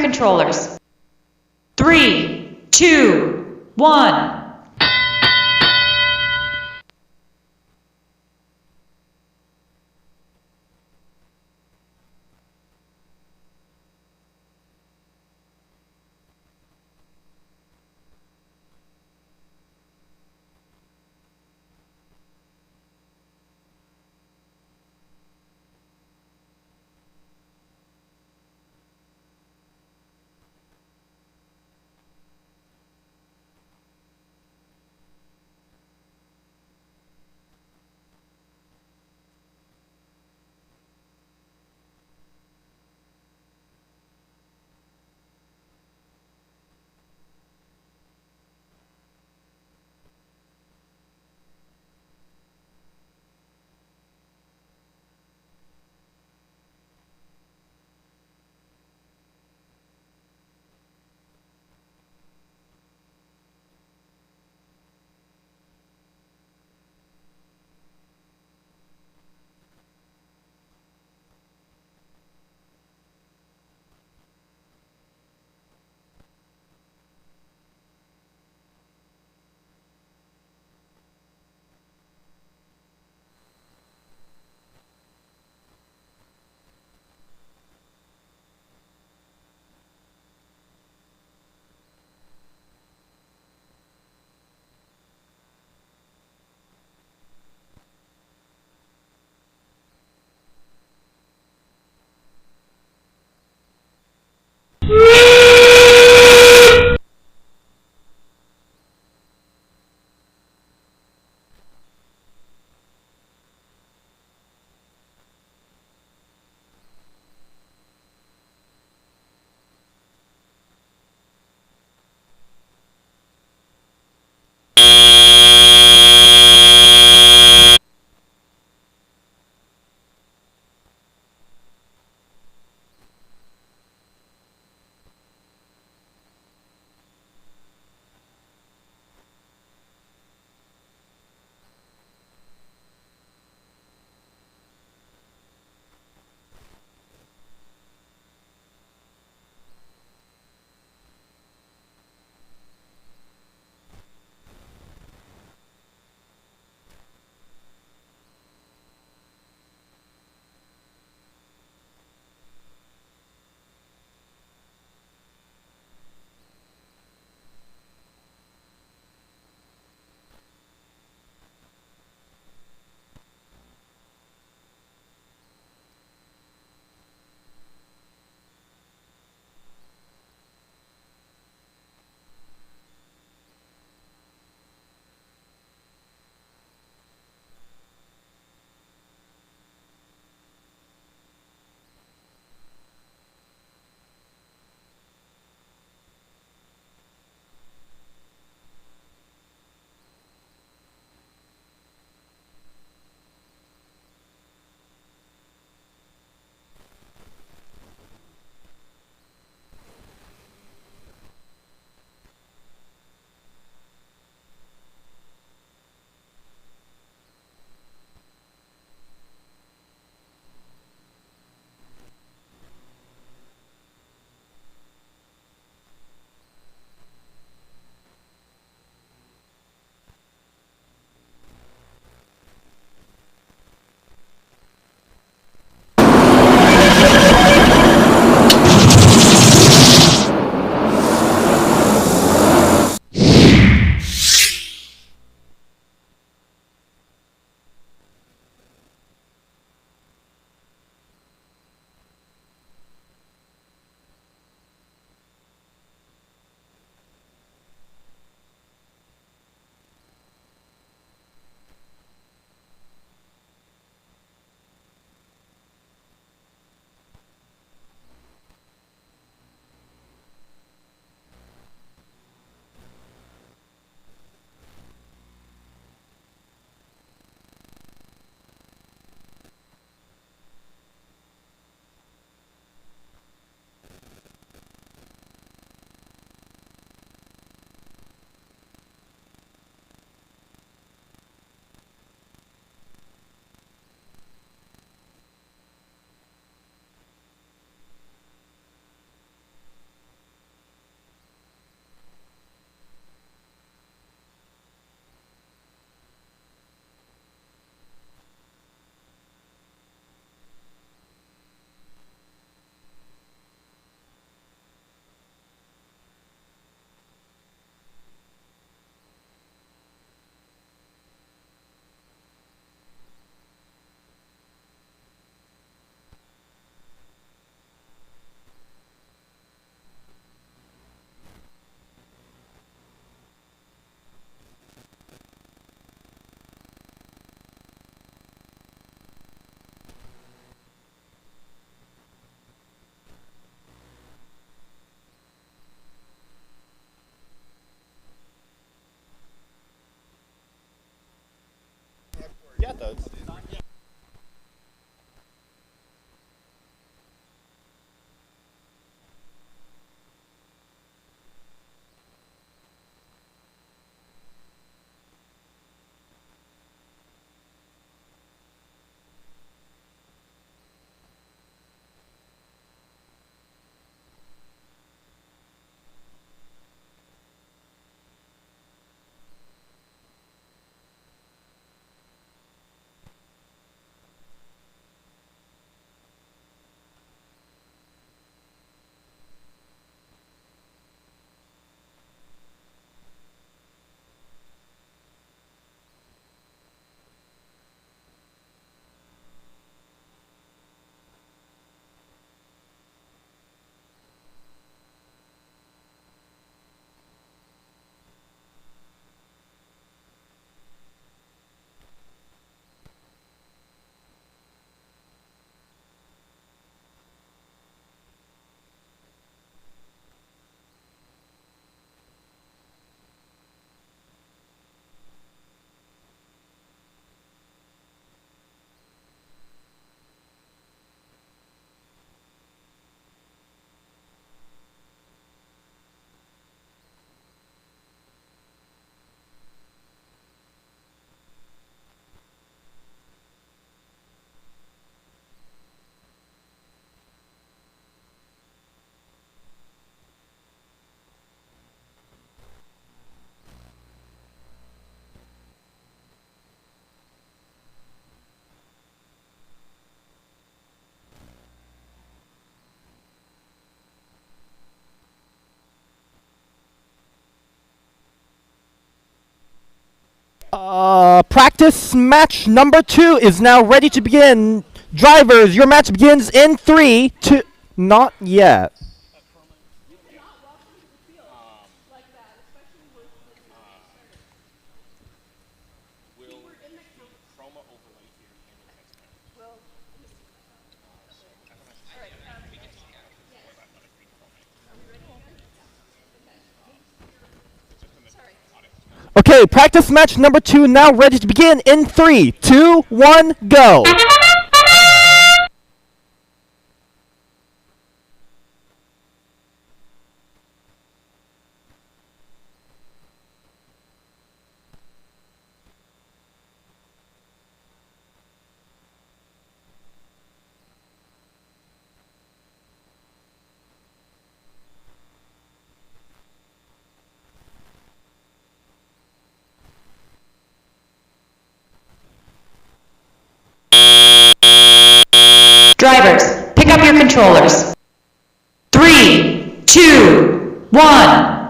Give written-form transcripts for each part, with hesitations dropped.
controllers. 3, 2, 1. Practice match number 2 is now ready to begin. Drivers, your match begins in 3, 2. Not yet. Okay, practice match number 2 now ready to begin in 3, 2, 1, go. Drivers, pick up your controllers. 3, 2, 1.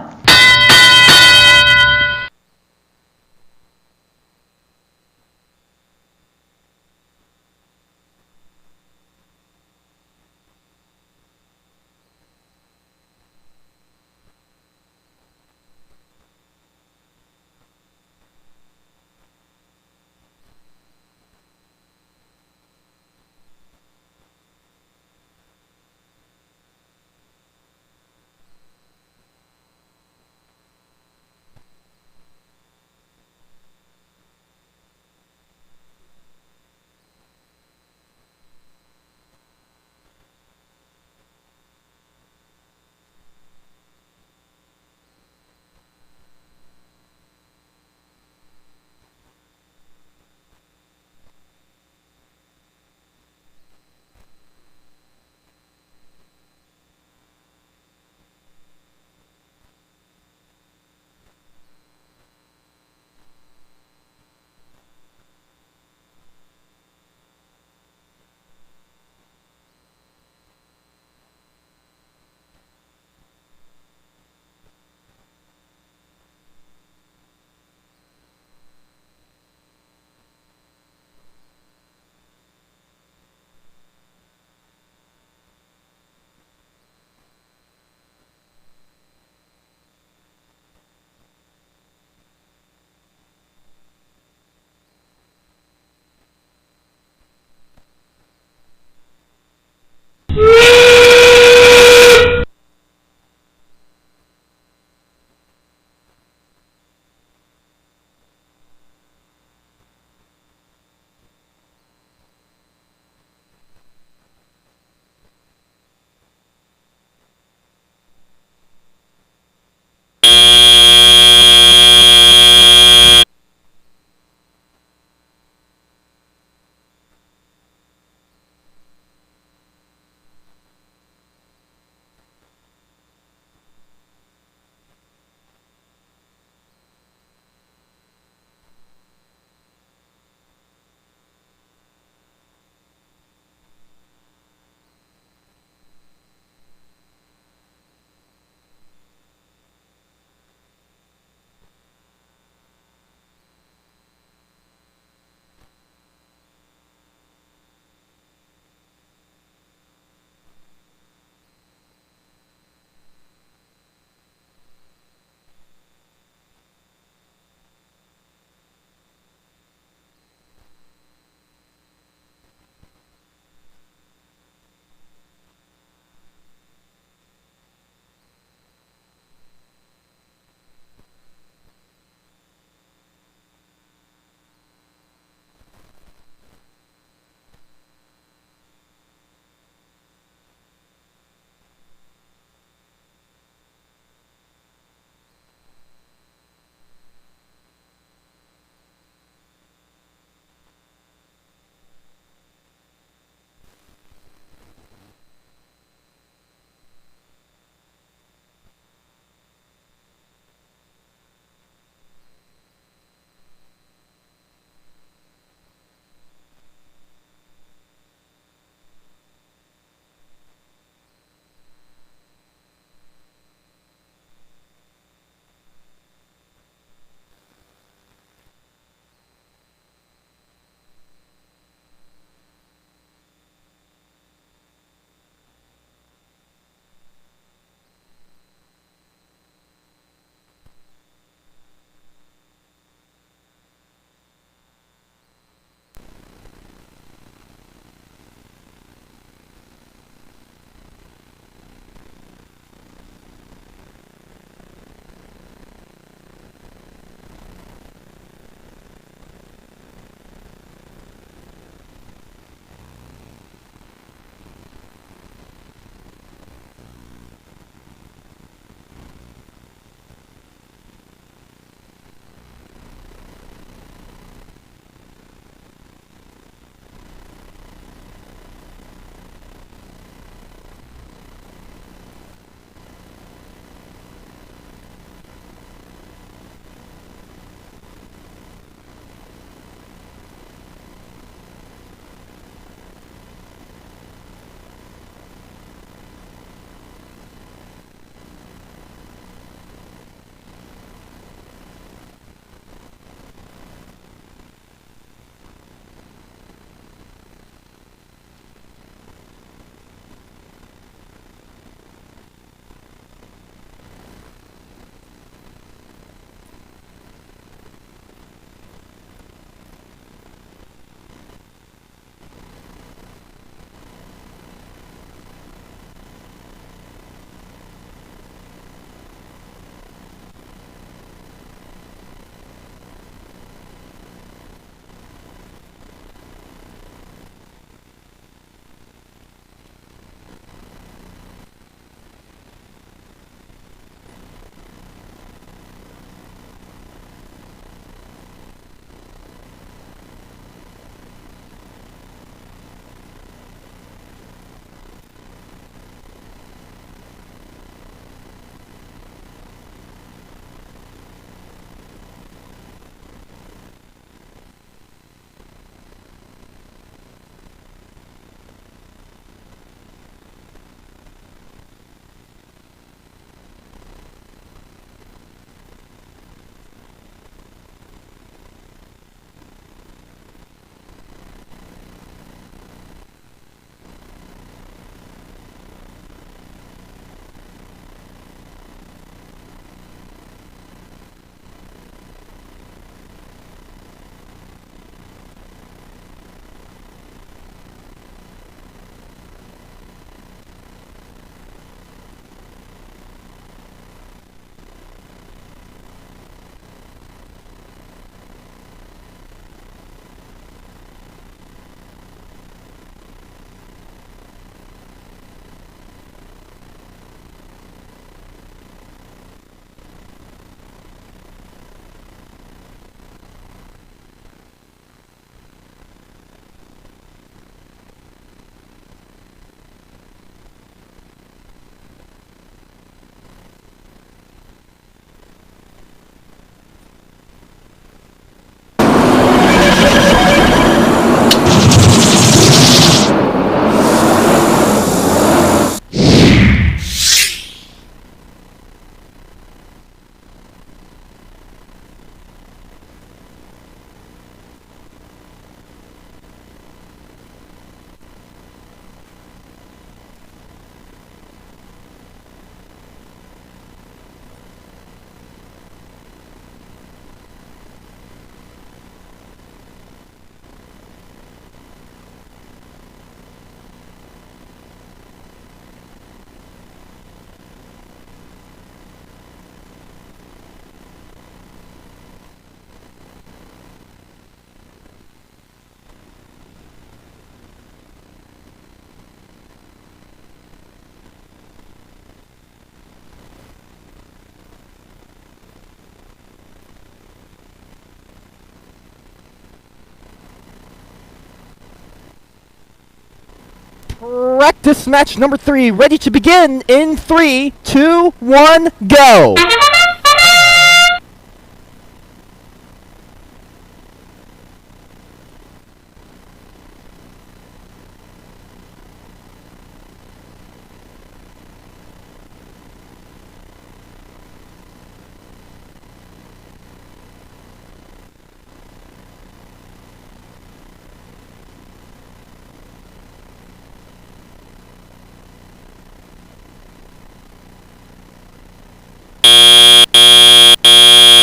Practice match number 3, ready to begin in 3, 2, 1, go!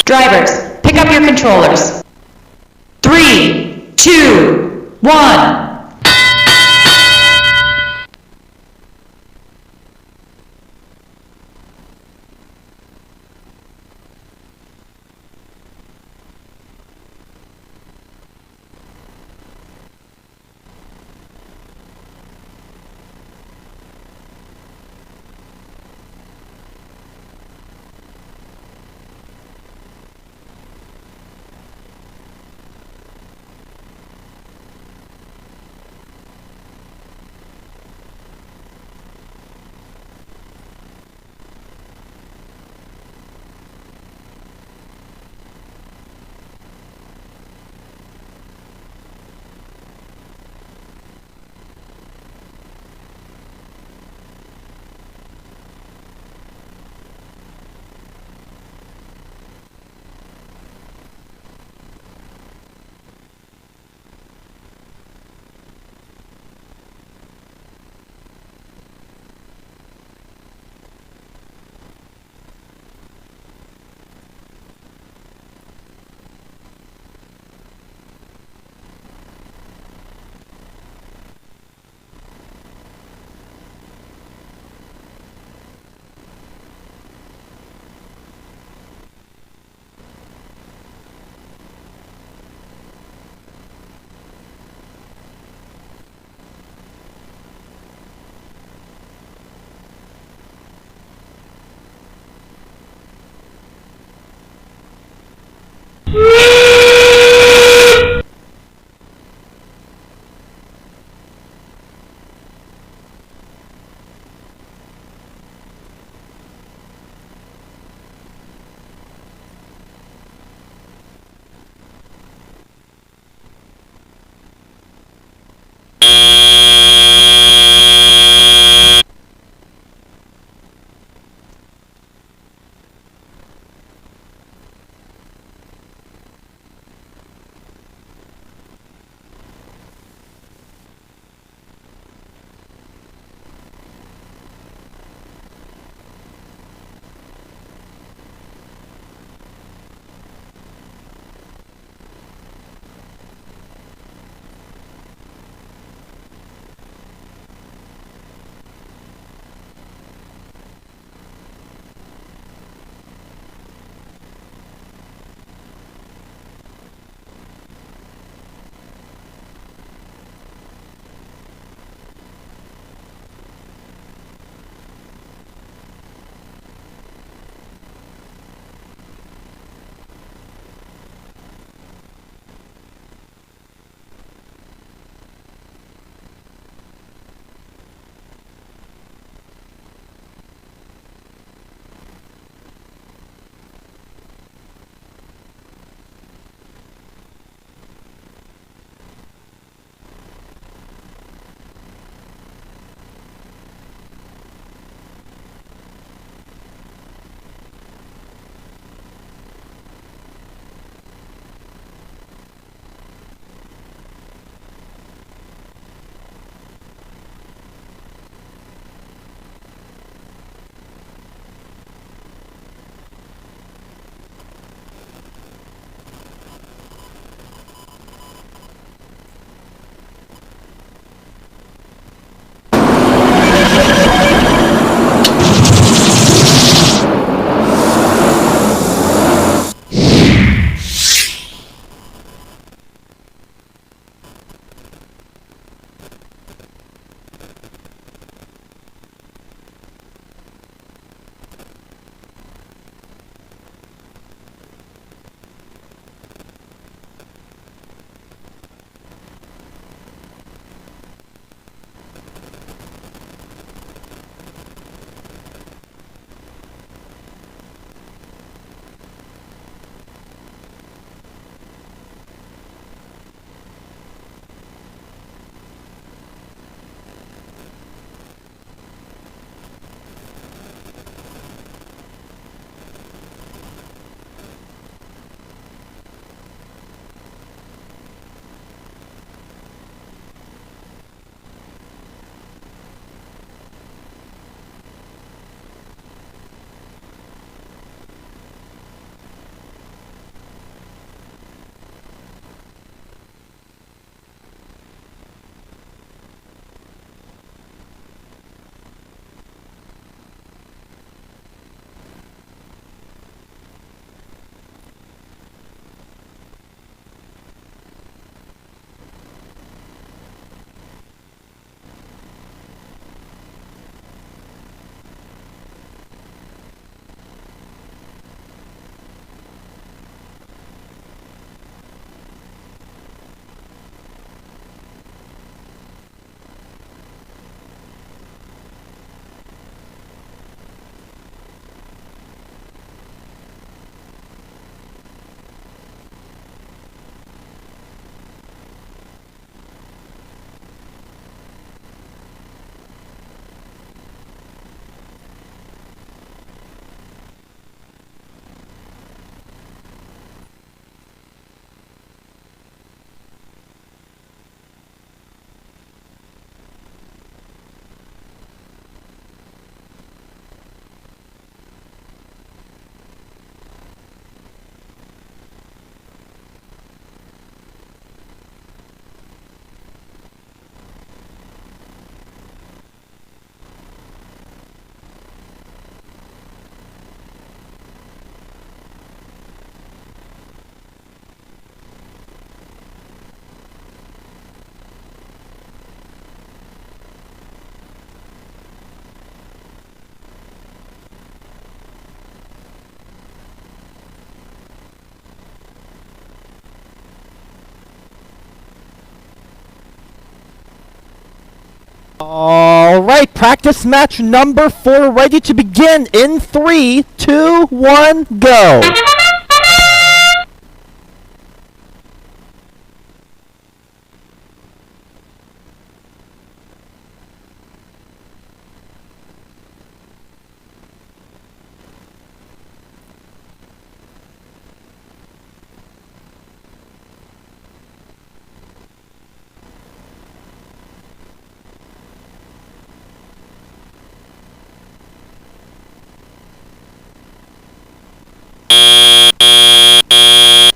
Drivers, pick up your controllers. 3, 2, 1. Alright, practice match number 4 ready to begin in 3, 2, 1, go!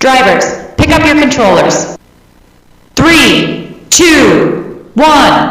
Drivers, pick up your controllers. 3, 2, 1.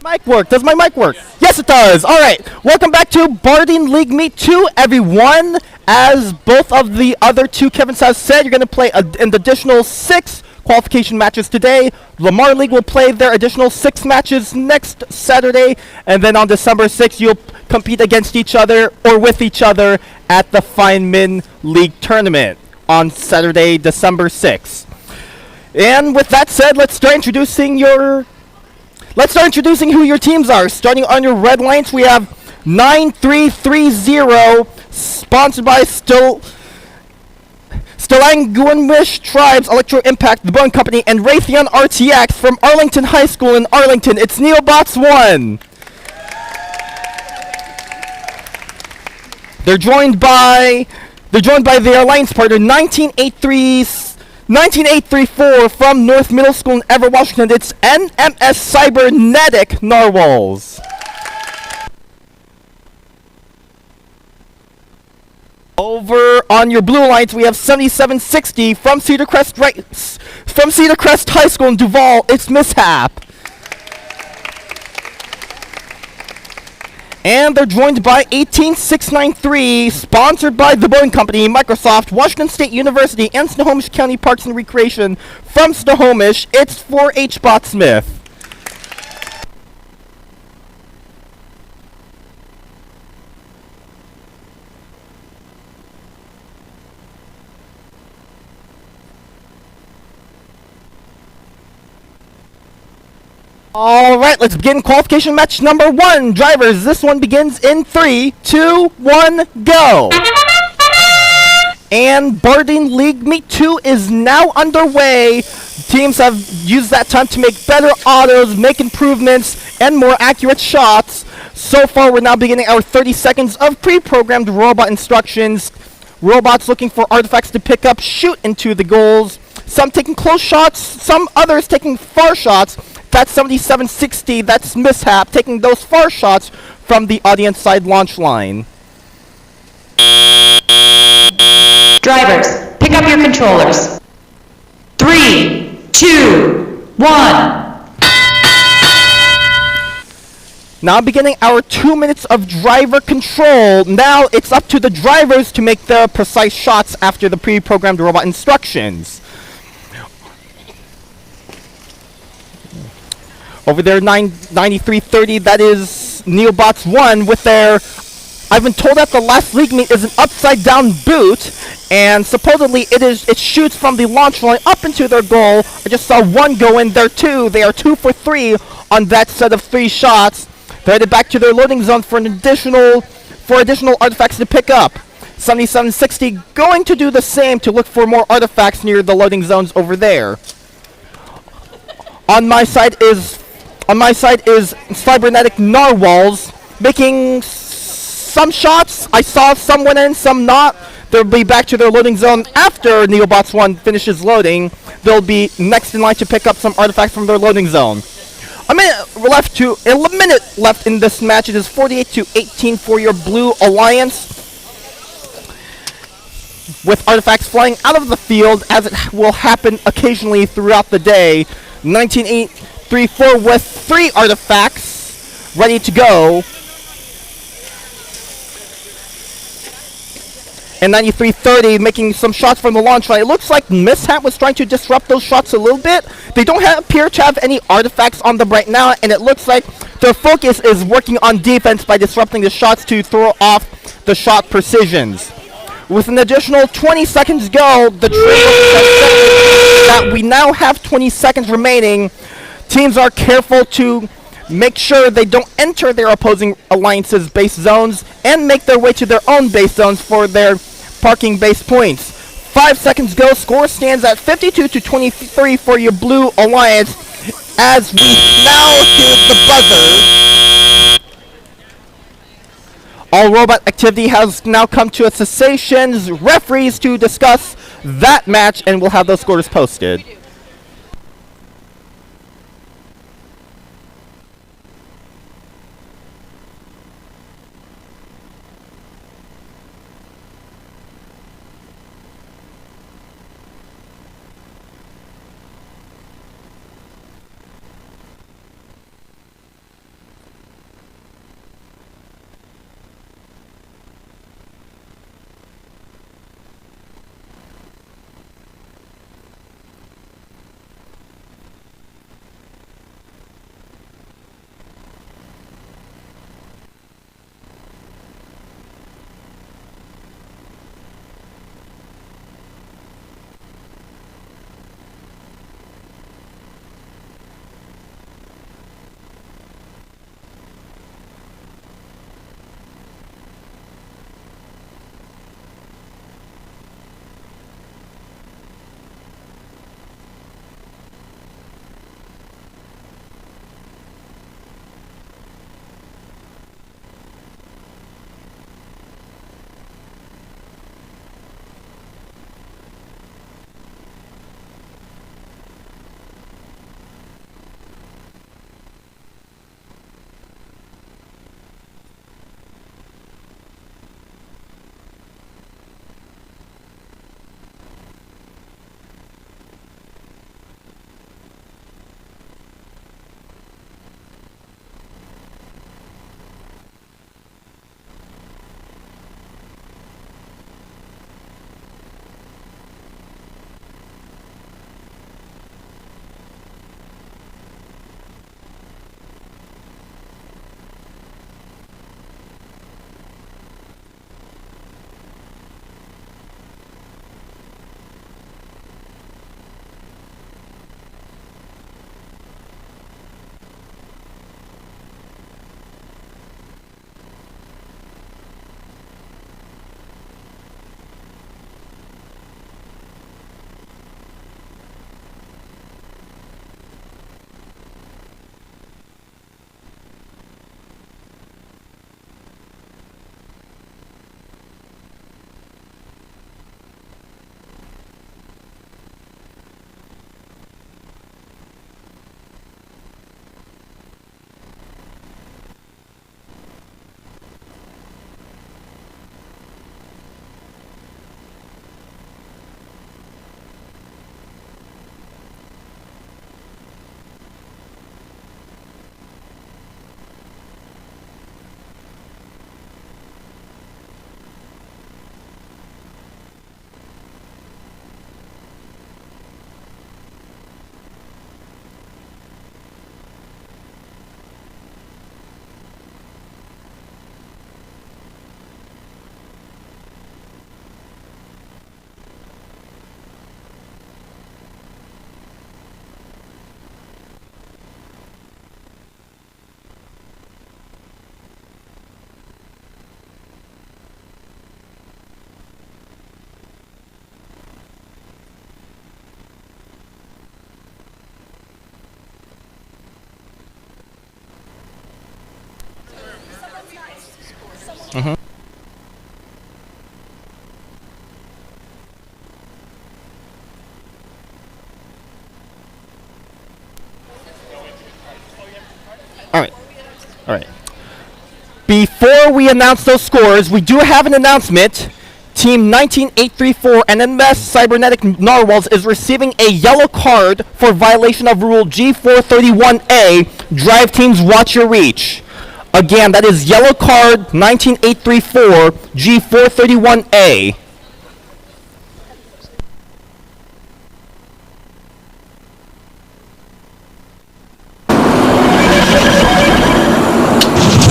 Mic work? Does my mic work? Yes, it does. All right. Welcome back to Bardeen League Meet 2, everyone. As both of the other two Kevins have said, you're going to play an additional 6 qualification matches today. Lamar League will play their additional 6 matches next Saturday, and then on December 6th, you'll compete against each other or with each other at the Feynman League tournament on Saturday, December 6th. And with that said, let's start introducing who your teams are. Starting on your red lines, we have 9330, sponsored by Stilanguamish Tribes, Electro Impact, The Bone Company, and Raytheon RTX from Arlington High School in Arlington. It's Neobots 1. They're joined by their alliance partner 19834 from North Middle School in Everett, Washington. It's NMS Cybernetic Narwhals. Over on your blue alliance, we have 7760 from Cedar Crest High School in Duval. It's Mishap. And they're joined by 18693, sponsored by The Boeing Company, Microsoft, Washington State University, and Snohomish County Parks and Recreation. From Snohomish, it's 4H-Bot Smith. Alright, let's begin qualification match number 1. Drivers, this one begins in 3, 2, 1, go! And Bardeen League Meet 2 is now underway. Teams have used that time to make better autos, make improvements, and more accurate shots. So far, we're now beginning our 30 seconds of pre-programmed robot instructions. Robots looking for artifacts to pick up, shoot into the goals. Some taking close shots, some others taking far shots. That's 7760, that's Mishap, taking those far shots from the audience side launch line. Drivers, pick up your controllers. 3, 2, 1. Now beginning our 2 minutes of driver control. Now it's up to the drivers to make the precise shots after the pre-programmed robot instructions. Over there, 9330, that is Neobots 1 with their... I've been told that the last league meet is an upside-down boot, and supposedly it shoots from the launch line up into their goal. I just saw one go in there, too. They are 2 for 3 on that set of 3 shots. They're headed back to their loading zone for additional artifacts to pick up. 7760 going to do the same to look for more artifacts near the loading zones over there. On my side is Cybernetic Narwhals making some shots. I saw some went in, some not. They'll be back to their loading zone after Neobots 1 finishes loading. They'll be next in line to pick up some artifacts from their loading zone. A minute left in this match. It is 48-18 for your Blue Alliance, with artifacts flying out of the field, as it will happen occasionally throughout the day. 19834 with 3 artifacts ready to go. And 9330 making some shots from the launch line. It looks like Mishap was trying to disrupt those shots a little bit. They don't appear to have any artifacts on them right now, and it looks like their focus is working on defense by disrupting the shots to throw off the shot precisions. With an additional 20 seconds go, the that we now have 20 seconds remaining. Teams are careful to make sure they don't enter their opposing alliance's base zones and make their way to their own base zones for their parking base points. 5 seconds go. Score stands at 52-23 for your Blue Alliance as we now hear the buzzer. All robot activity has now come to a cessation. Referees to discuss that match, and we'll have those scores posted. All right. Before we announce those scores, we do have an announcement. Team 19834 NMS Cybernetic Narwhals is receiving a yellow card for violation of Rule G431A. Drive teams, watch your reach. Again, that is yellow card 19834 G431A.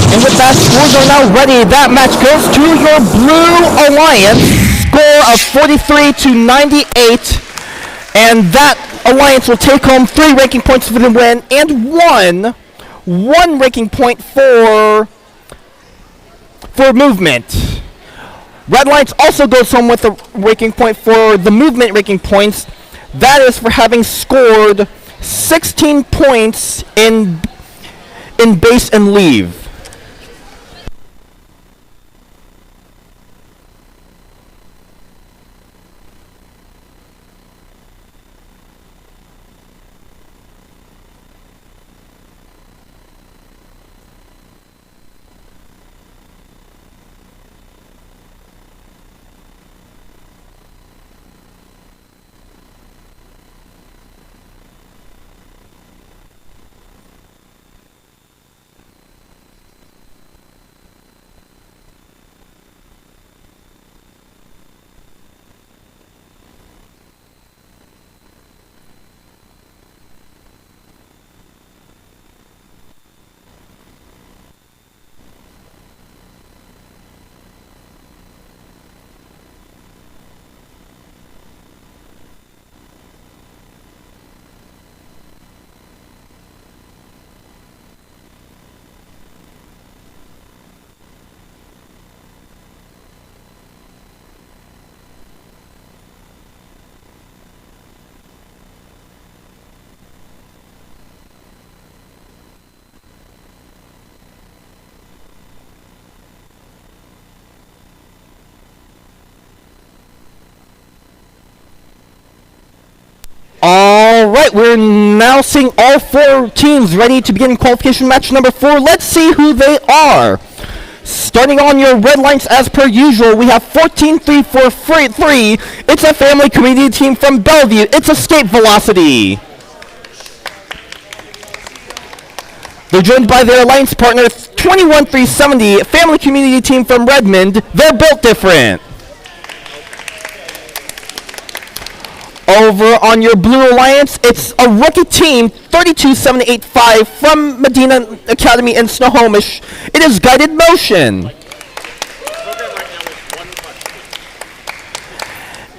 And with that, scores are now ready. That match goes to your Blue Alliance. Score of 43-98. And that alliance will take home 3 ranking points for the win and one ranking point for movement. Red Alliance also goes home with a ranking point for the movement ranking points. That is for having scored 16 points in base and leave. Alright, we're now seeing all 4 teams ready to begin qualification match number 4. Let's see who they are. Starting on your red lines as per usual, we have 14343. It's a family community team from Bellevue. It's Escape Velocity. They're joined by their alliance partner 21370, family community team from Redmond. They're built different. Over on your Blue Alliance, it's a rookie team, 32785 from Medina Academy in Snohomish. It is Guided Motion.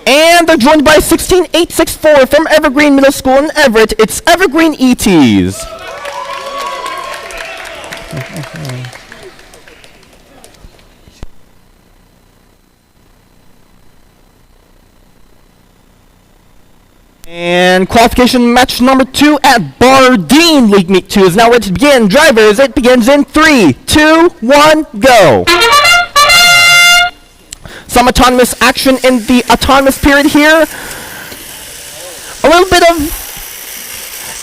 And they're joined by 16864 from Evergreen Middle School in Everett. It's Evergreen ETs. And qualification match number 2 at Bardeen League Meet 2 is now ready to begin. Drivers, it begins in 3, 2, 1, go. Some autonomous action in the autonomous period here. A little bit of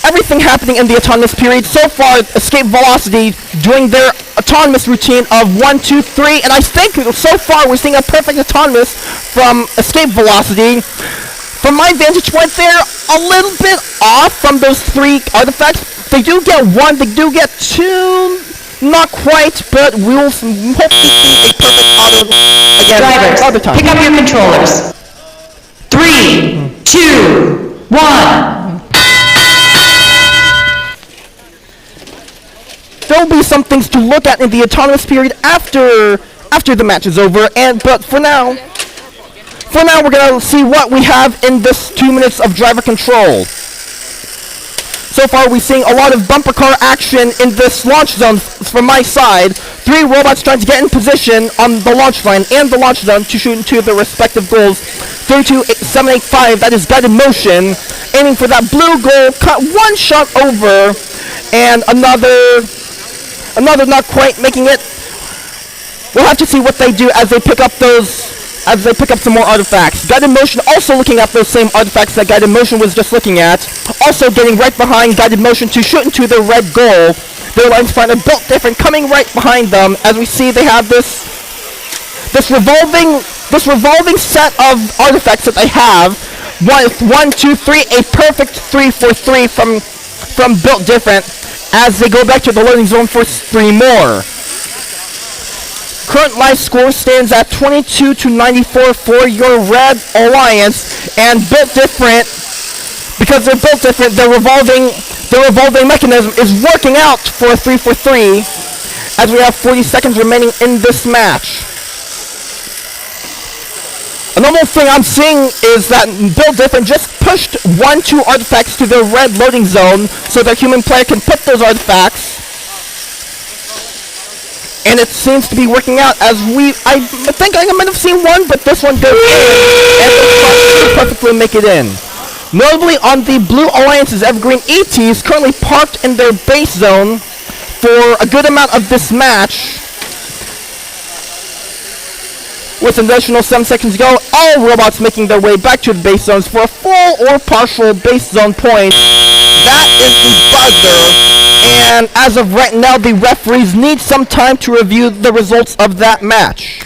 everything happening in the autonomous period. So far, Escape Velocity doing their autonomous routine of 1, 2, 3. And I think so far we're seeing a perfect autonomous from Escape Velocity. From my vantage point, they're a little bit off from those 3 artifacts. They do get 1, they do get 2, not quite, but we'll hopefully see a perfect auto again. Drivers, all the time. pick up your controllers. 3, 2, 1. There'll be some things to look at in the autonomous period after the match is over, but for now, we're going to see what we have in this 2 minutes of driver control. So far, we're seeing a lot of bumper car action in this launch zone from my side. 3 robots trying to get in position on the launch line and the launch zone to shoot into their respective goals. 32785, that is Guided Motion, aiming for that blue goal, cut 1 shot over, and another not quite making it. We'll have to see what they do as they pick up some more artifacts. Guided Motion also looking at those same artifacts that Guided Motion was just looking at. Also getting right behind Guided Motion to shoot into the red goal. their alliance partner Built Different coming right behind them. As we see, they have this revolving set of artifacts that they have. One, two, three, a perfect 3-for-3 from Built Different as they go back to the loading zone for 3 more. Current live score stands at 22-94 for your Red Alliance, and Built Different, because they're Built Different, the revolving mechanism is working out for a 3-for-3 as we have 40 seconds remaining in this match. A normal thing I'm seeing is that Built Different just pushed 1-2 artifacts to their red loading zone so their human player can put those artifacts. And it seems to be working out as I think I might have seen one, but this one goes in and will perfectly make it in. Notably on the Blue Alliance's Evergreen ETs currently parked in their base zone for a good amount of this match. With an additional 7 seconds to go, all robots making their way back to the base zones for a full or partial base zone point. That is the buzzer, and as of right now, the referees need some time to review the results of that match.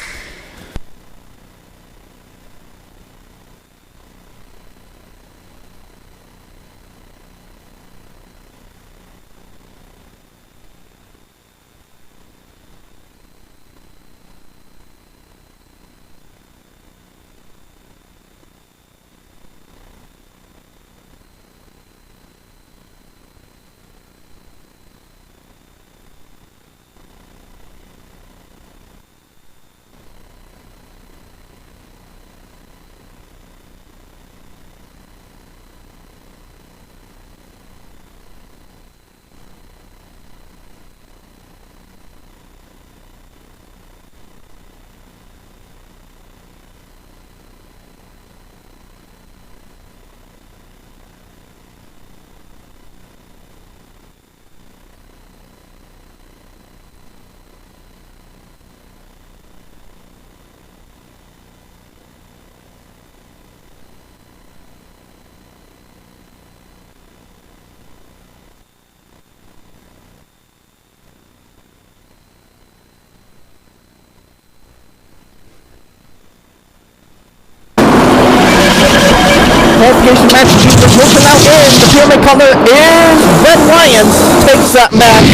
Qualification match between the Wilson now in. The pyramid color is Red Lions takes that match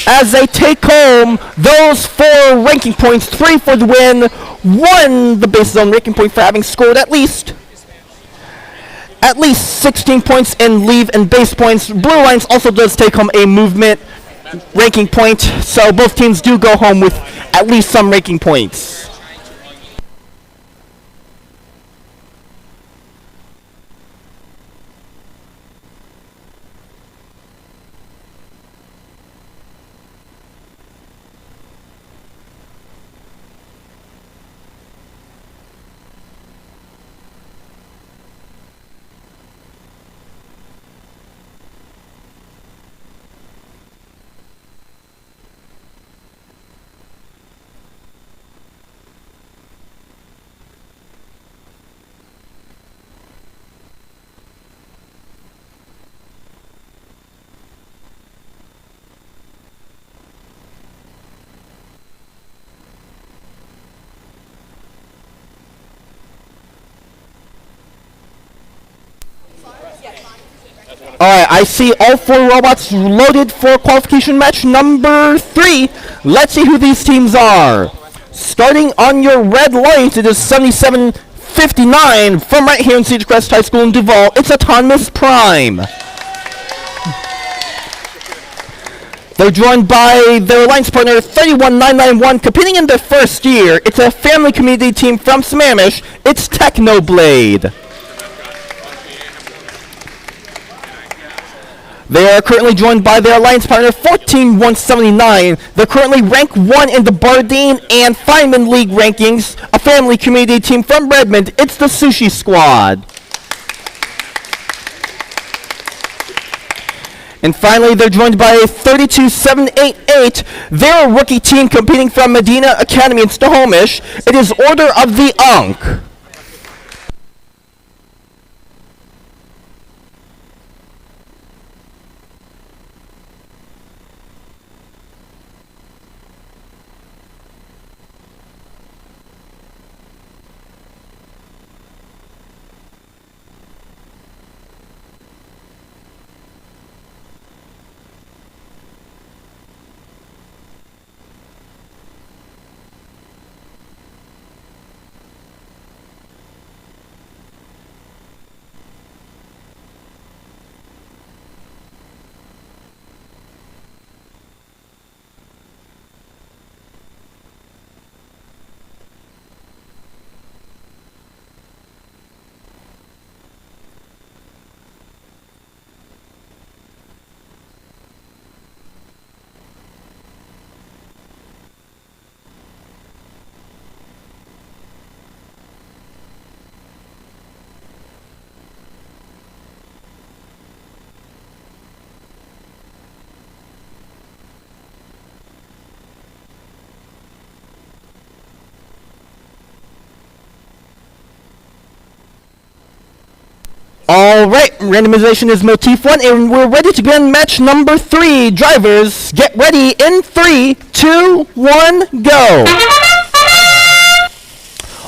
as they take home those 4 ranking points, 3 for the win, 1 the base zone ranking point for having scored at least 16 points in leave and base points. Blue Lions also does take home a movement ranking point, so both teams do go home with at least some ranking points. Alright, I see all 4 robots loaded for qualification match number 3. Let's see who these teams are. Starting on your Red Lions, it is 7759 from right here in Cedar Crest High School in Duval. It's Autonomous Prime. They're joined by their alliance partner 31991, competing in their first year. It's a family community team from Sammamish. It's Technoblade. They are currently joined by their alliance partner 14179. They're currently ranked 1 in the Bardeen and Feynman League rankings, a family community team from Redmond. It's the Sushi Squad. And finally, they're joined by 32788. They're a rookie team competing from Medina Academy in Snohomish. It is Order of the Ankh. Alright, randomization is motif 1, and we're ready to begin match number 3. Drivers, get ready in 3, 2, 1, go!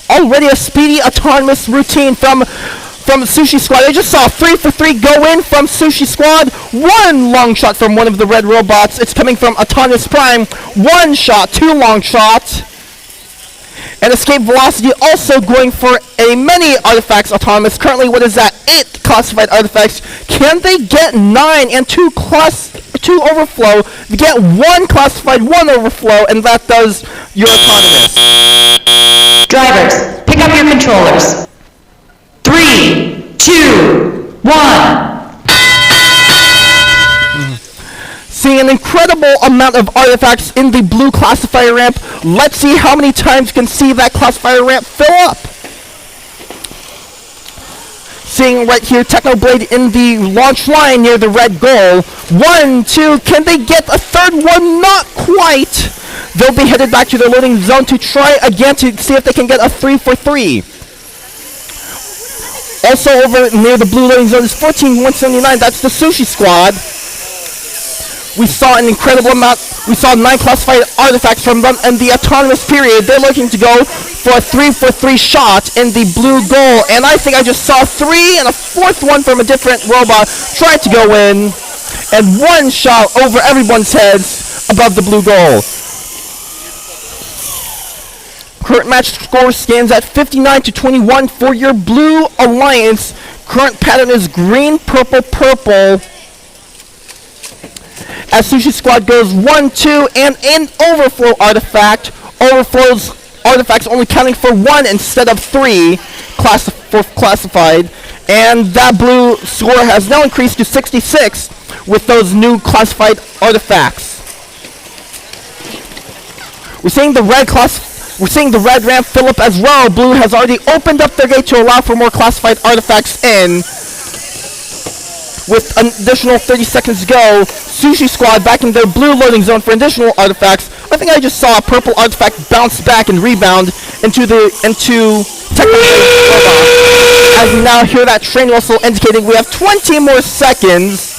Already a speedy autonomous routine from Sushi Squad. I just saw 3 for 3 go in from Sushi Squad. 1 long shot from one of the red robots. It's coming from Autonomous Prime. 1 shot, 2 long shots. And Escape Velocity also going for a many artifacts autonomous. Currently, what is that? 8 classified artifacts. Can they get 9 and 2 overflow? They get 1 classified, 1 overflow, and that does your autonomous. Drivers, pick up your controllers. 3, 2, 1. Seeing an incredible amount of artifacts in the blue classifier ramp. Let's see how many times you can see that classifier ramp fill up. Seeing right here, Technoblade in the launch line near the red goal. 1, 2, can they get a third one? Not quite. They'll be headed back to their loading zone to try again to see if they can get a 3 for 3. Also over near the blue loading zone is 14179. That's the Sushi Squad. We saw an incredible amount. We saw 9 classified artifacts from them in the autonomous period. They're looking to go for a 3 for 3 shot in the blue goal. And I think I just saw 3 and a 4th one from a different robot try to go in. And 1 shot over everyone's heads above the blue goal. Current match score stands at 59-21 for your Blue Alliance. Current pattern is green, purple, purple. As Sushi Squad goes 1, 2, and an overflow artifact. Overflows artifacts only counting for 1 instead of 3 classified. And that blue score has now increased to 66 with those new classified artifacts. We're seeing the red ramp fill up as well. Blue has already opened up their gate to allow for more classified artifacts in. With an additional 30 seconds to go, Sushi Squad back in their blue loading zone for additional artifacts. I think I just saw a purple artifact bounce back and rebound into Technoblade robot. As we now hear that train whistle indicating we have 20 more seconds.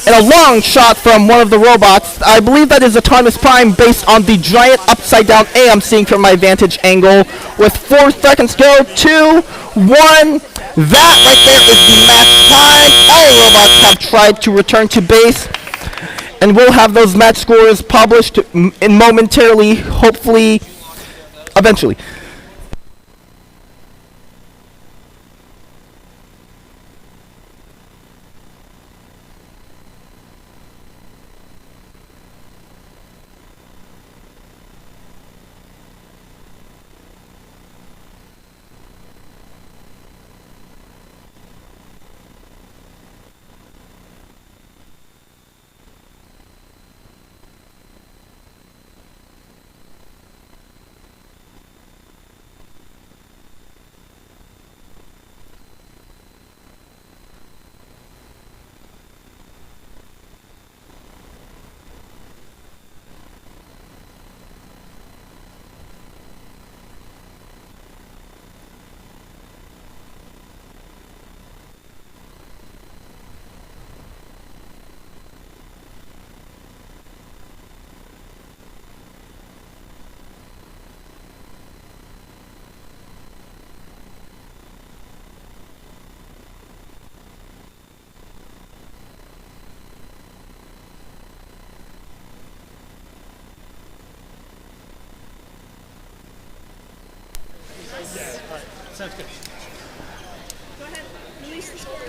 And a long shot from one of the robots. I believe that is Autonomous Prime based on the giant upside down A I'm seeing from my vantage angle. With 4 seconds to go, 2, 1. That right there is the match time. All robots have tried to return to base. And we'll have those match scores published momentarily, hopefully, eventually.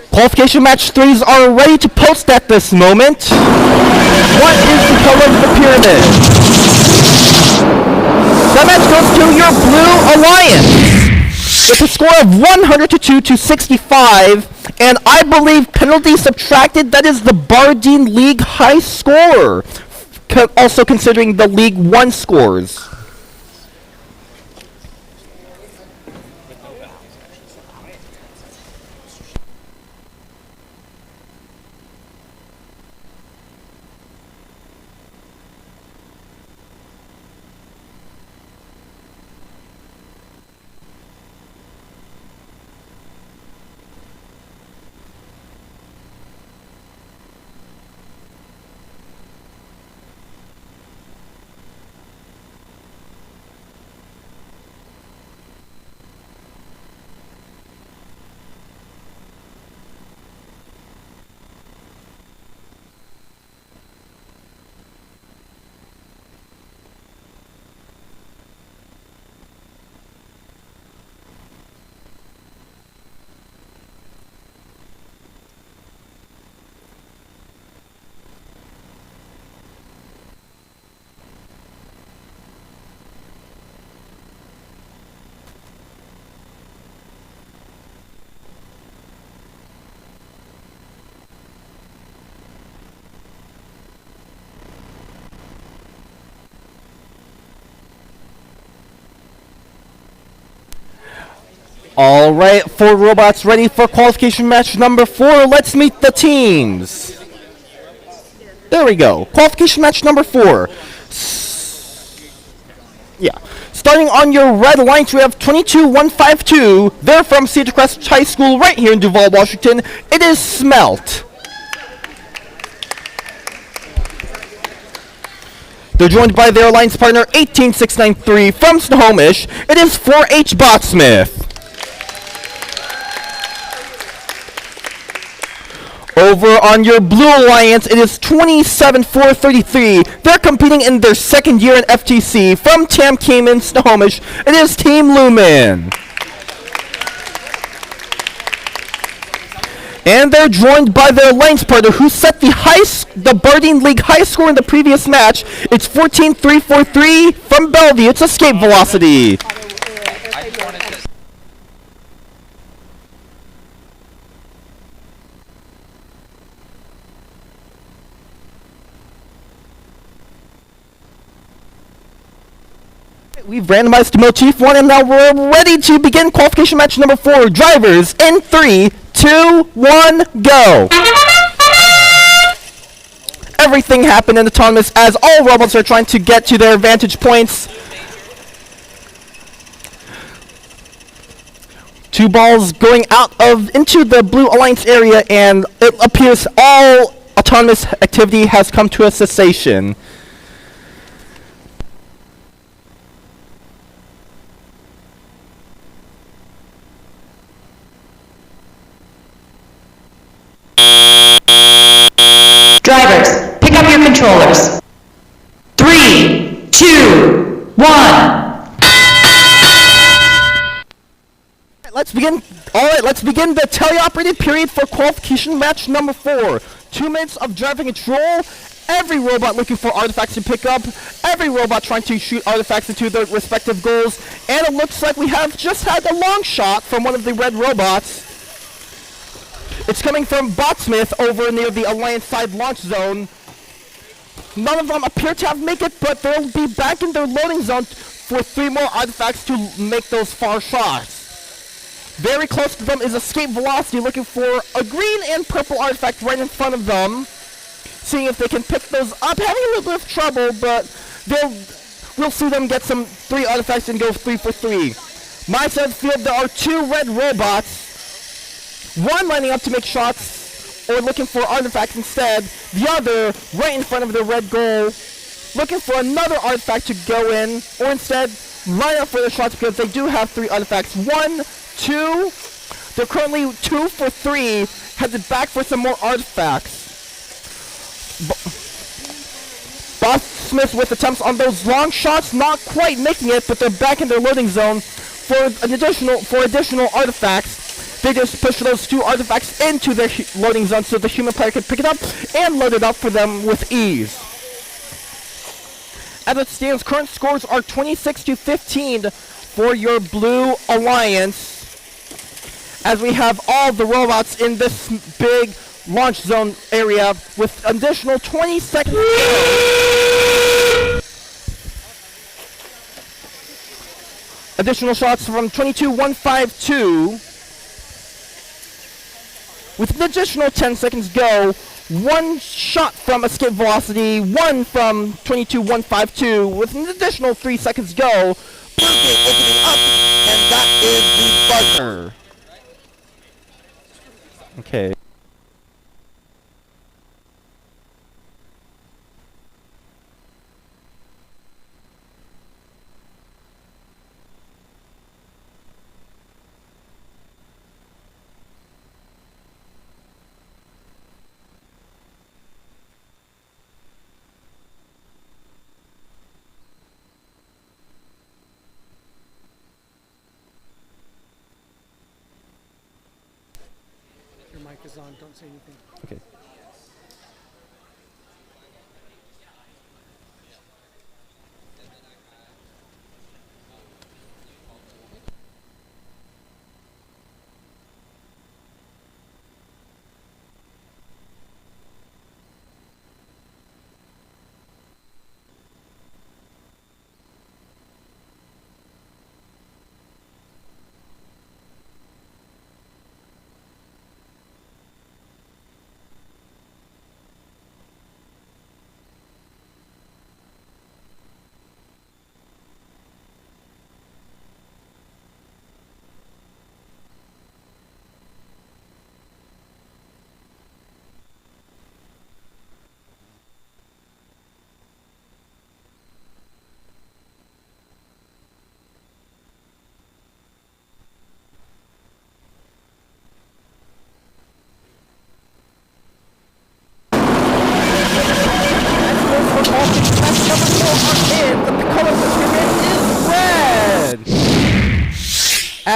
Qualification match 3s are ready to post at this moment. What is the color of the pyramid? That match goes to your Blue Alliance with a score of 102 to 65, and I believe penalty subtracted. That is the Bardeen League high score, also considering the League 1 scores. All right, 4 robots ready for qualification match number 4. Let's meet the teams. There we go. Qualification match number 4. Yeah. Starting on your red lines, we have 22152. They're from Cedar Crest High School right here in Duvall, Washington. It is Smelt. They're joined by their alliance partner 18693 from Snohomish. It is 4H Botsmith. Over on your blue alliance, it is 27433. They're competing in their second year in FTC from Tam Cayman, Snohomish. It is Team Lumen. And they're joined by their alliance partner who set the Bardeen League high score in the previous match. It's 14343 from Bellevue. It's Escape Velocity. We've randomized to Motif 1 and now we're ready to begin qualification match number 4. Drivers in 3, 2, 1, go! Everything happened in autonomous as all robots are trying to get to their vantage points. 2 balls going into the Blue Alliance area, and it appears all autonomous activity has come to a cessation. Drivers, pick up your controllers. 3, 2, 1. Let's begin. Alright, let's begin the teleoperated period for qualification match number 4. 2 minutes of driving control. Every robot looking for artifacts to pick up. Every robot trying to shoot artifacts into their respective goals. And it looks like we have just had a long shot from one of the red robots. It's coming from Botsmith over near the Alliance side launch zone. None of them appear to have made it, but they'll be back in their loading zone for 3 more artifacts to make those far shots. Very close to them is Escape Velocity looking for a green and purple artifact right in front of them. Seeing if they can pick those up. Having a little bit of trouble, but we'll see them get some 3 artifacts and go 3 for 3. My side of the field, there are 2 red robots. One lining up to make shots, or looking for artifacts instead. The other, right in front of the red goal, looking for another artifact to go in, or instead, line up for their shots because they do have 3 artifacts. 1, 2, they're currently 2 for 3, headed back for some more artifacts. Boss Smith with attempts on those long shots, not quite making it, but they're back in their loading zone for additional artifacts. They just push those 2 artifacts into their loading zone so the human player can pick it up and load it up for them with ease. As it stands, current scores are 26-15 for your Blue Alliance. As we have all the robots in this big launch zone area with additional 20 seconds. Additional shots from 22152. With an additional 10 seconds go, 1 shot from Escape Velocity, 1 from 22152. With an additional 3 seconds go, Blue Gate opening up, and that is the buzzer. Okay. Your mic is on, don't say anything. Okay.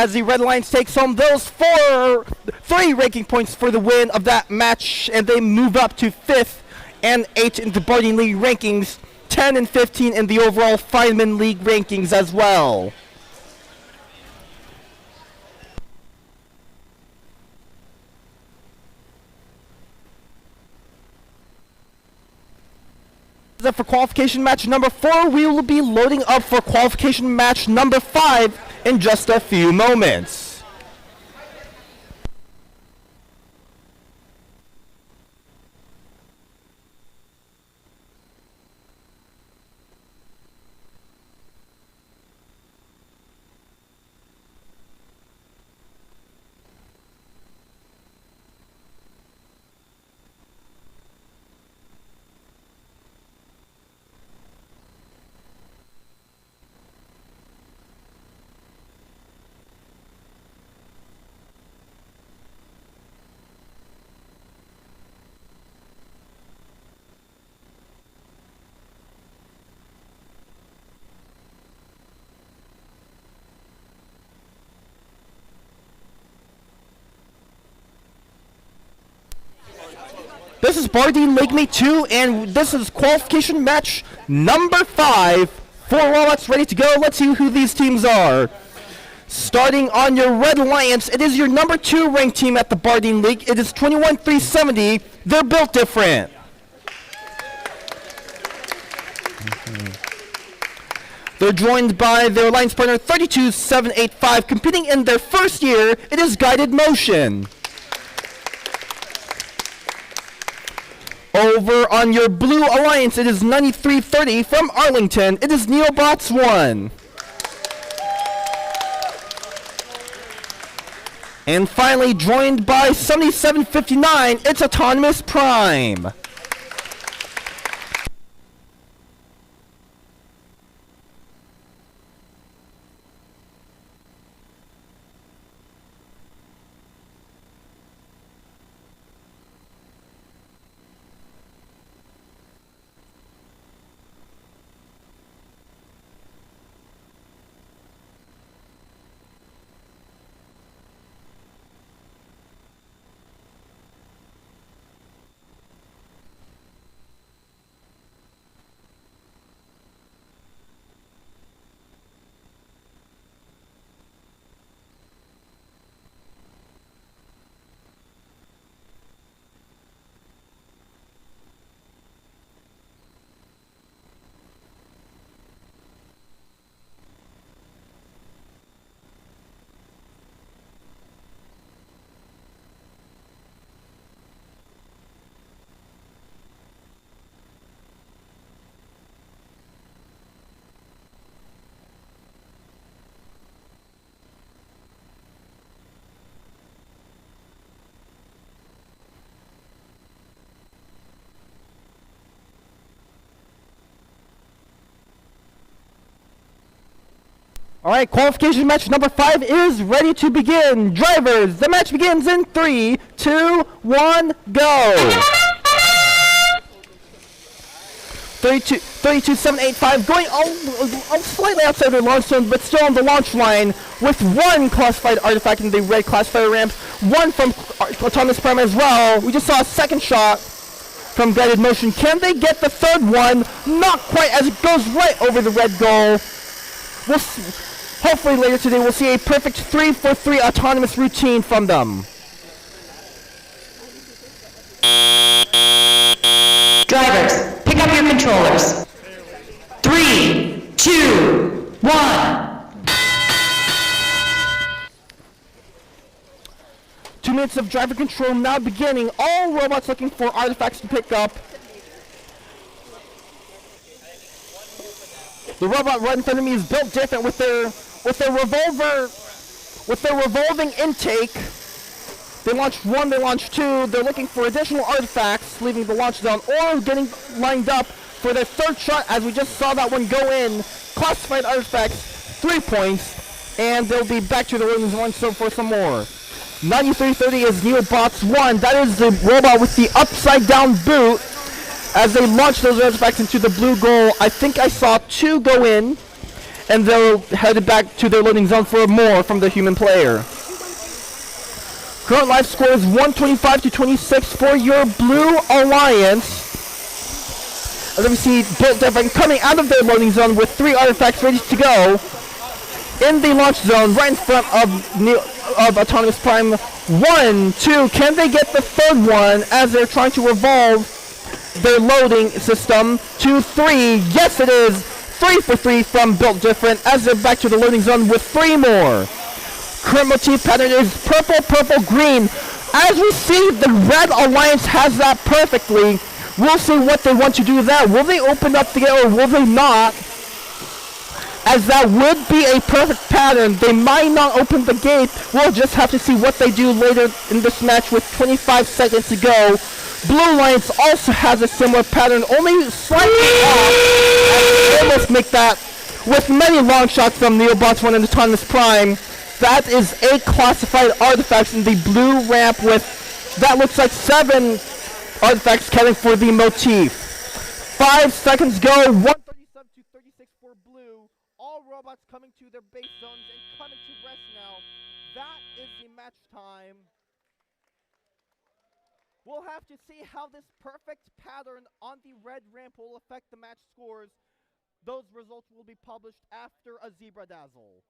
as the Red Alliance takes home those 3 ranking points for the win of that match, and they move up to 5th and 8th in the Bardeen League rankings, 10 and 15 in the overall Fireman League rankings as well. For qualification match number 4, we will be loading up for qualification match number 5 in just a few moments. This is Bardeen League Meet 2, and this is qualification match number 5. 4 robots ready to go. Let's see who these teams are. Starting on your Red Alliance, it is your number 2 ranked team at the Bardeen League. It is 21-370. They're built different. They're joined by their alliance partner 32785. Competing in their first year, it is Guided Motion. Over on your Blue Alliance, it is 9330 from Arlington. It is Neobots 1. And finally, joined by 7759, it's Autonomous Prime. Alright, qualification match number 5 is ready to begin. Drivers, the match begins in 3, 2, 1, go! 32785 going slightly outside their launch zone, but still on the launch line with 1 classified artifact in the red classifier ramp, 1 from Autonomous Prime as well. We just saw a second shot from Guided Motion. Can they get the third one? Not quite, as it goes right over the red goal. Hopefully later today we'll see a perfect 3-for-3 autonomous routine from them. Drivers, pick up your controllers. 3, 2, 1. 2 minutes of driver control now beginning. All robots looking for artifacts to pick up. The robot right in front of me is built different with their revolving intake. They launched 1, they launched 2. They're looking for additional artifacts, leaving the launch zone, or getting lined up for their third shot, as we just saw that one go in. Classified artifacts, 3 points, and they'll be back to the loading zone for some more. 9330 is Neobots 1. That is the robot with the upside down boot. As they launch those artifacts into the blue goal, I think I saw 2 go in. and they'll head back to their loading zone for more from the human player. Current life score is 125 to 26 for your Blue Alliance. As we see Built Different coming out of their loading zone with 3 artifacts ready to go in the launch zone right in front of Autonomous Prime. 1, 2, can they get the third one as they're trying to revolve their loading system? 2, 3, yes it is! 3 for 3 from Built Different as they're back to the loading zone with 3 more. Current motif pattern is purple, purple, green. As we see, the Red Alliance has that perfectly. We'll see what they want to do with that. Will they open up the gate or will they not? As that would be a perfect pattern. They might not open the gate. We'll just have to see what they do later in this match with 25 seconds to go. Blue Alliance also has a similar pattern, only slightly off. As they almost make that with many long shots from Neobots 1 and Autonomous Prime. That is 8 classified artifacts in the blue ramp with, that looks like 7 artifacts counting for the motif. 5 seconds go, 137 to 36 for blue. All robots coming to their base zones and coming to rest now. That is the match time. We'll have to see how this perfect pattern on the red ramp will affect the match scores. Those results will be published after a Zebra Dazzle.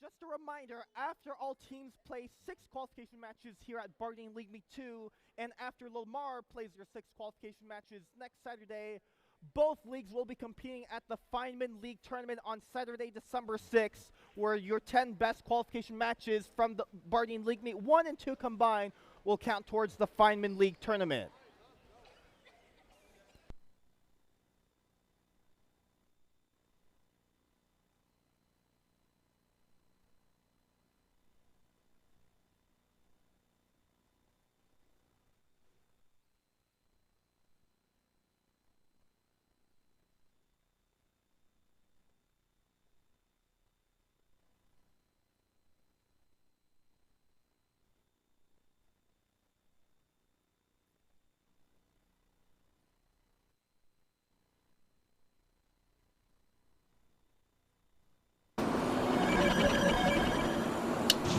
Just a reminder, after all teams play 6 qualification matches here at Bardeen League Meet 2, and after Lomar plays their 6 qualification matches next Saturday, both leagues will be competing at the Feynman League Tournament on Saturday, December 6th, where your 10 best qualification matches from the Bardeen League Meet 1 and 2 combined will count towards the Feynman League Tournament.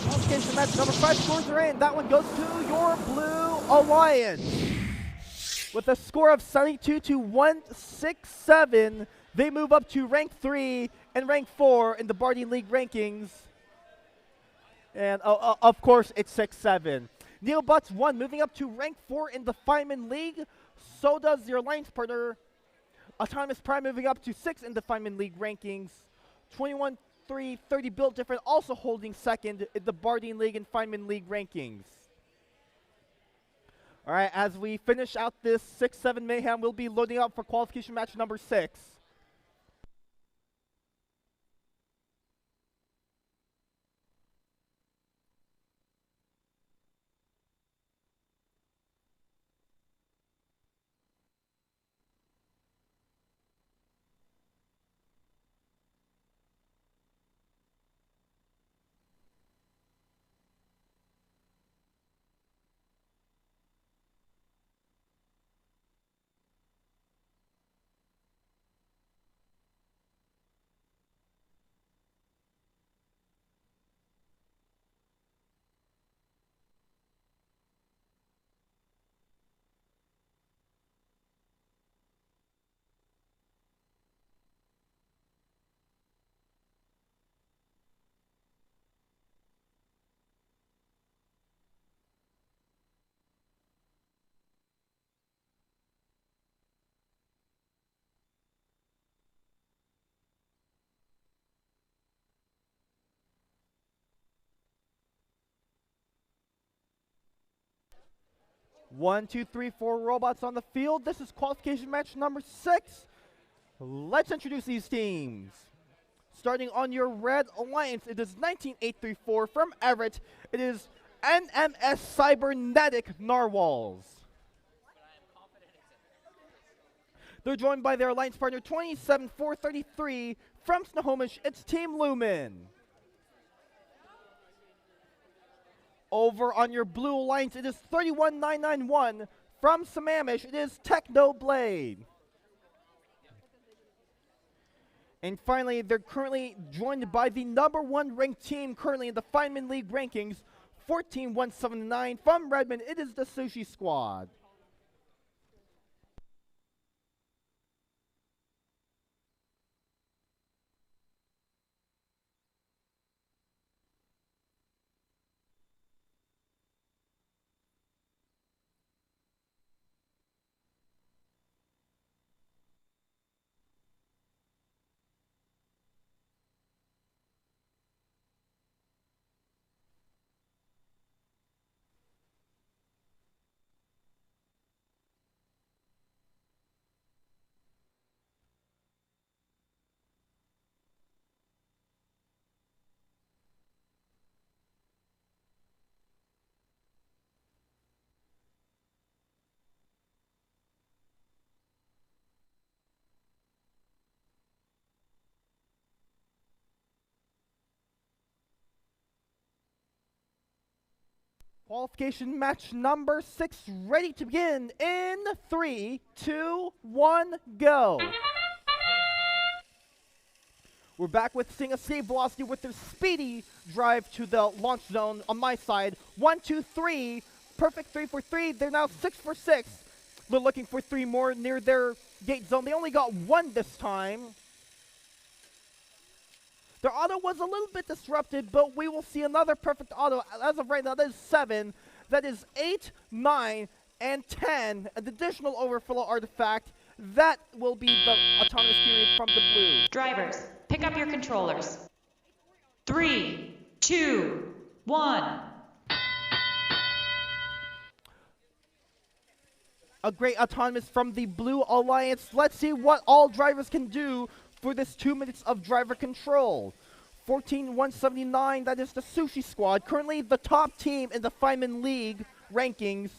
Qualification match number 5 scores are in. That one goes to your Blue Alliance. With a score of 72 to 167, they move up to rank 3 and rank 4 in the Bardeen League rankings. And of course, it's 6-7. Neobots 1 moving up to rank 4 in the Feynman League. So does your alliance partner, Autonomous Prime, moving up to 6 in the Feynman League rankings. 21-3-30 Built Different also holding second in the Bardeen League and Feynman League rankings. All right, as we finish out this 6-7 mayhem, we'll be loading up for qualification match number 6. One, two, three, four robots on the field. This is qualification match number 6. Let's introduce these teams. Starting on your red alliance, it is 19834 from Everett. It is NMS Cybernetic Narwhals. They're joined by their alliance partner 27433 from Snohomish. It's Team Lumen. Over on your blue alliance, it is 31991 from Sammamish. It is Technoblade. And finally, they're currently joined by the #1 ranked team currently in the Feynman League rankings, 14179 from Redmond. It is the Sushi Squad. Qualification match number 6 ready to begin in 3, 2, 1, go. We're back with seeing escape velocity with their speedy drive to the launch zone on my side. 1, 2, 3, perfect 3 for 3. They're now 6 for 6. They're looking for 3 more near their gate zone. They only got 1 this time. Their auto was a little bit disrupted, but we will see another perfect auto. As of right now, that is 7. That is 8, 9, and 10. An additional overflow artifact. That will be the autonomous period from the blue. Drivers, pick up your controllers. 3, 2, 1. A great autonomous from the Blue Alliance. Let's see what all drivers can do for this 2 minutes of driver control. 14179, that is the Sushi Squad. Currently the top team in the Feynman League rankings.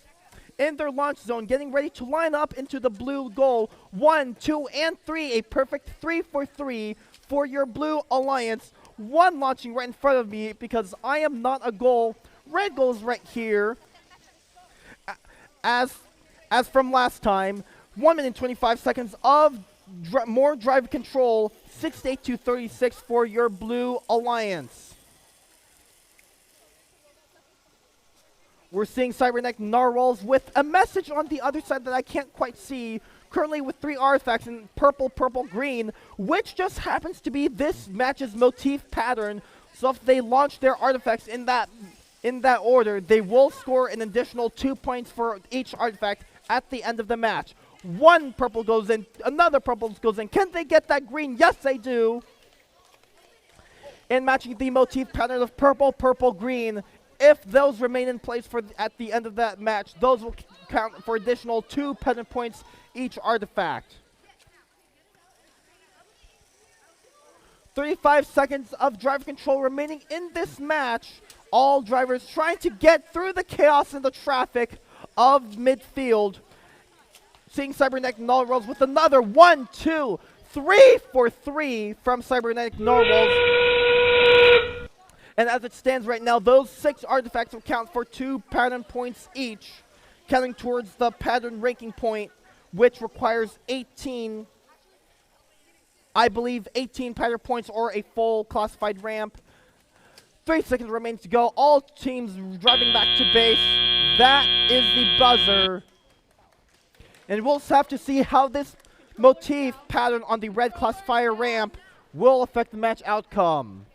In their launch zone, getting ready to line up into the blue goal. 1, 2, and 3. A perfect 3 for 3 for your Blue Alliance. 1 launching right in front of me because I am not a goal. Red goes right here. As from last time, 1 minute and 25 seconds of more drive control, 68-36 for your Blue Alliance. We're seeing Cybernetic Narwhals with a message on the other side that I can't quite see, currently with 3 artifacts in purple, purple, green, which just happens to be this match's motif pattern. So if they launch their artifacts in that order, they will score an additional 2 points for each artifact at the end of the match. 1 purple goes in, another purple goes in. Can they get that green? Yes, they do. And matching the motif pattern of purple, purple, green, if those remain in place for at the end of that match, those will count for additional 2 pennant points each artifact. 35 seconds of driver control remaining in this match. All drivers trying to get through the chaos and the traffic of midfield. Seeing Cybernetic Narwhals with another 1, 2, 3 for 3 from Cybernetic Narwhals. And as it stands right now, those 6 artifacts will count for 2 pattern points each, counting towards the pattern ranking point, which requires 18, I believe 18 pattern points or a full classified ramp. 3 seconds remains to go. All teams driving back to base. That is the buzzer. And we'll have to see how this motif pattern on the red classifier ramp will affect the match outcome.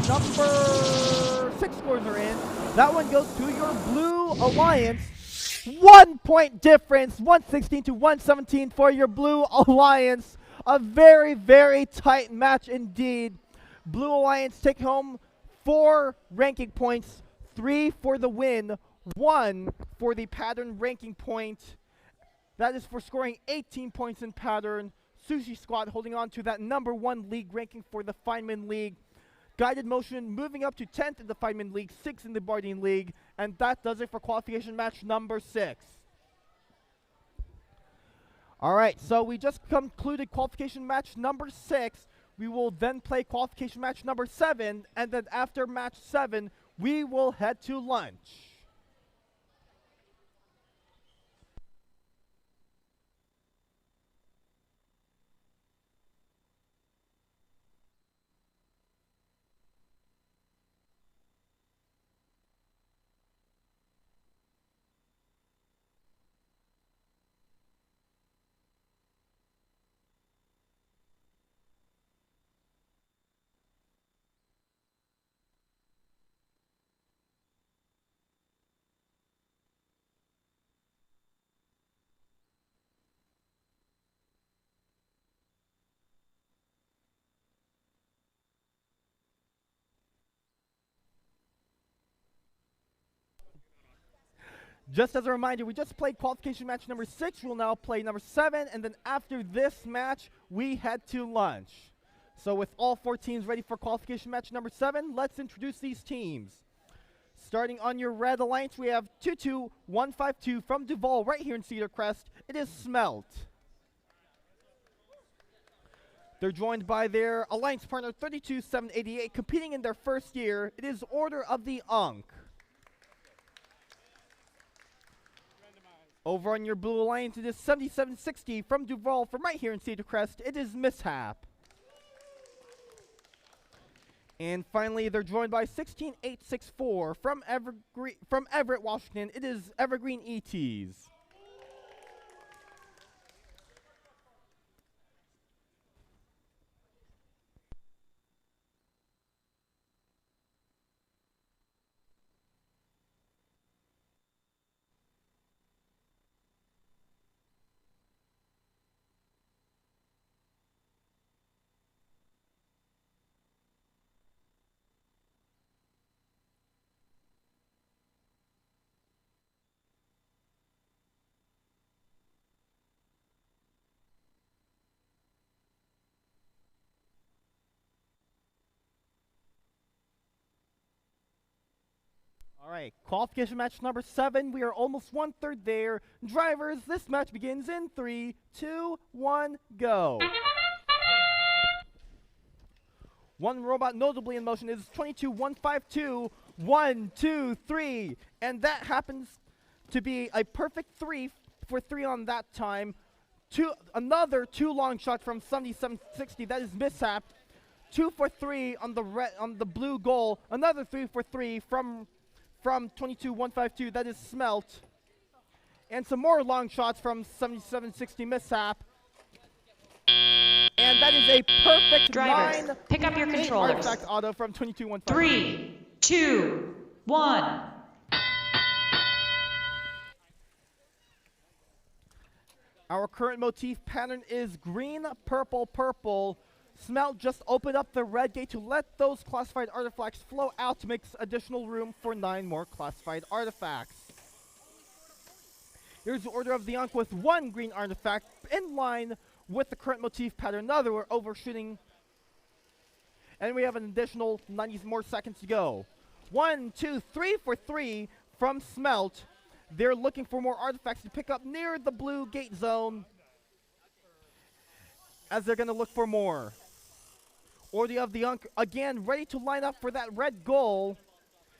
number 6 scores are in. That one goes to your Blue Alliance. 1 point difference, 116 to 117 for your Blue Alliance. A very, very tight match indeed. Blue Alliance take home 4 ranking points, 3 for the win, 1 for the pattern ranking point. That is for scoring 18 points in pattern. Sushi Squad holding on to that number 1 league ranking for the Feynman League. Guided Motion moving up to 10th in the Feynman League, 6th in the Bardeen League, and that does it for qualification match number 6. Alright, so we just concluded qualification match number 6. We will then play qualification match number 7, and then after match 7, we will head to lunch. Just as a reminder, we just played qualification match number 6. We'll now play number 7, and then after this match, we head to lunch. So with all 4 teams ready for qualification match number 7, let's introduce these teams. Starting on your Red Alliance, we have 22152 from Duval right here in Cedar Crest. It is Smelt. They're joined by their Alliance partner 32788, competing in their first year. It is Order of the Ankh. Over on your Blue Alliance, it is 7760 from Duval from right here in Cedar Crest. It is Mishap. And finally, they're joined by 16864 from Everett, Washington. It is Evergreen ETs. All right, qualification match number 7. We are almost 1/3 there. Drivers, this match begins in 3, 2, 1, go. One robot notably in motion is 22152. 1, 2, 3, and that happens to be a perfect 3 for 3 on that time. Another 2 long shot from 7760. That is Mishap. 2 for 3 on the blue goal. Another 3 for 3 from 22152, that is Smelt. And some more long shots from 7760 Mishap. And that is a perfect Drivers, 9 pick up your controllers. artifact auto from 22152. 3, 2, 1. Our current motif pattern is green, purple, purple. Smelt just opened up the red gate to let those classified artifacts flow out to make additional room for 9 more classified artifacts. Here's the Order of the Ankh with 1 green artifact in line with the current motif pattern. Another, we're overshooting. And we have an additional 90 more seconds to go. 1, 2, 3 for 3 from Smelt. They're looking for more artifacts to pick up near the blue gate zone, as they're going to look for more. Order of the Ankh again ready to line up for that red goal.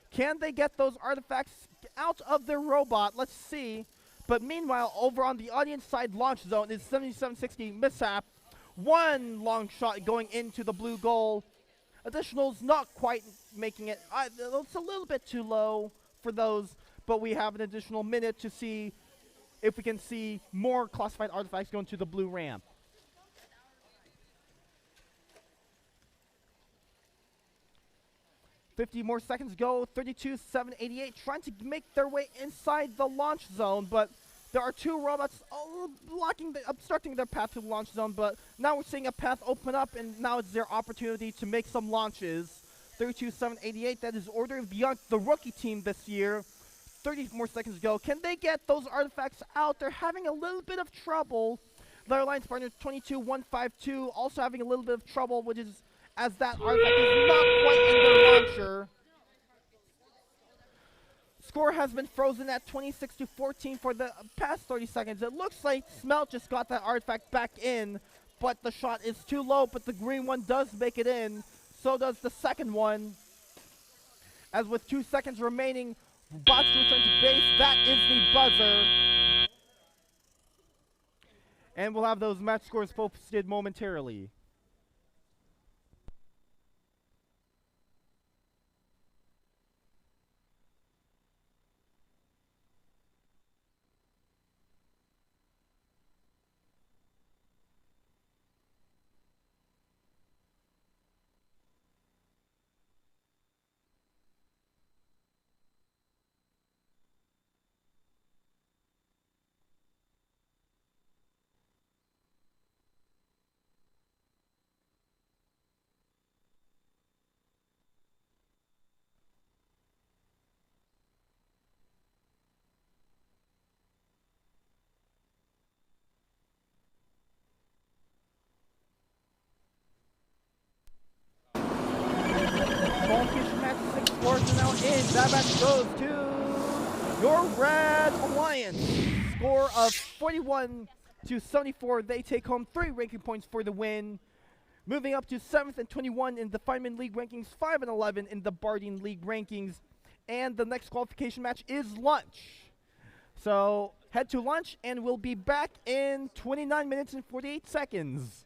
Can they get those artifacts out of their robot? Let's see. But meanwhile, over on the audience side launch zone is 7760 Mishap. 1 long shot going into the blue goal. Additionals not quite making it. It's a little bit too low for those, but we have an additional minute to see if we can see more classified artifacts going to the blue ramp. 50 more seconds go. 32, 788 trying to make their way inside the launch zone, but there are two robots obstructing their path to the launch zone, but now we're seeing a path open up, and now it's their opportunity to make some launches. 32, 788, that is Order of the rookie team this year. 30 more seconds go. Can they get those artifacts out? They're having a little bit of trouble. Their alliance partner 22, 152 also having a little bit of trouble, which is as that artifact is not quite in their launcher. Score has been frozen at 26-14 for the past 30 seconds. It looks like Smelt just got that artifact back in, but the shot is too low, but the green one does make it in. So does the second one. As with 2 seconds remaining, bots return to base. That is the buzzer. And we'll have those match scores posted momentarily. Qualification match 6 scores are now in. That match goes to your Red Alliance. Score of 41-74. They take home 3 ranking points for the win. Moving up to 7th and 21 in the Feynman League rankings, 5 and 11 in the Bardeen League rankings. And the next qualification match is lunch. So head to lunch and we'll be back in 29 minutes and 48 seconds.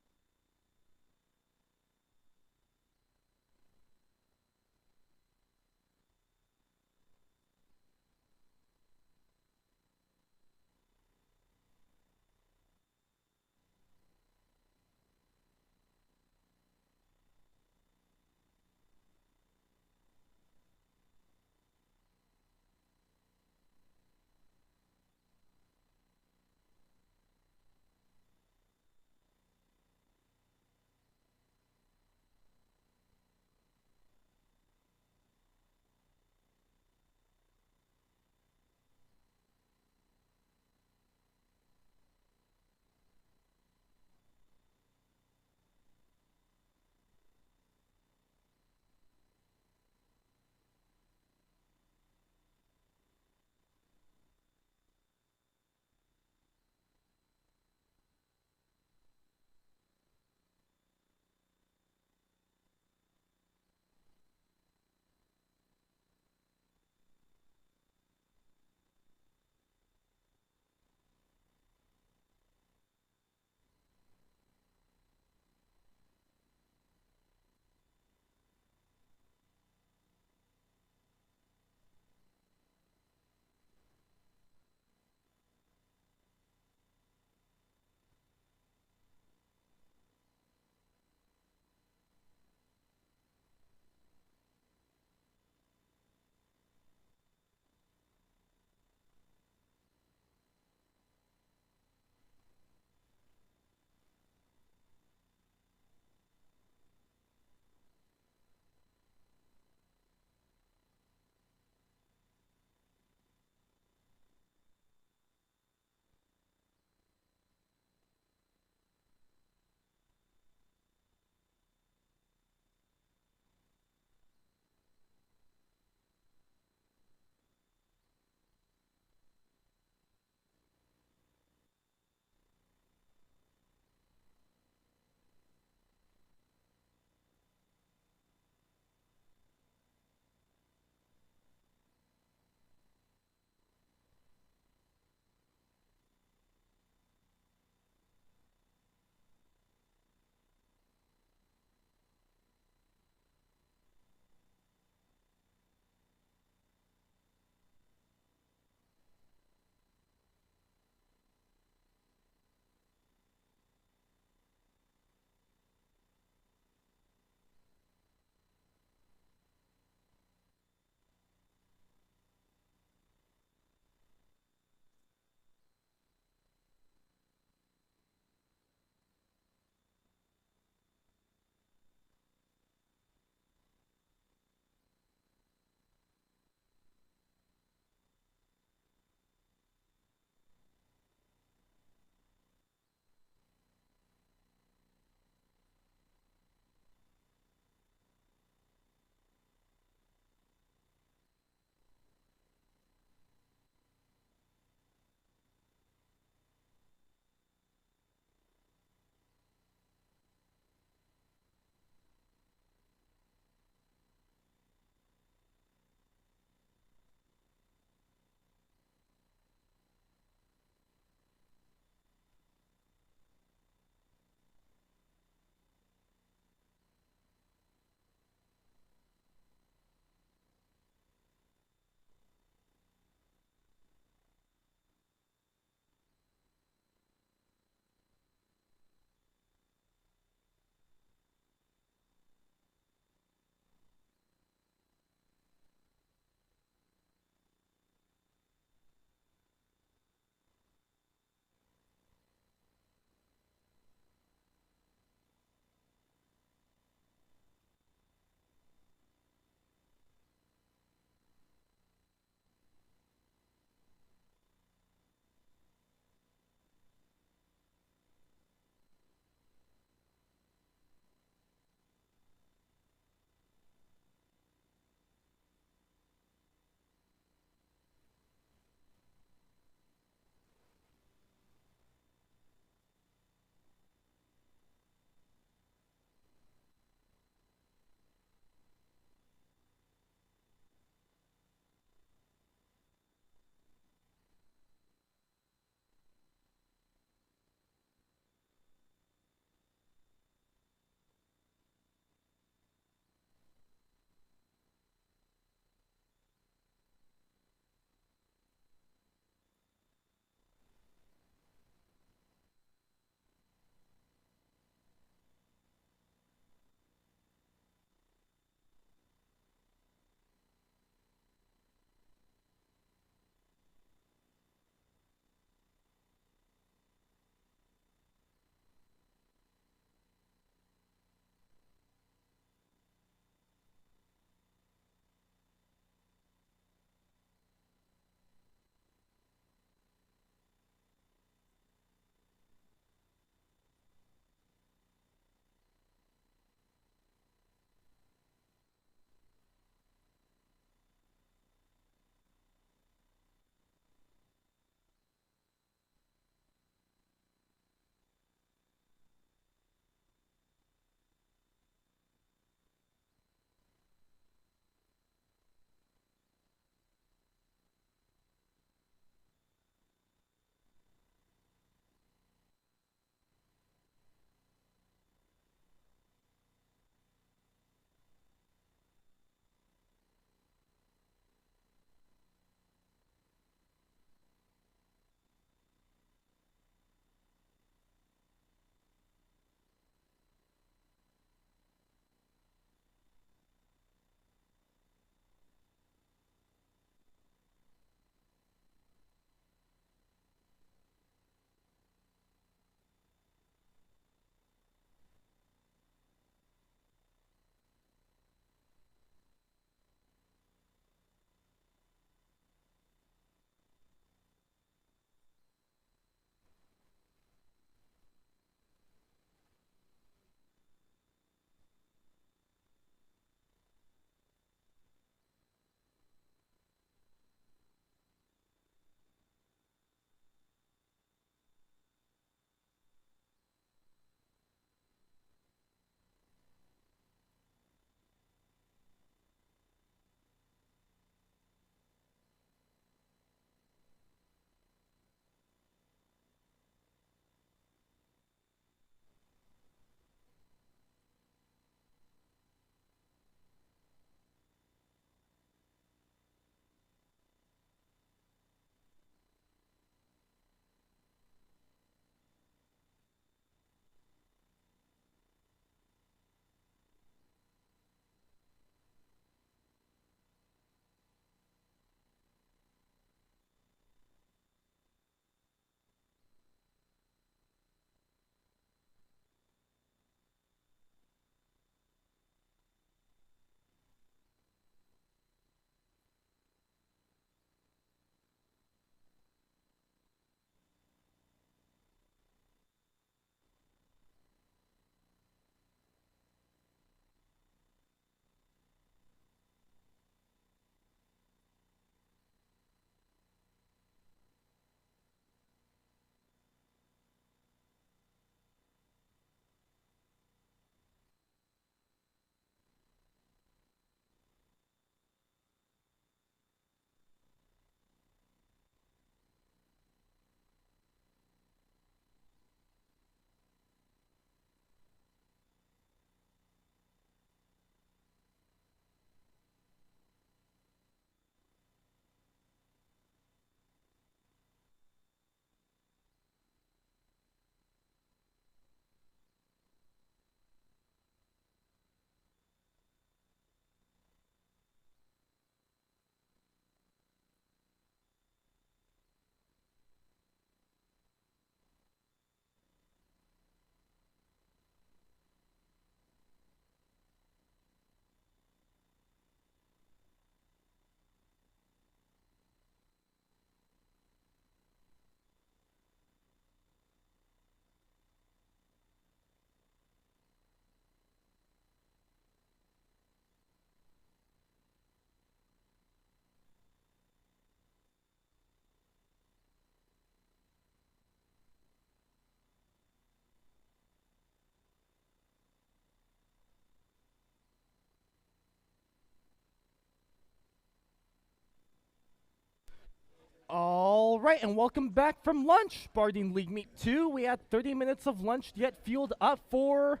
All right, and welcome back from lunch. Bardeen League Meet 2. We had 30 minutes of lunch yet fueled up for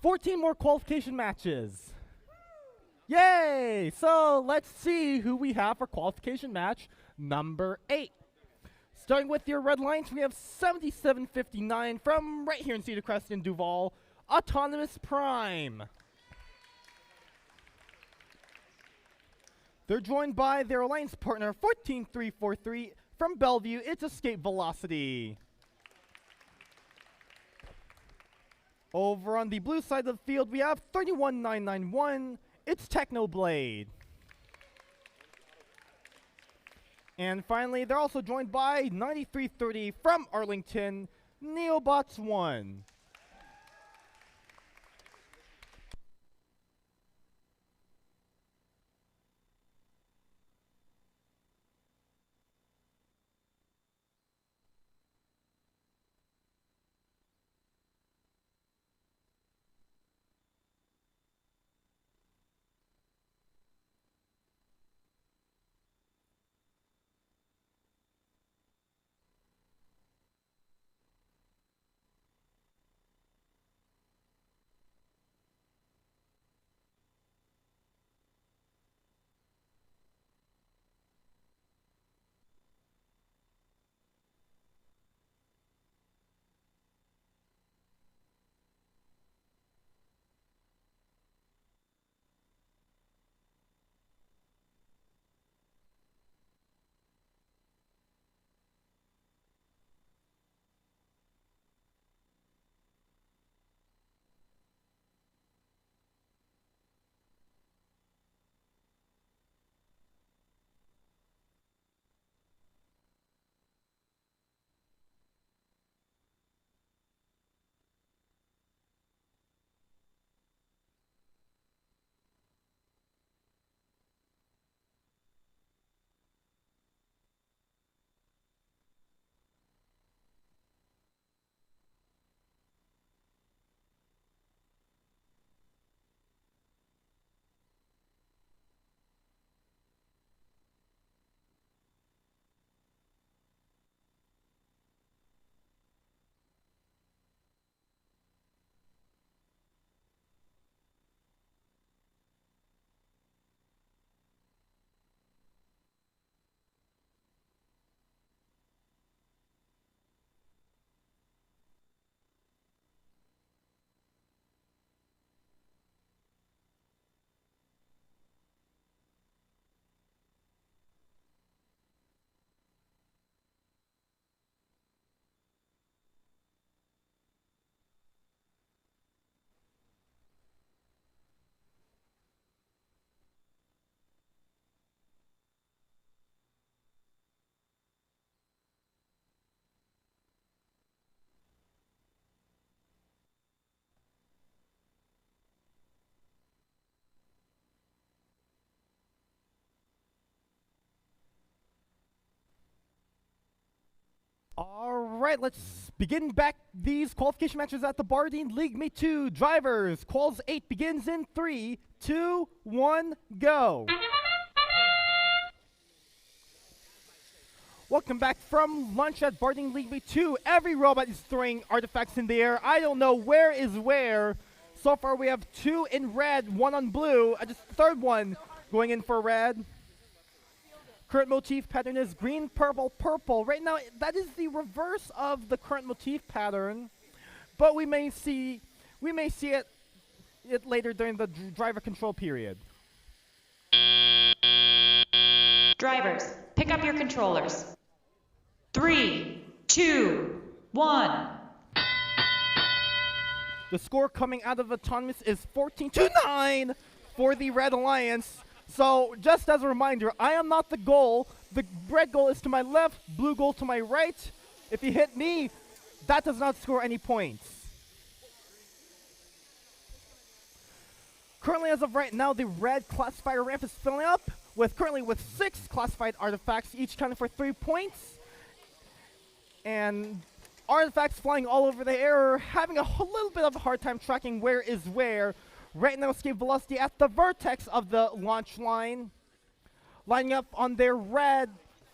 14 more qualification matches. Yay! So let's see who we have for qualification match number 8. Starting with your red lines, we have 7759 from right here in Cedar Crest in Duval, Autonomous Prime. They're joined by their alliance partner, 14343 from Bellevue. It's Escape Velocity. Over on the blue side of the field, we have 31991. It's Technoblade. And finally, they're also joined by 9330 from Arlington, Neobots 1. All right, let's begin back these qualification matches at the Bardeen League Meet 2. Drivers, Quals 8 begins in 3, 2, 1, go. Welcome back from lunch at Bardeen League Meet 2. Every robot is throwing artifacts in the air. I don't know where is where. So far we have 2 in red, 1 on blue. Just third one going in for red. Current motif pattern is green, purple, purple. Right now, that is the reverse of the current motif pattern, but we may see it later during the driver control period. Drivers, pick up your controllers. 3, 2, 1. The score coming out of Autonomous is 14-9 for the Red Alliance. So, just as a reminder, I am not the goal. The red goal is to my left, blue goal to my right. If you hit me, that does not score any points. Currently, as of right now, the red classifier ramp is filling up, currently with 6 classified artifacts, each counting for 3 points. And artifacts flying all over the air, having a little bit of a hard time tracking where is where. Right now, Escape Velocity at the vertex of the launch line, lining up on their red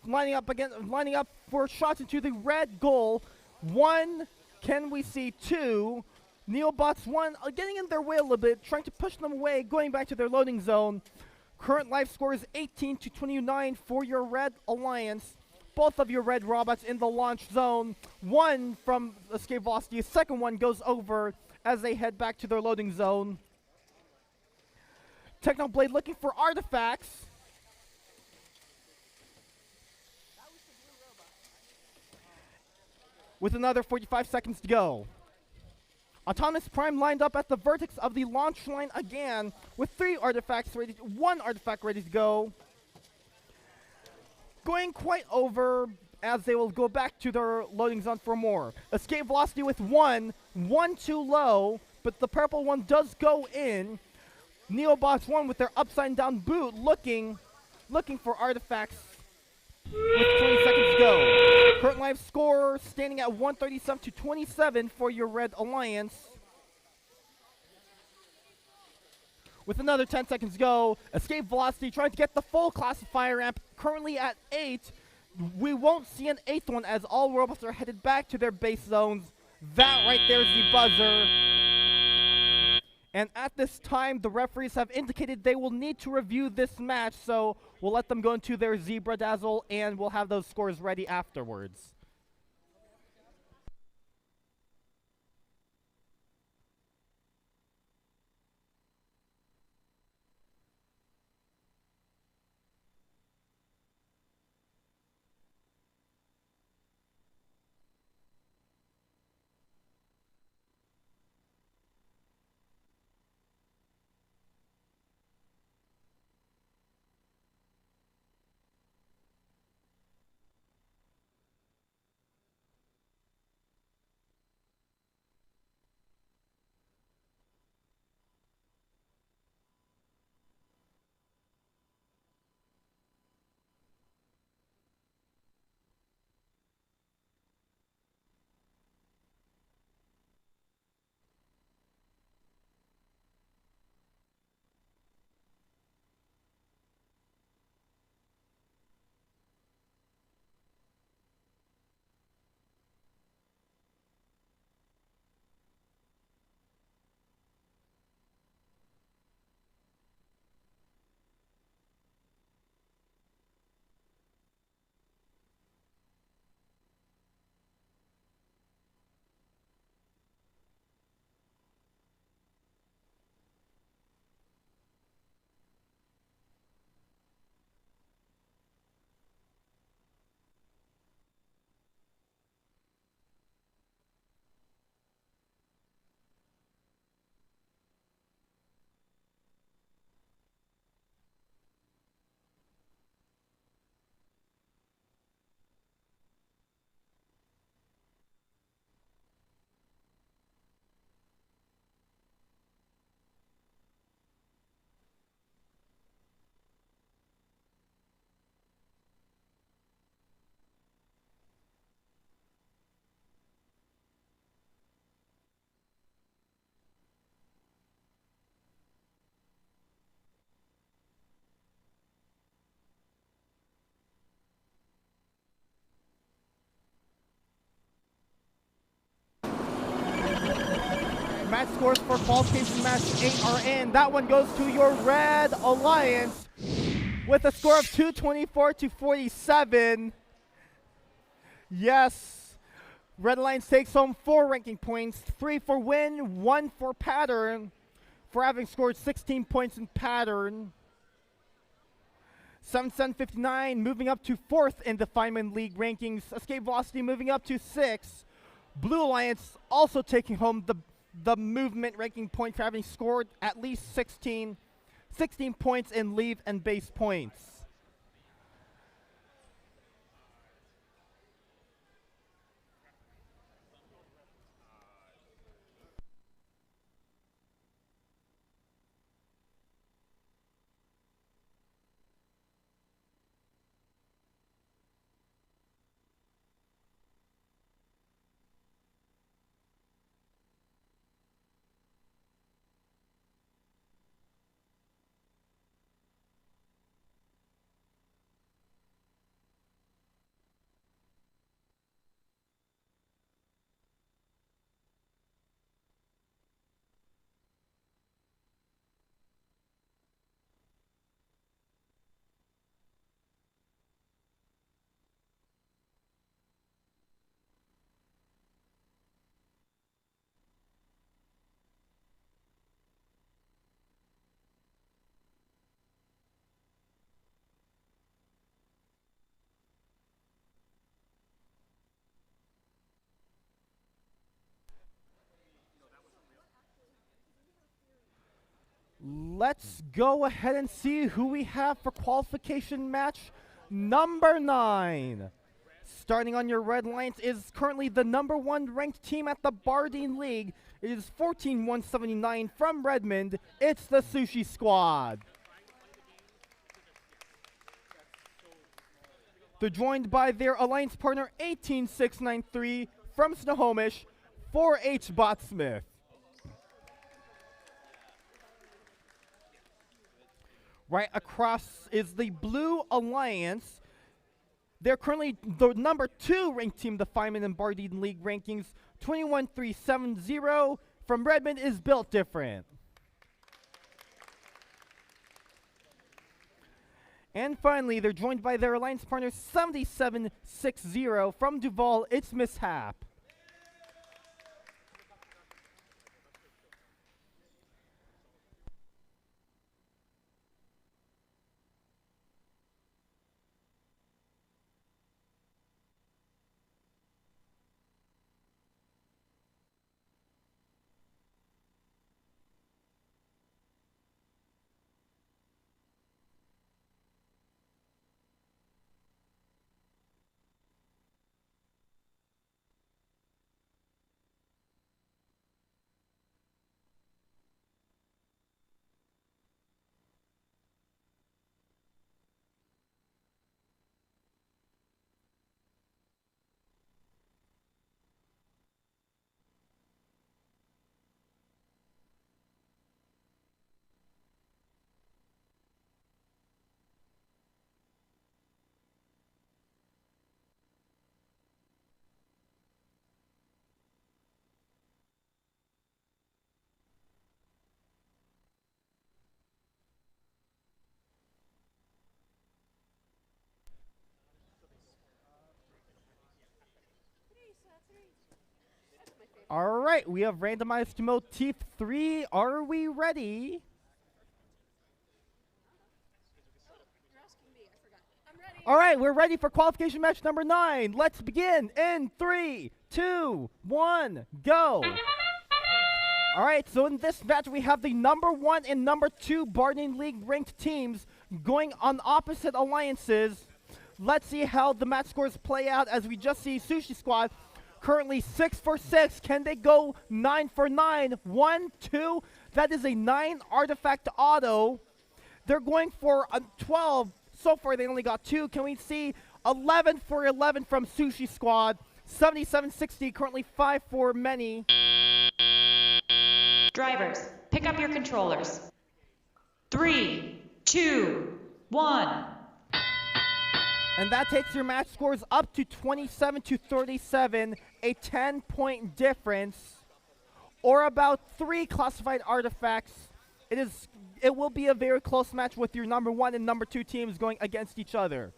lining up again, lining up for shots into the red goal. One, can we see two? Neobots one, getting in their way a little bit, trying to push them away, going back to their loading zone. Current life score is 18-29 for your Red Alliance. Both of your red robots in the launch zone. One from escape velocity, the second one goes over as they head back to their loading zone. Technoblade looking for artifacts. With another 45 seconds to go. Autonomous Prime lined up at the vertex of the launch line again with one artifact ready to go. Going quite over as they will go back to their loading zone for more. Escape velocity with one too low, but the purple one does go in. Neobots one with their upside down boot looking for artifacts. With 20 seconds to go. Current life score standing at 137-27 for your Red Alliance. With another 10 seconds to go, escape velocity trying to get the full classifier ramp, currently at 8. We won't see an 8th one as all robots are headed back to their base zones. That right there is the buzzer. And at this time, the referees have indicated they will need to review this match, so we'll let them go into their Zebra Dazzle, and we'll have those scores ready afterwards. Match scores for qualification match 8 are in. That one goes to your Red Alliance with a score of 224-47. Yes, Red Alliance takes home 4 ranking points, 3 for win, 1 for pattern, for having scored 16 points in pattern. 7759 moving up to 4th in the Feynman League rankings. Escape velocity moving up to 6. Blue Alliance also taking home the movement ranking point for having scored at least 16 points in leave and base points. let's go ahead and see who we have for qualification match number 9. Starting on your red lines is currently the number 1 ranked team at the Bardeen League. It is 14-179 from Redmond. It's the Sushi Squad. They're joined by their alliance partner 18693 from Snohomish, 4H Botsmith. Right across is the Blue Alliance. They're currently the number 2 ranked team, the Fireman and Bardeen League rankings. 21370 from Redmond is Built Different. And finally, they're joined by their alliance partner 7760 from Duval. It's Mishap. All right, we have randomized to motif 3. Are we ready? All right, we're ready for qualification match number 9. Let's begin in 3, 2, 1, go. All right, so in this match, we have the number 1 and number 2 Bardeen League ranked teams going on opposite alliances. Let's see how the match scores play out as we just see Sushi Squad currently 6 for 6. Can they go 9 for 9? 1, 2. That is a 9 artifact auto. They're going for a 12. So far, they only got 2. Can we see 11 for 11 from Sushi Squad? 7760, currently 5 for many. Drivers, pick up your controllers. 3, 2, 1. And that takes your match scores up to 27-37, a 10-point difference, or about 3 classified artifacts. It will be a very close match with your number 1 and number 2 teams going against each other.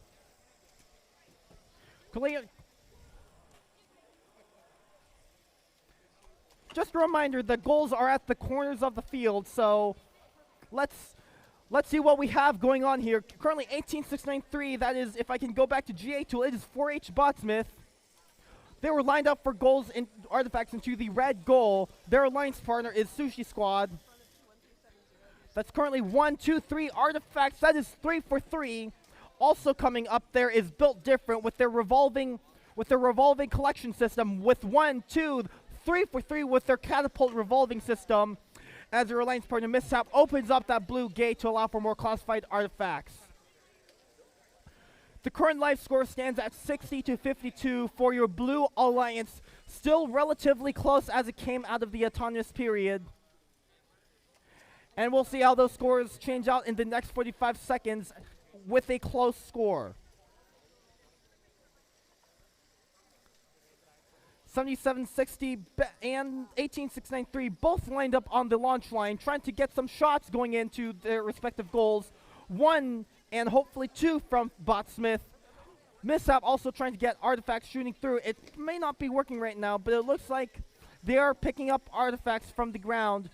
Just a reminder, the goals are at the corners of the field, so let's see what we have going on here. Currently 18693, that is, if I can go back to GA tool, it is 4H Botsmith. They were lined up for goals and artifacts into the red goal. Their alliance partner is Sushi Squad. That's currently 1, 2, 3 artifacts. That is 3 for 3. Also coming up there is Built Different with their revolving collection system with 1, 2, 3 for 3 with their catapult revolving system. As your alliance partner Mishap opens up that blue gate to allow for more classified artifacts. The current life score stands at 60-52 for your Blue Alliance. Still relatively close as it came out of the autonomous period. And we'll see how those scores change out in the next 45 seconds with a close score. 7760 and 18693 both lined up on the launch line, trying to get some shots going into their respective goals. 1 and hopefully 2 from Botsmith. Mishap also trying to get artifacts shooting through. It may not be working right now, but it looks like they are picking up artifacts from the ground.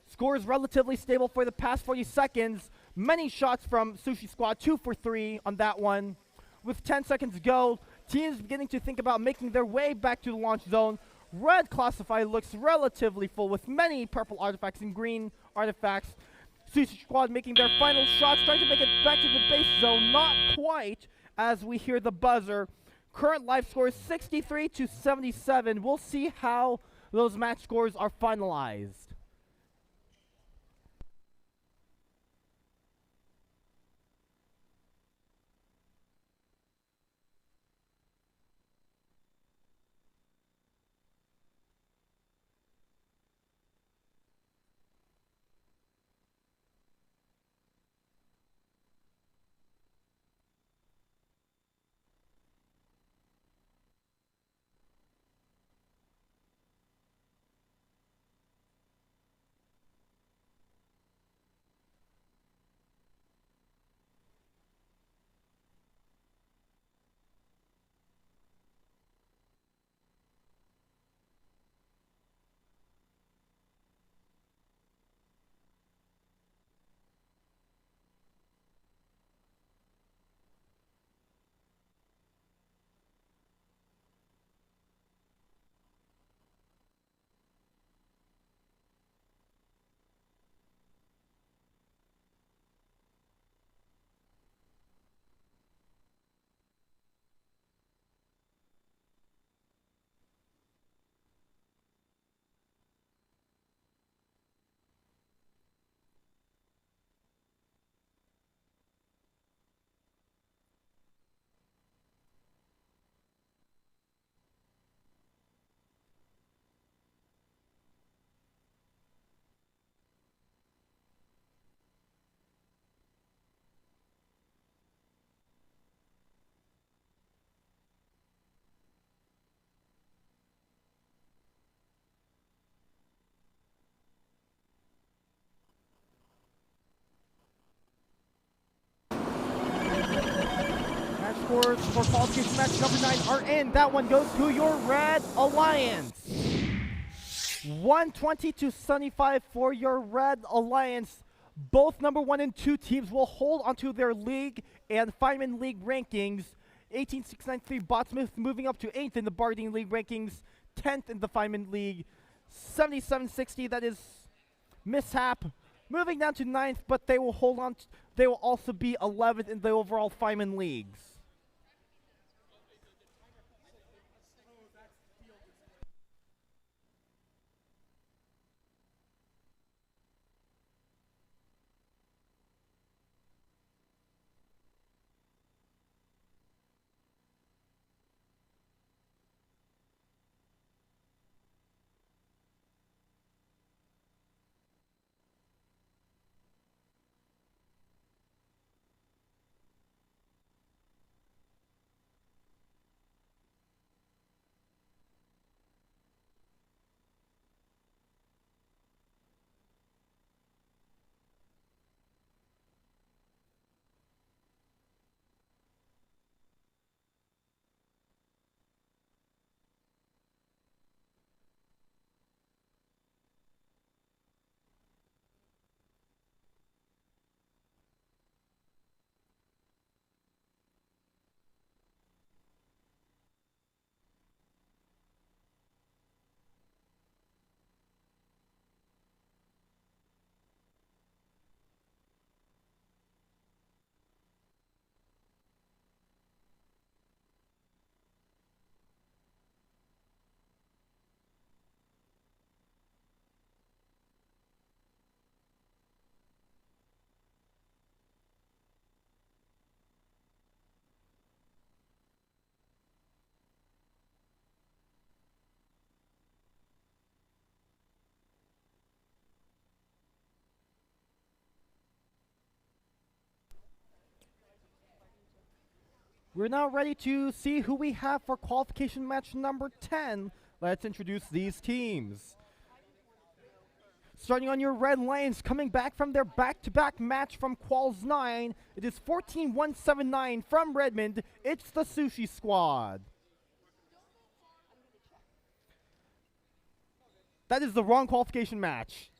Score is relatively stable for the past 40 seconds. Many shots from Sushi Squad, 2 for 3 on that one. With 10 seconds to go, teams beginning to think about making their way back to the launch zone. Red classified looks relatively full with many purple artifacts and green artifacts. Sushi Squad making their final shots, trying to make it back to the base zone. Not quite, as we hear the buzzer. Current life score is 63 to 77. We'll see how those match scores are finalized. Match scores for qualification match number 9 are in. That one goes to your Red Alliance. 120 to 75 for your Red Alliance. Both number 1 and 2 teams will hold onto their league and Fireman League rankings. 18693 Botsmith moving up to 8th in the Bardeen League rankings, 10th in the Fireman League. 7760, that is Mishap, moving down to 9th, but they will hold on. They will also be 11th in the overall Fireman Leagues. We're now ready to see who we have for qualification match number 10. Let's introduce these teams. Starting on your Red Lions, coming back from their back-to-back match from Quals 9, it is 14179 from Redmond. It's the Sushi Squad. That is the wrong qualification match.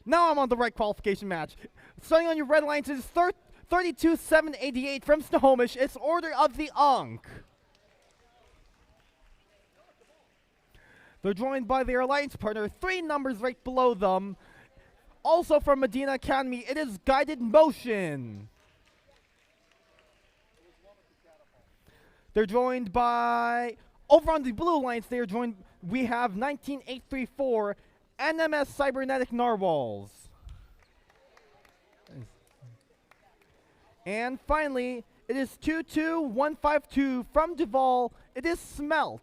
Now I'm on the right qualification match. Starting on your Red Lions, it is 32788 from Snohomish. It's Order of the Ankh. They're joined by their alliance partner, 3 numbers right below them. Also from Medina Academy, it is Guided Motion. They're joined by, over on the blue alliance, they are joined, we have 19834 NMS Cybernetic Narwhals. And finally, it is 22152 from Duval, it is Smelt.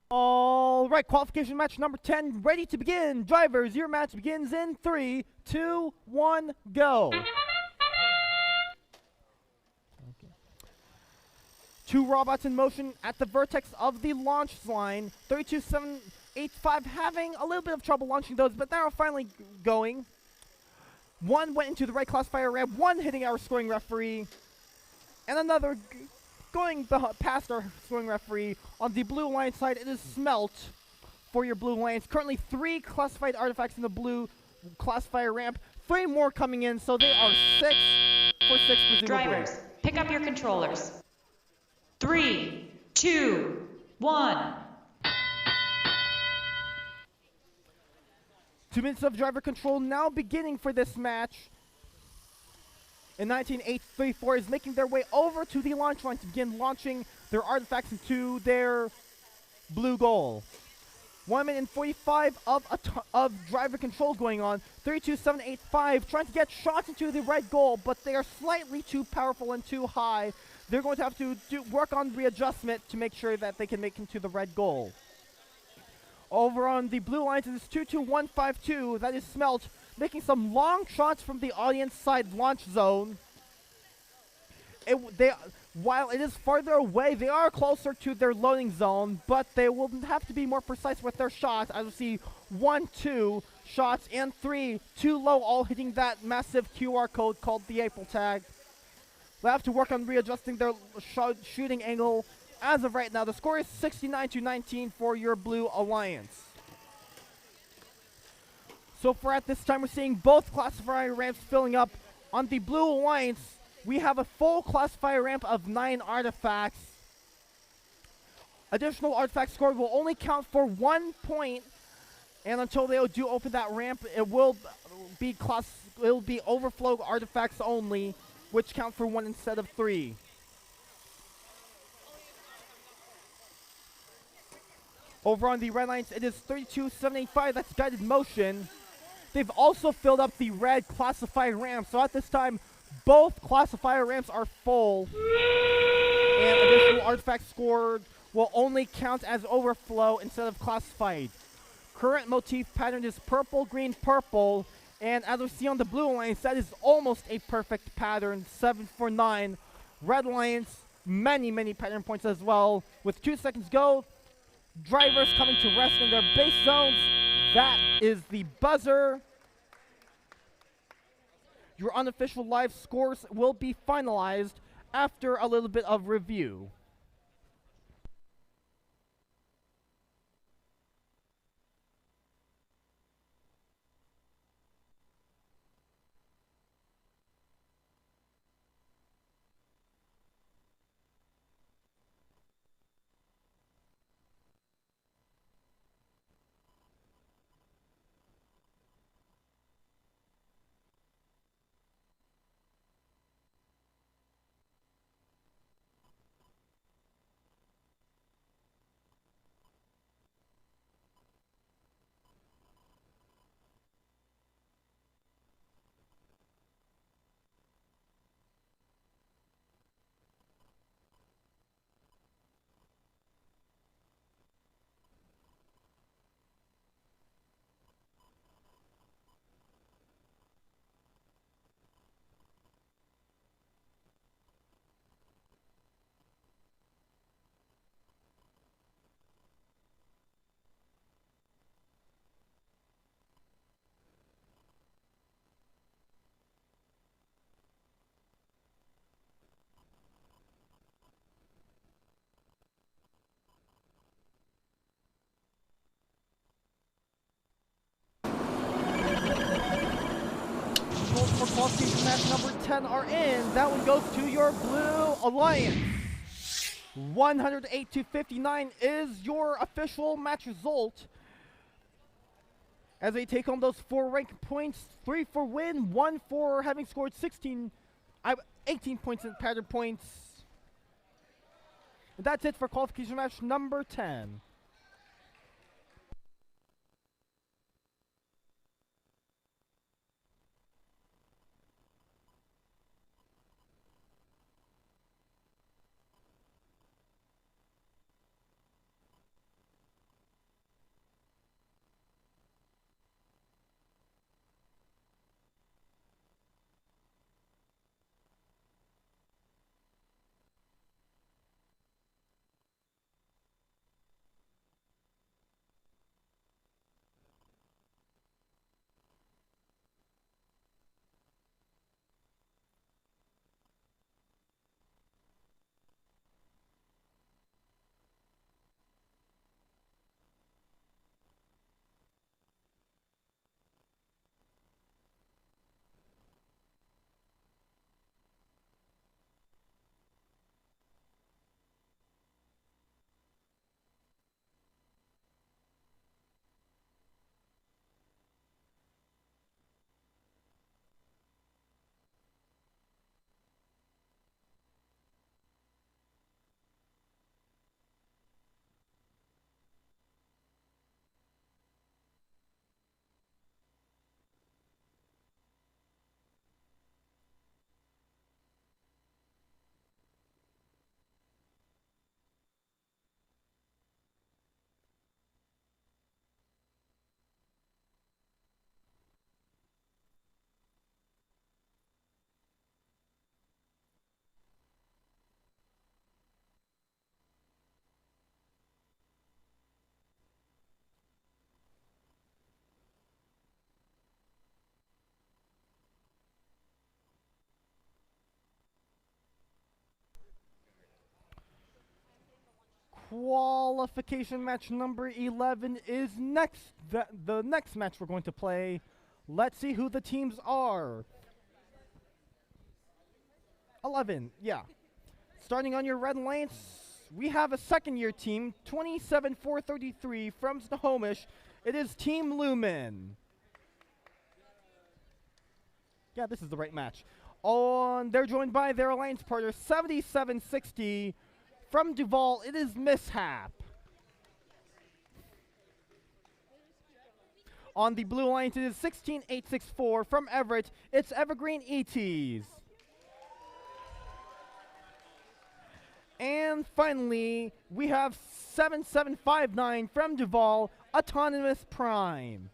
All right, qualification match number 10, ready to begin. Drivers, your match begins in 3, 2, 1, go. Okay. 2 robots in motion at the vertex of the launch line. 32785 having a little bit of trouble launching those, but now finally going. 1 went into the right classifier ramp, 1 hitting our scoring referee, and another going past our scoring referee. On the blue alliance side, it is Smelt for your blue alliance. Currently 3 classified artifacts in the blue classifier ramp. 3 more coming in, so they are 6 for 6 presumably. Drivers, pick up your controllers. 3, 2, 1. 2 minutes of driver control now beginning for this match. And 19834 is making their way over to the launch line to begin launching their artifacts into their blue goal. 1 minute and 45 of driver control going on. 32785 trying to get shots into the red goal, but they are slightly too powerful and too high. They're going to have to work on readjustment to make sure that they can make into the red goal. Over on the blue lines, it is 22152. That is Smelt making some long shots from the audience side launch zone. While it is farther away, they are closer to their loading zone, but they will have to be more precise with their shots. As we see 1, 2 shots, and 3 too low, all hitting that massive QR code called the April tag. They'll have to work on readjusting their shooting angle. As of right now, the score is 69-19 for your blue alliance. So far at this time, we're seeing both classifier ramps filling up. On the blue alliance, we have a full classifier ramp of 9 artifacts. Additional artifact score will only count for 1 point, and until they do open that ramp, it will be overflow artifacts only, which count for 1 instead of 3. Over on the red lines, it is 32785, that's Guided Motion. They've also filled up the red classifier ramp, so at this time, both classifier ramps are full. And additional artifacts scored will only count as overflow instead of classified. Current motif pattern is purple, green, purple. And as we see on the blue alliance, that is almost a perfect pattern, 7 for 9. Red alliance, many pattern points as well. With 2 seconds go, Drivers coming to rest in their base zones. That is the buzzer. Your unofficial live scores will be finalized after a little bit of review. Results for qualification match number 10 are in. That one goes to your Blue Alliance. 108 to 59 is your official match result. As they take home those 4 rank points, 3 for win, 1 for having scored 18 points in pattern points. And that's it for qualification match number 10. Qualification match number 11 is next. The next match we're going to play. Let's see who the teams are. 11, yeah. Starting on your Red Alliance, we have a second-year team, 27-433 from Snohomish. It is Team Lumen. Yeah, this is the right match. They're joined by their alliance partner, 7760 from Duval. It is Mishap. On the Blue Alliance, it is 16864 from Everett. It's Evergreen ETs. And finally, we have 7759 from Duval, Autonomous Prime.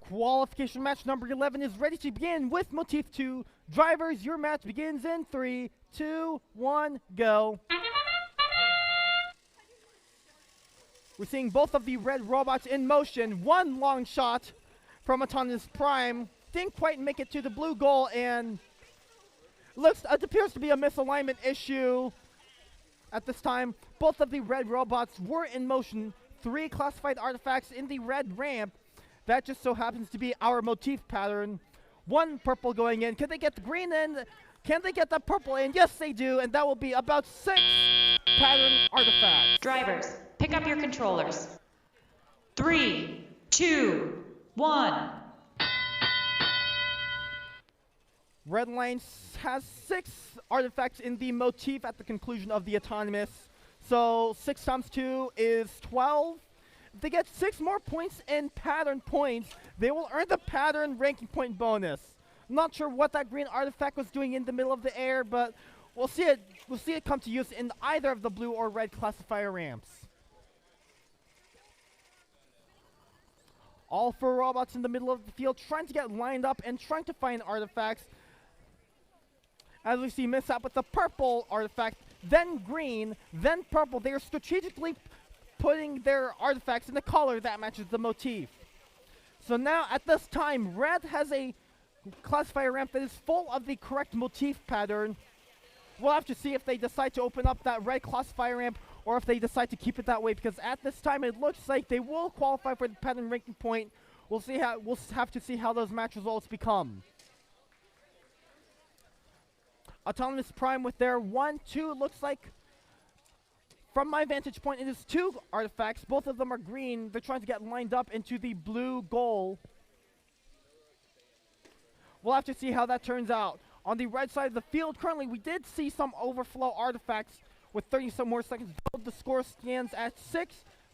Qualification match number 11 is ready to begin with Motif 2. Drivers, your match begins in 3, 2, 1, go. We're seeing both of the red robots in motion. One long shot from Autonomous Prime. Didn't quite make it to the blue goal, and it appears to be a misalignment issue at this time. Both of the red robots were in motion. 3 classified artifacts in the red ramp. That just so happens to be our motif pattern. 1 purple going in. Can they get the green in? Can they get the purple in? Yes, they do, and that will be about 6 pattern artifacts. Drivers, pick up your controllers. 3, 2, 1. Red Lines has 6 artifacts in the motif at the conclusion of the autonomous. So 6 times 2 is 12. If they get 6 more points in pattern points, they will earn the pattern ranking point bonus. I'm not sure what that green artifact was doing in the middle of the air, but we'll see it come to use in either of the blue or red classifier ramps. All 4 robots in the middle of the field trying to get lined up and trying to find artifacts. As we see Mishap with the purple artifact, then green, then purple. They are strategically putting their artifacts in the color that matches the motif. So now, at this time, red has a classifier ramp that is full of the correct motif pattern. We'll have to see if they decide to open up that red classifier ramp or if they decide to keep it that way, because at this time it looks like they will qualify for the pattern ranking point. We'll have to see how those match results become. Autonomous Prime with their 1, 2, looks like, from my vantage point, it is 2 artifacts. Both of them are green. They're trying to get lined up into the blue goal. We'll have to see how that turns out. On the right side of the field, currently, we did see some overflow artifacts with 30 some more seconds. The score stands at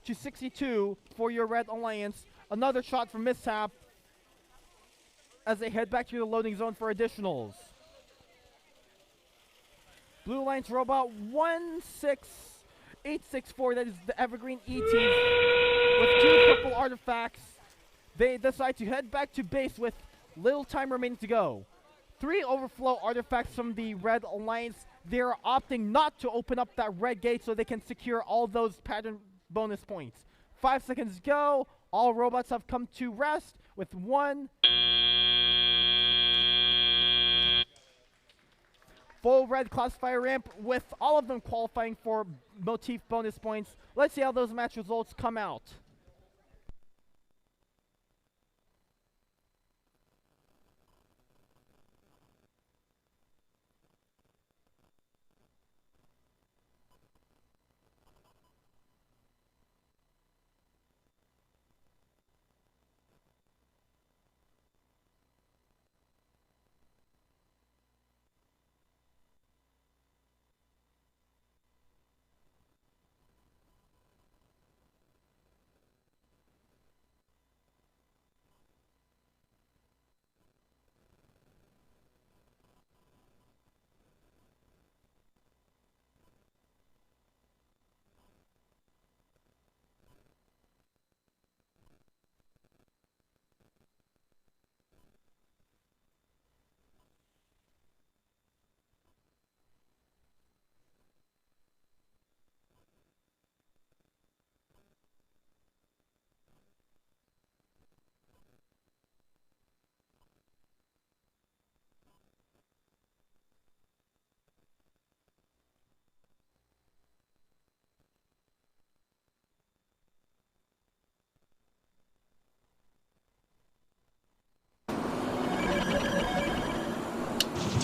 6-62 for your Red Alliance. Another shot from Mishap as they head back to the loading zone for additionals. Blue Alliance robot 16864, that is the Evergreen ET, with 2 purple artifacts. They decide to head back to base with little time remaining to go. 3 overflow artifacts from the Red Alliance. They're opting not to open up that red gate so they can secure all those pattern bonus points. 5 seconds go. All robots have come to rest with 1 full red classifier ramp, with all of them qualifying for motif bonus points. Let's see how those match results come out.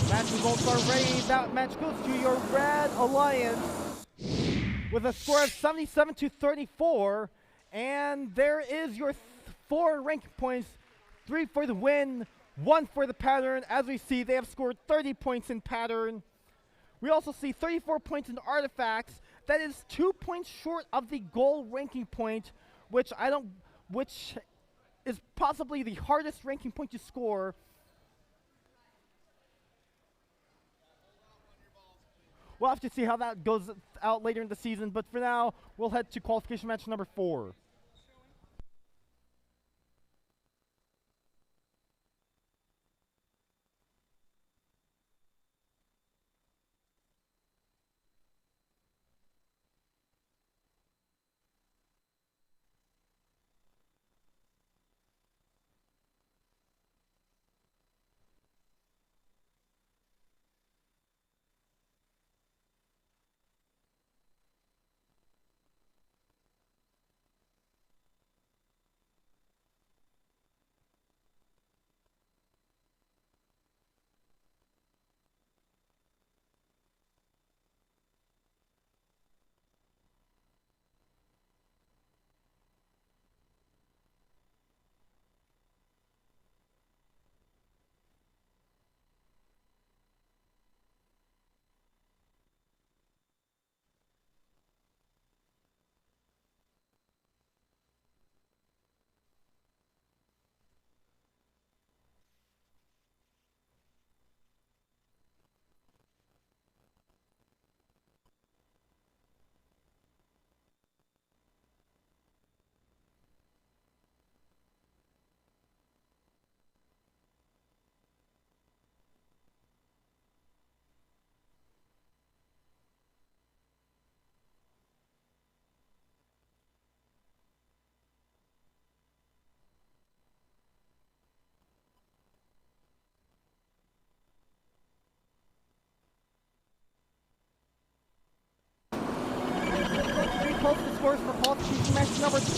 Match results are ready. That match goes to your Red Alliance with a score of 77-34. And there is your 4 ranking points. 3 for the win, 1 for the pattern. As we see, they have scored 30 points in pattern. We also see 34 points in artifacts. That is 2 points short of the goal ranking point, which is possibly the hardest ranking point to score. We'll have to see how that goes out later in the season, but for now, we'll head to qualification match number 4.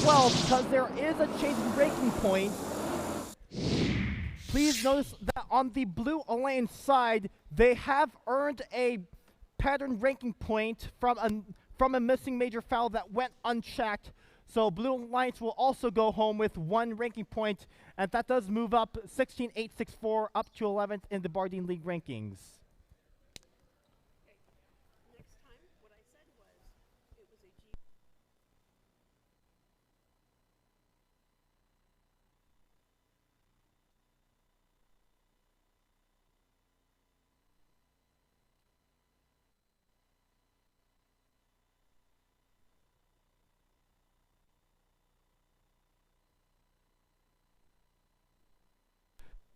12 because there is a change in ranking point. Please notice that on the Blue Alliance side, they have earned a pattern ranking point from a missing major foul that went unchecked. So Blue Alliance will also go home with 1 ranking point, and that does move up 16-8-6-4 up to 11th in the Bardeen League rankings. Next time, what I said was, it was a G.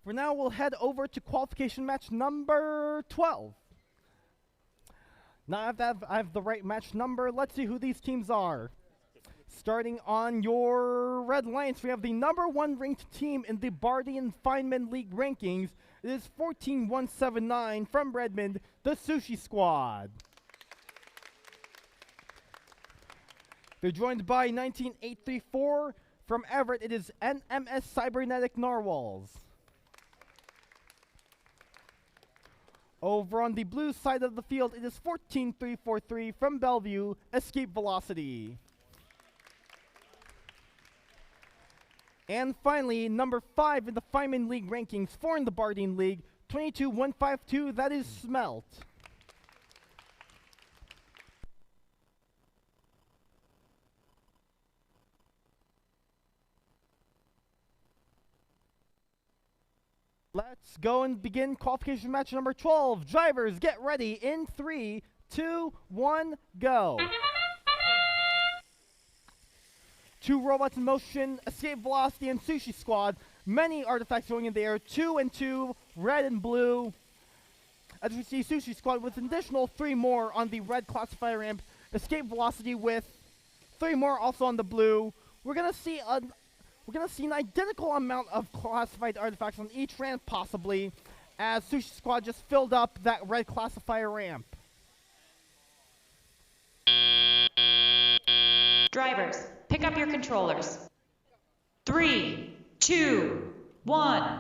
For now, we'll head over to qualification match number 12. Now I have the right match number. Let's see who these teams are. Starting on your Red Alliance, we have the number 1 ranked team in the Bardeen Feynman League rankings. It is 14179 from Redmond, the Sushi Squad. They're joined by 19834 from Everett. It is NMS Cybernetic Narwhals. Over on the blue side of the field, it is 14343 from Bellevue, Escape Velocity. And finally, number 5 in the Feynman League rankings, 4 in the Bardeen League, 22152, that is Smelt. Let's go and begin qualification match number 12. Drivers, get ready in 3, 2, 1, go. 2 robots in motion, Escape Velocity and Sushi Squad. Many artifacts going in the air, 2 and 2, red and blue. As we see, Sushi Squad with an additional 3 more on the red classifier ramp. Escape Velocity with 3 more also on the blue. We're gonna see an identical amount of classified artifacts on each ramp, possibly, as Sushi Squad just filled up that red classifier ramp. Drivers, pick up your controllers. 3, 2, 1.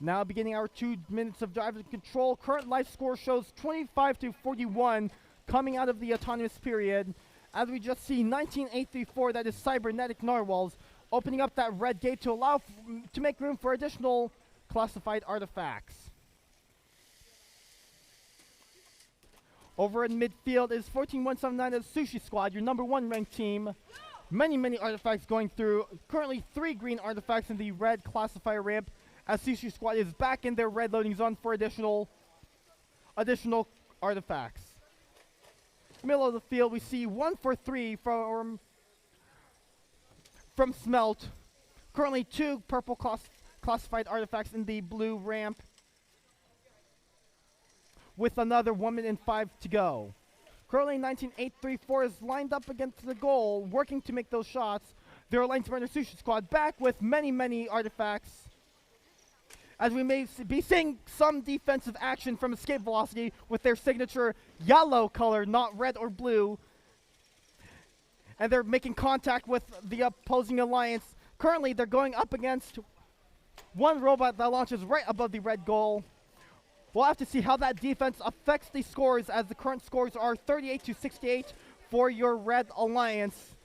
Now beginning our 2 minutes of driver control. Current life score shows 25-41 coming out of the autonomous period. As we just see 19834, that is Cybernetic Narwhals, opening up that red gate to allow to make room for additional classified artifacts. Over in midfield is 14179 as Sushi Squad, your number 1 ranked team. Many artifacts going through. Currently 3 green artifacts in the red classifier ramp, as Sushi Squad is back in their red loading zone for additional artifacts. Middle of the field, we see 143 from Smelt. Currently 2 purple classified artifacts in the blue ramp, with another 1 minute and 5 to go. Currently 19834 is lined up against the goal, working to make those shots. Their Alliance Runner Sushi Squad back with many artifacts, as we may be seeing some defensive action from Escape Velocity with their signature yellow color, not red or blue. And they're making contact with the opposing alliance. Currently, they're going up against 1 robot that launches right above the red goal. We'll have to see how that defense affects the scores, as the current scores are 38-68 for your Red Alliance.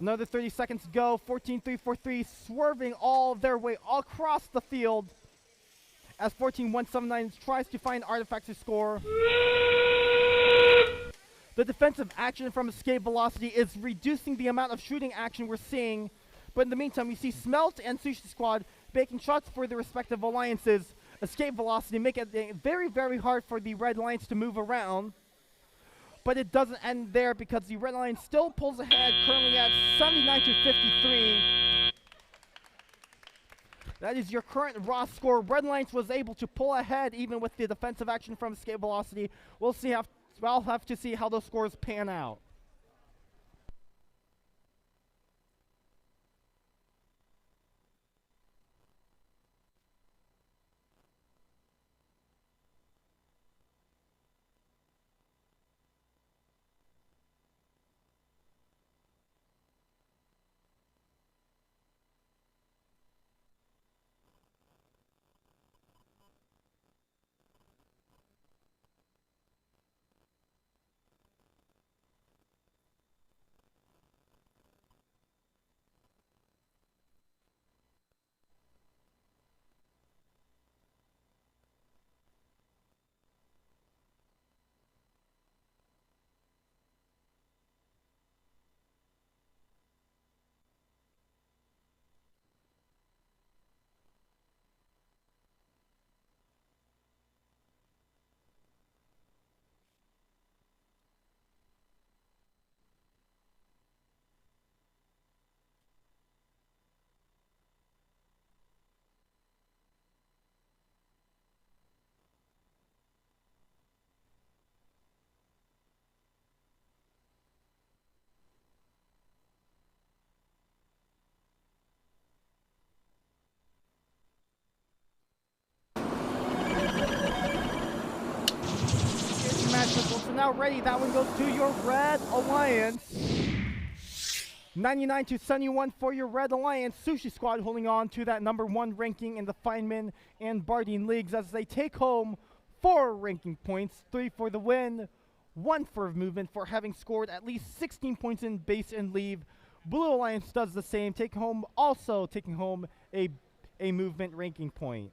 Another 30 seconds to go. 14343 swerving all their way across the field, as 14179 tries to find artifacts to score. The defensive action from Escape Velocity is reducing the amount of shooting action we're seeing, but in the meantime, we see Smelt and Sushi Squad making shots for their respective alliances. Escape Velocity make it very hard for the Red Alliance to move around. But it doesn't end there, because the Red Alliance still pulls ahead, currently at 79-53. That is your current raw score. Red Alliance was able to pull ahead even with the defensive action from Escape Velocity. I'll have to see how those scores pan out. now ready. That one goes to your Red Alliance. 99 to 71 for your Red Alliance. Sushi Squad holding on to that #1 ranking in the Feynman and Bardeen leagues as they take home 4 ranking points, 3 for the win, 1 for movement for having scored at least 16 points in base and leave. Blue Alliance does the same, taking home a movement ranking point.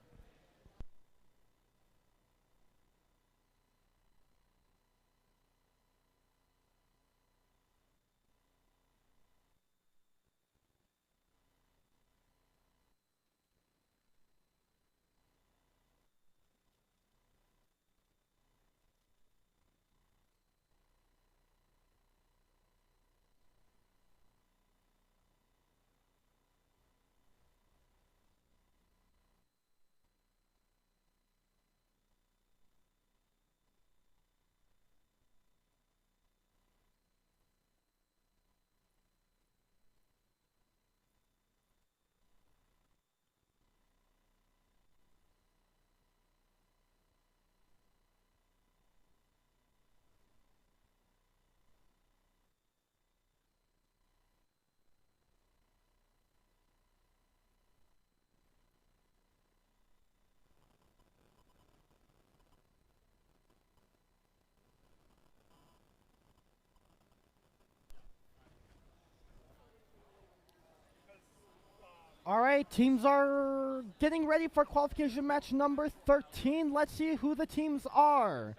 All right, teams are getting ready for qualification match number 13. Let's see who the teams are.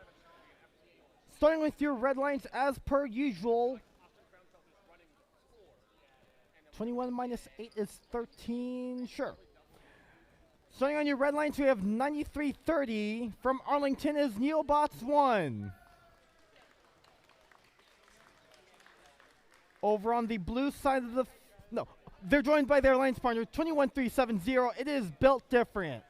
Starting with your Red Alliance as per usual. 21 minus 8 is 13, sure. Starting on your Red Alliance, we have 9330. From Arlington is Neobots 1. Over on the blue side of the... No, they're joined by their alliance partner, 21370. It is built different.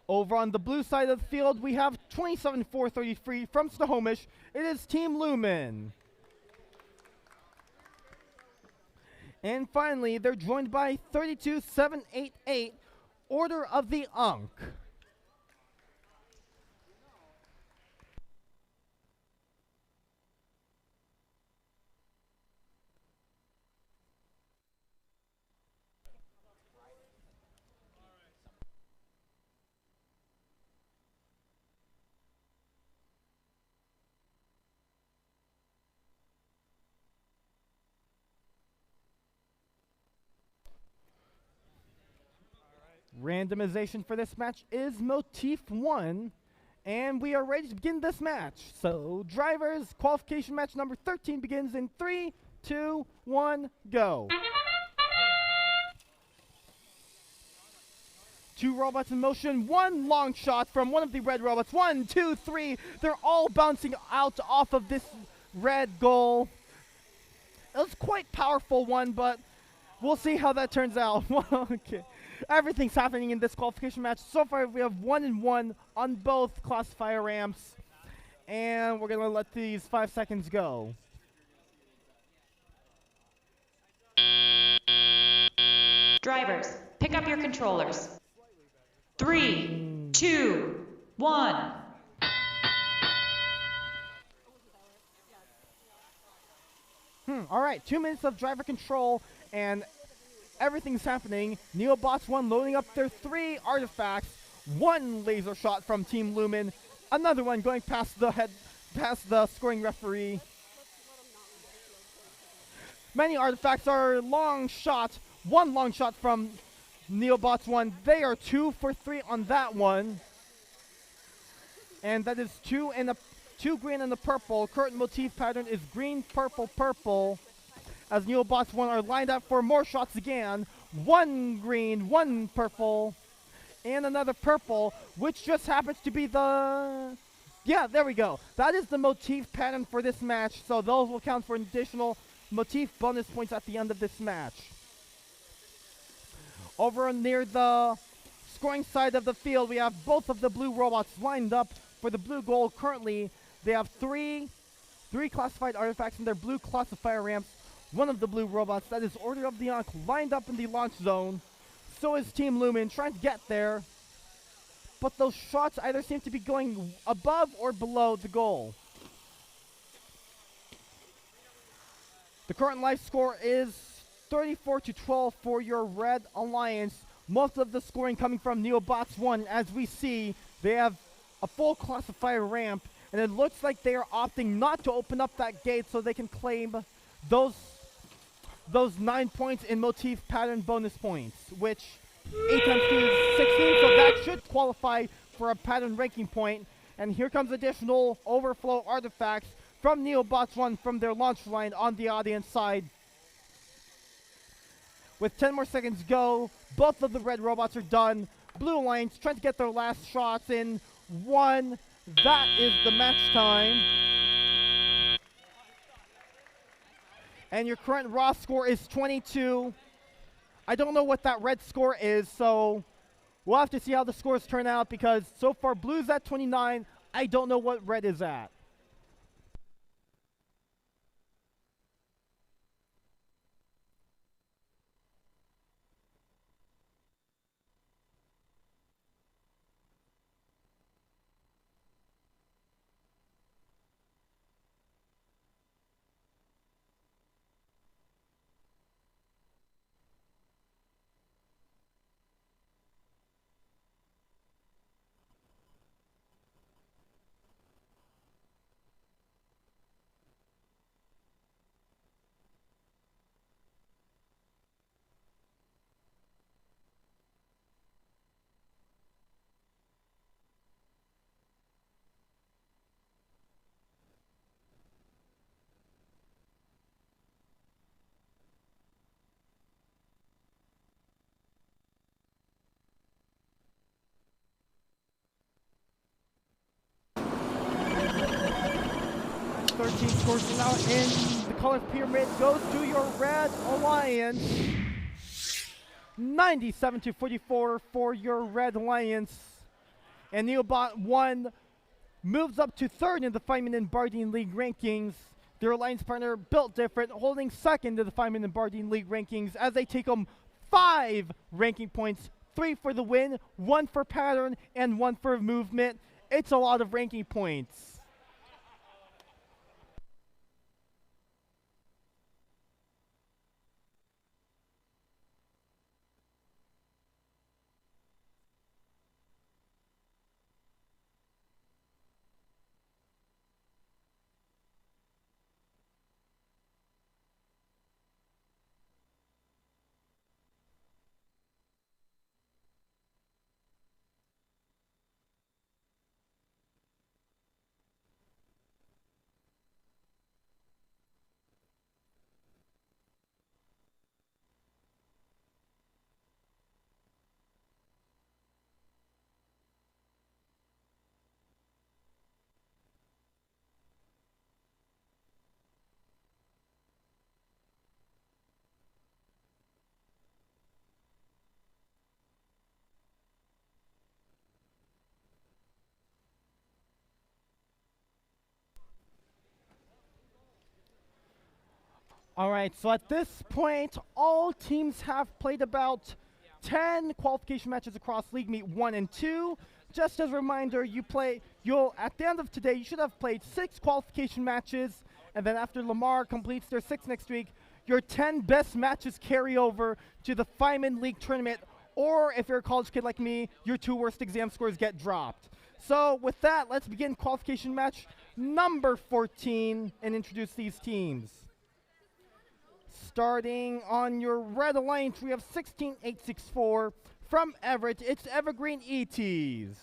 Over on the blue side of the field, we have 27433 from Snohomish. It is Team Lumen. And finally, they're joined by 32788, Order of the Ankh. Randomization for this match is Motif 1, and we are ready to begin this match. So, drivers, qualification match number 13 begins in 3, 2, 1, go. 2 robots in motion, 1 long shot from one of the red robots. 1, 2, 3, they're all bouncing out off of this red goal. It was quite powerful one, but we'll see how that turns out. Okay. Everything's happening in this qualification match. So far, we have 1-1 on both classifier ramps. And we're going to let these 5 seconds go. Drivers, pick up your controllers. 3, 2, 1. All right, 2 minutes of driver control, and everything's happening. Neobots 1 loading up their 3 artifacts. 1 laser shot from Team Lumen. Another one going past the scoring referee. Many artifacts are long shot. 1 long shot from Neobots 1. They are 2 for 3 on that one. And that is 2 green and a purple. Current motif pattern is green, purple, purple. As Neobots 1 are lined up for more shots again. 1 green, 1 purple, and another purple, which just happens to be the... Yeah, there we go. That is the motif pattern for this match, so those will count for an additional motif bonus points at the end of this match. Over near the scoring side of the field, we have both of the blue robots lined up for the blue goal. Currently, they have three classified artifacts in their blue classifier ramps. One of the blue robots, that is Order of the Ankh, lined up in the launch zone. So is Team Lumen trying to get there. but those shots either seem to be going above or below the goal. The current live score is 34-12 for your Red Alliance. Most of the scoring coming from Neobots 1. As we see, they have a full classifier ramp, and it looks like they are opting not to open up that gate so they can claim those 9 points in motif pattern bonus points, which 8 times 2 is 16, so that should qualify for a pattern ranking point. And here comes additional overflow artifacts from Neobots 1 from their launch line on the audience side. With 10 more seconds to go, both of the red robots are done. Blue Alliance trying to get their last shots in. 1. That is the match time. And your current raw score is 22. I don't know what that red score is, so we'll have to see how the scores turn out, because so far blue's at 29. I don't know what red is at. Scores now in the color pyramid goes to your Red Alliance. 97-44 for your Red Alliance. And Neobot 1 moves up to 3rd in the Fireman and Bardeen League rankings. Their alliance partner Built Different holding 2nd in the Fireman and Bardeen League rankings as they take home 5 ranking points. 3 for the win, 1 for pattern, and 1 for movement. It's a lot of ranking points. Alright, so at this point, all teams have played about 10 qualification matches across League Meet 1 and 2. Just as a reminder, at the end of today, you should have played 6 qualification matches, and then after Lamar completes their 6 next week, your 10 best matches carry over to the Fireman League tournament, or if you're a college kid like me, your 2 worst exam scores get dropped. So with that, let's begin qualification match number 14 and introduce these teams. Starting on your Red Alliance, we have 16864 from Everett. It's Evergreen ETs.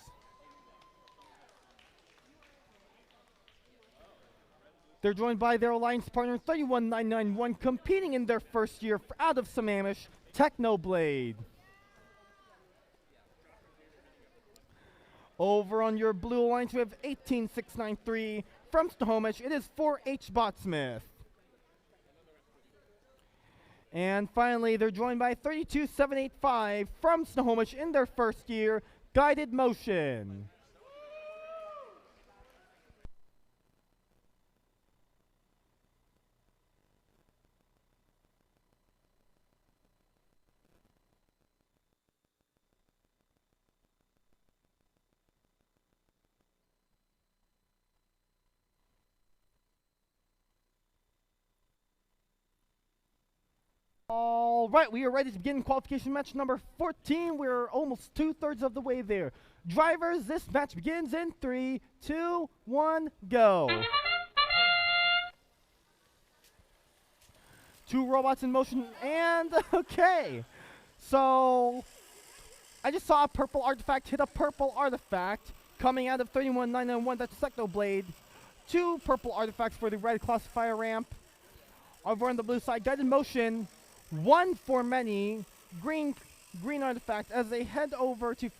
They're joined by their alliance partner 31991, competing in their first year out of Sammamish, Technoblade. Over on your Blue Alliance, we have 18693 from Snohomish. It is 4H Botsmith. And finally, they're joined by 32785 from Snohomish in their first year, Guided Motion. All right, we are ready to begin qualification match number 14. We're almost 2/3 of the way there. Drivers, this match begins in 3, 2, 1, go. 2 robots in motion, and okay. So, I just saw a purple artifact hit a purple artifact coming out of 31991. That's Technoblade. 2 purple artifacts for the red classifier ramp. Over on the blue side, guided motion. 1 for many. Green artifact as they head over to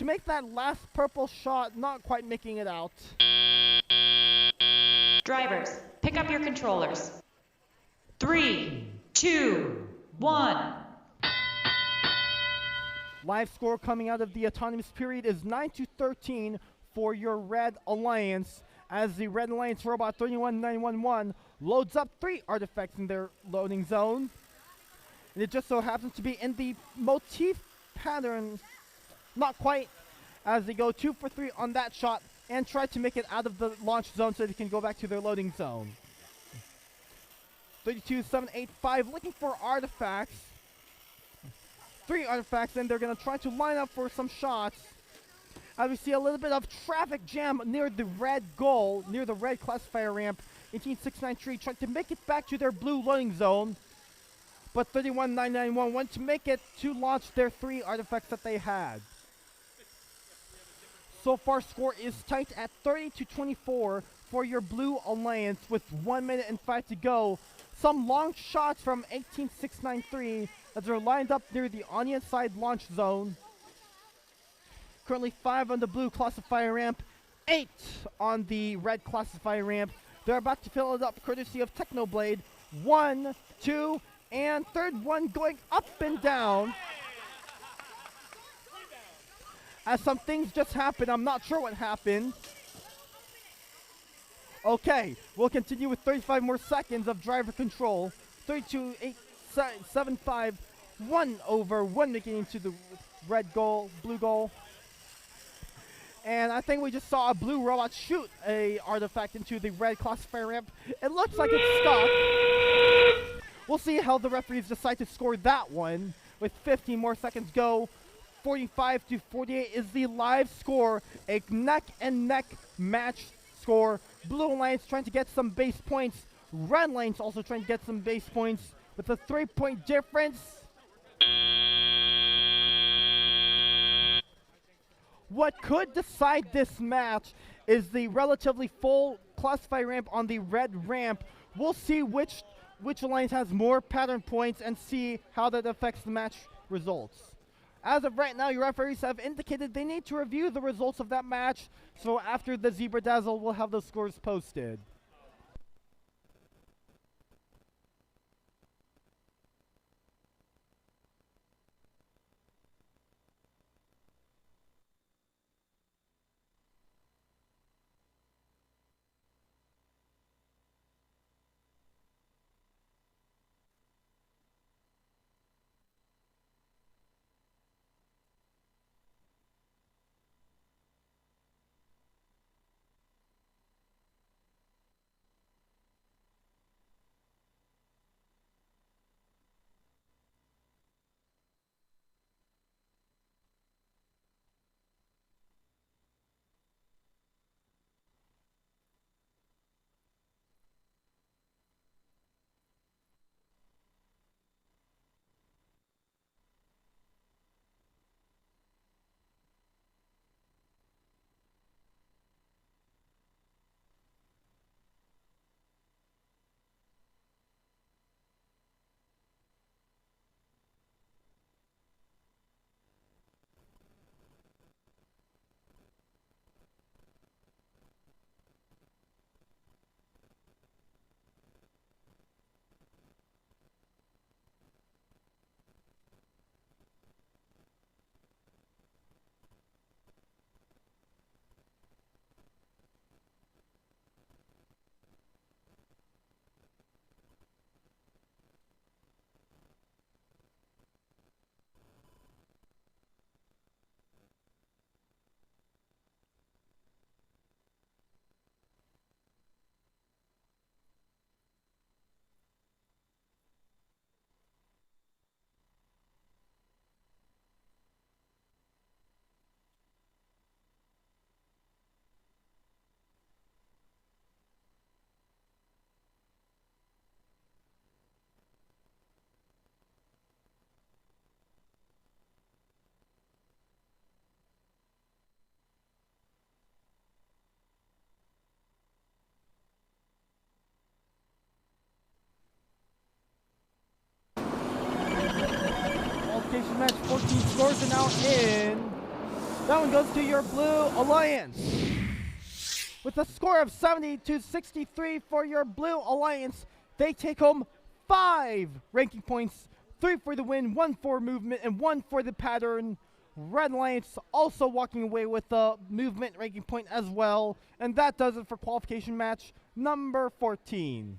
make that last purple shot, not quite making it out. Drivers, pick up your controllers. 3, 2, 1. Live score coming out of the autonomous period is 9-13 for your Red Alliance, as the Red Alliance robot 31911 loads up 3 artifacts in their loading zone. And it just so happens to be in the motif pattern, not quite, as they go 2 for 3 on that shot and try to make it out of the launch zone so they can go back to their loading zone. 32785 looking for artifacts. 3 artifacts, and they're going to try to line up for some shots. As we see a little bit of traffic jam near the red goal, near the red classifier ramp. 18693 trying to make it back to their blue loading zone. But 31991 went to make it to launch their 3 artifacts that they had. So far, score is tight at 30-24 for your Blue Alliance with 1 minute and 5 to go. Some long shots from 18693 as they're lined up near the Onion side launch zone. Currently 5 on the blue classifier ramp, 8 on the red classifier ramp. They're about to fill it up courtesy of Technoblade. 1, 2, and third one going up and down. As some things just happened, I'm not sure what happened. Okay, we'll continue with 35 more seconds of driver control. 32.875, 1 over 1 making into the red goal, blue goal. And I think we just saw a blue robot shoot a artifact into the red classifier ramp. It looks like it's stuck. We'll see how the referees decide to score that one. With 15 more seconds go, 45-48 is the live score. A neck and neck match score. Blue Alliance trying to get some base points. Red Alliance also trying to get some base points with a 3-point difference. What could decide this match is the relatively full classifier ramp on the red ramp. We'll see which alliance has more pattern points and see how that affects the match results. As of right now, your referees have indicated they need to review the results of that match, so after the Zebra Dazzle, we'll have those scores posted. 14 scores are now in. That one goes to your Blue Alliance. With a score of 70-63 for your Blue Alliance, they take home 5 ranking points, 3 for the win, 1 for movement, and 1 for the pattern. Red Alliance also walking away with the movement ranking point as well. And that does it for qualification match number 14.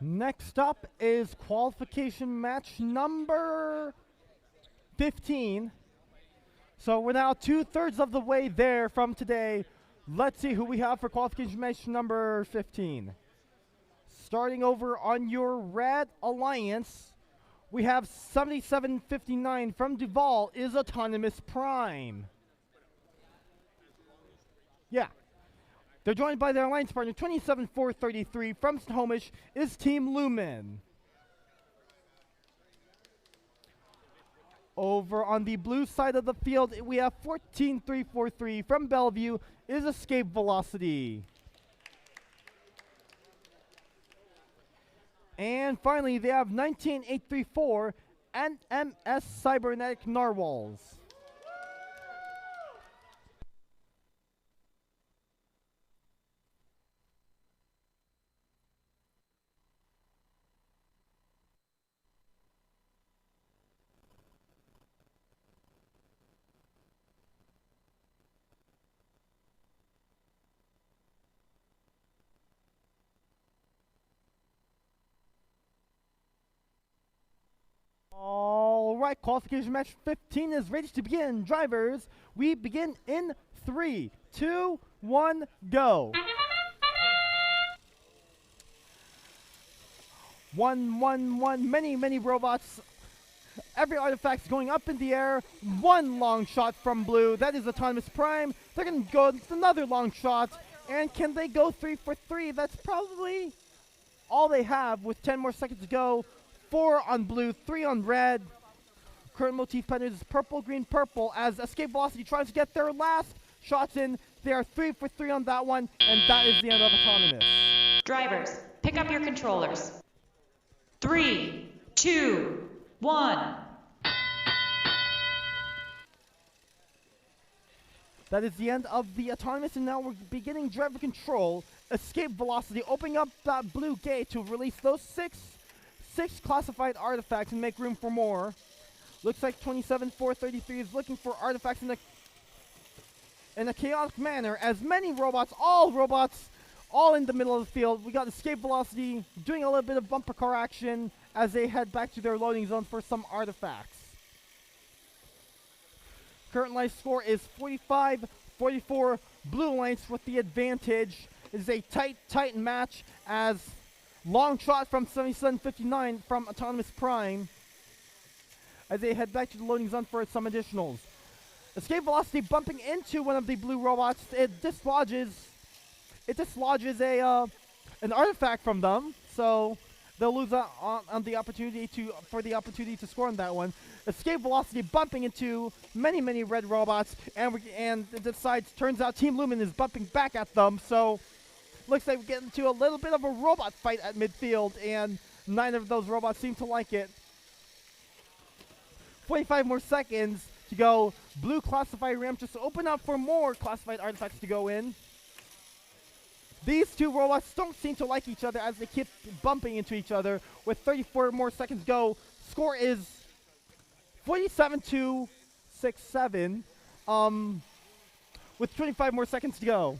Next up is qualification match number 15. So we're now 2/3 of the way there from today. Let's see who we have for qualification match number 15. Starting over on your Red Alliance, we have 7759 from Duval is Autonomous Prime. Yeah. They're joined by their alliance partner, 27433 from Snohomish is Team Lumen. Over on the blue side of the field, we have 14343 from Bellevue is Escape Velocity. And finally, they have 19834 and MS Cybernetic Narwhals. All right, qualification match 15 is ready to begin. Drivers, we begin in 3, 2, 1, go. 1, 1, 1, many robots. Every artifact's going up in the air. One long shot from blue. That is Autonomous Prime. They're going to go with another long shot. And can they go 3 for 3? That's probably all they have with 10 more seconds to go. 4 on blue, 3 on red. Current motif pattern is purple, green, purple as Escape Velocity tries to get their last shots in. They are 3 for 3 on that one, and that is the end of Autonomous. Drivers, pick up your controllers. 3, 2, 1. That is the end of the Autonomous, and now we're beginning driver control. Escape Velocity, opening up that blue gate to release those six classified artifacts and make room for more. Looks like 27433 is looking for artifacts in a chaotic manner, as many robots, all in the middle of the field. We got Escape Velocity doing a little bit of bumper car action as they head back to their loading zone for some artifacts. Current life score is 45-44. Blue Alliance with the advantage. It is a tight match as long shot from 7759 from Autonomous Prime as they head back to the loading zone for some additionals. Escape Velocity bumping into one of the blue robots. It dislodges an artifact from them, so they'll lose out on the opportunity to score on that one. Escape Velocity bumping into many red robots, and it decides. Turns out Team Lumen is bumping back at them, so looks like we get into a little bit of a robot fight at midfield, and neither of those robots seem to like it. 45 more seconds to go. Blue classified ramp just open up for more classified artifacts to go in. These two robots don't seem to like each other as they keep bumping into each other. With 34 more seconds to go, score is 47-67. With 25 more seconds to go.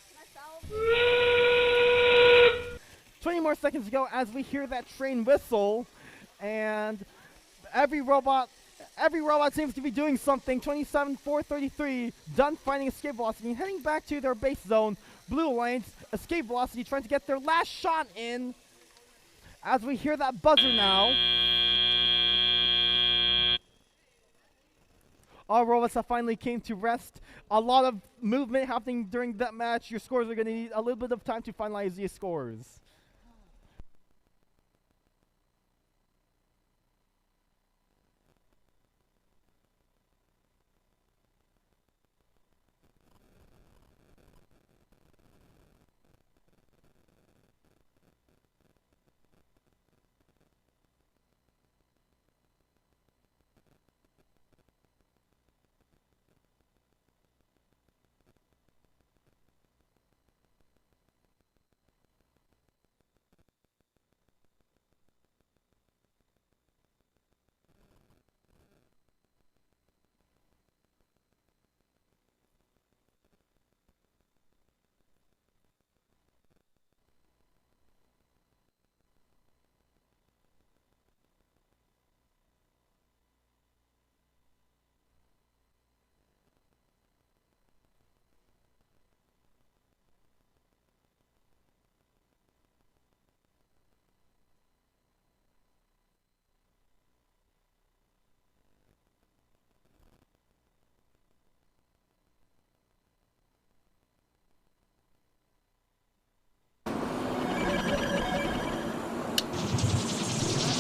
Can I foul? 20 more seconds to go as we hear that train whistle, and every robot seems to be doing something. 27-4-33, done finding escape velocity, heading back to their base zone. Blue Alliance, escape velocity, trying to get their last shot in. As we hear that buzzer now. All robots that finally came to rest. A lot of movement happening during that match. Your scores are going to need a little bit of time to finalize these scores.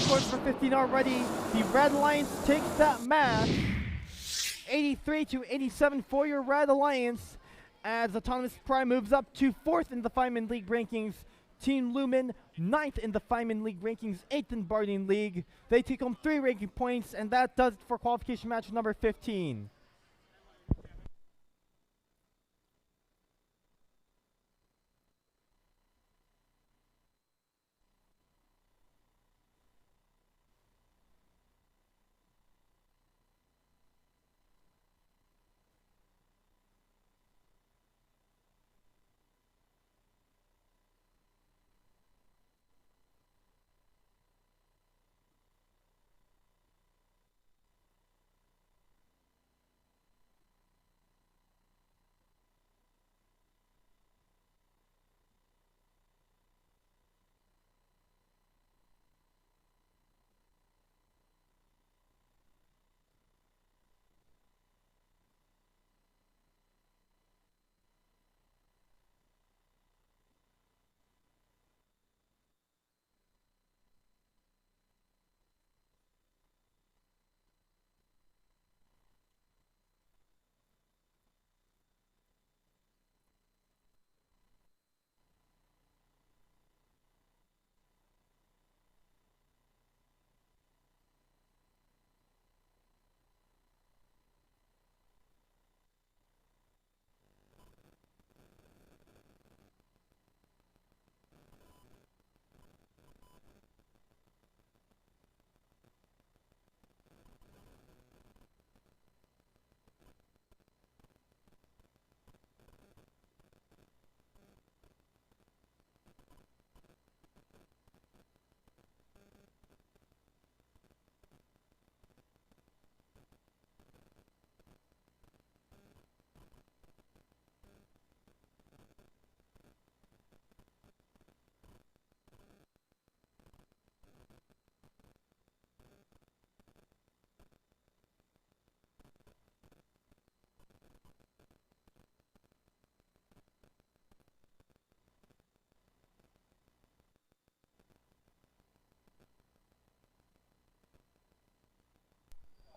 Scores for 15 already. The Red Alliance takes that match. 83-87 for your Red Alliance. As Autonomous Prime moves up to 4th in the Fireman League rankings. Team Lumen 9th in the Fireman League rankings, 8th in Bardeen League. They take home 3 ranking points, and that does it for qualification match number 15.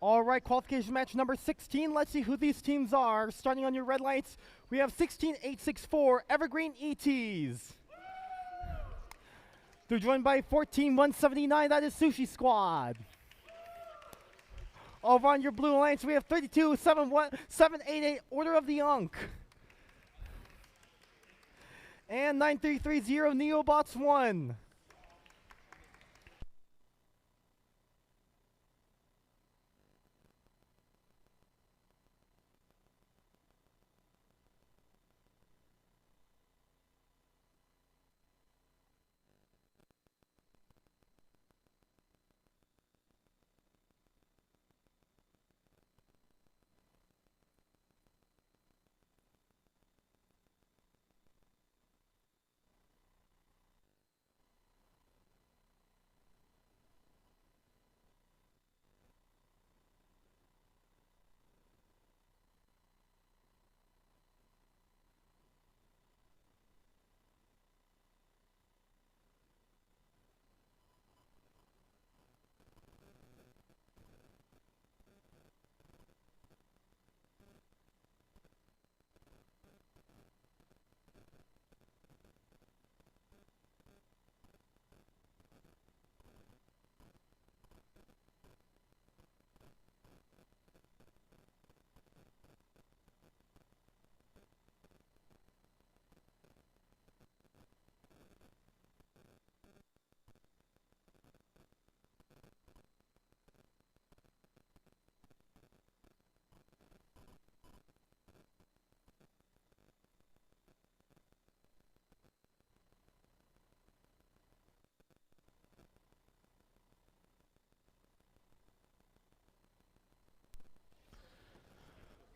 All right, qualification match number 16. Let's see who these teams are. Starting on your red lights, we have 16864 Evergreen ETs. They're joined by 14179. That is Sushi Squad. Over on your blue alliance, we have 32788 Order of the Unk. And 9330 Neobots 1.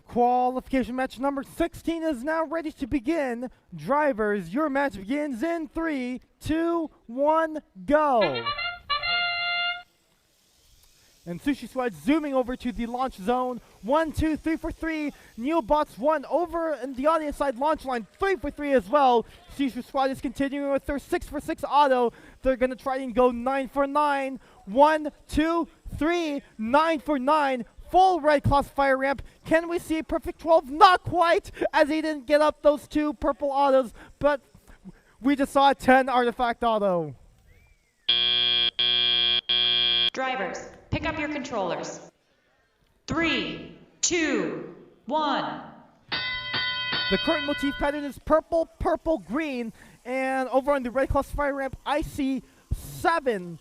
Qualification match number 16 is now ready to begin. Drivers, your match begins in 3, 2, 1, go. And Sushi Squad zooming over to the launch zone. 1, 2, 3 for 3. Neobots 1 over in the audience side launch line. 3 for 3 as well. Sushi Squad is continuing with their 6 for 6 auto. They're going to try and go 9 for 9. 1, 2, 3. 9 for 9. Full red classifier ramp. Can we see a perfect 12? Not quite, as he didn't get up those 2 purple autos. But we just saw a 10 artifact auto. Drivers, pick up your controllers. 3, 2, 1. The current motif pattern is purple, purple, green. And over on the red classifier ramp, I see 7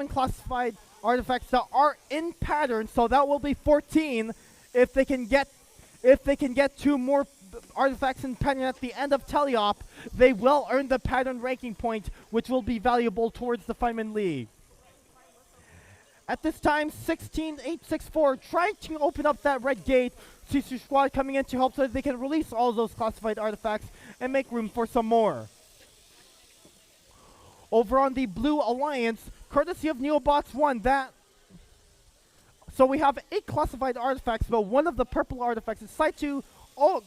classified artifacts that are in pattern, so that will be 14 if they can get 2 more artifacts in pattern at the end of teleop. They will earn the pattern ranking point, which will be valuable towards the Fireman League. At this time, 16864 trying to open up that red gate. Sushi Squad coming in to help so that they can release all those classified artifacts and make room for some more. Over on the Blue Alliance, courtesy of Neobots 1, so we have 8 classified artifacts, but one of the purple artifacts is Site 2 Go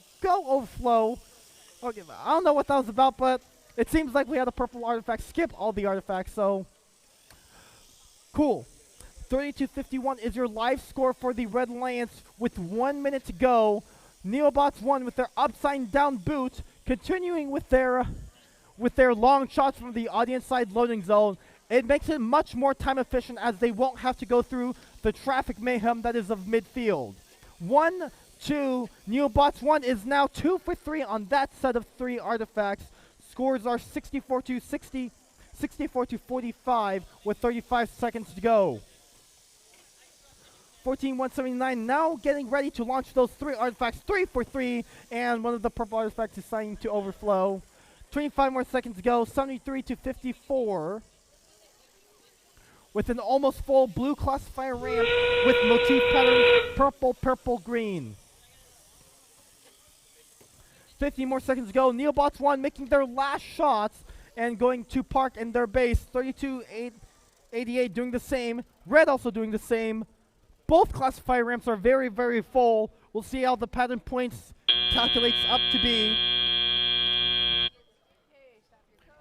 Overflow. Okay, I don't know what that was about, but it seems like we had a purple artifact skip all the artifacts, so cool. 3251 is your live score for the Red Alliance with 1 minute to go. Neobots 1 with their upside down boot, continuing with their long shots from the audience side loading zone. It makes it much more time efficient as they won't have to go through the traffic mayhem that is of midfield. 1, 2, Neobots 1 is now 2 for 3 on that set of 3 artifacts. Scores are 64 to 60, 64 to 45 with 35 seconds to go. 14179 now getting ready to launch those 3 artifacts, 3 for 3, and one of the purple artifacts is starting to overflow. 25 more seconds to go, 73 to 54. With an almost full blue classifier ramp with motif pattern purple, purple, green. 50 more seconds to go. Neobots 1 making their last shots and going to park in their base. 3288 doing the same. Red also doing the same. Both classifier ramps are very, very full. We'll see how the pattern points calculates up to be.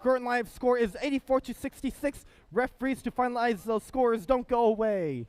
Current live score is 84 to 66. Referees to finalize those scores. Don't go away.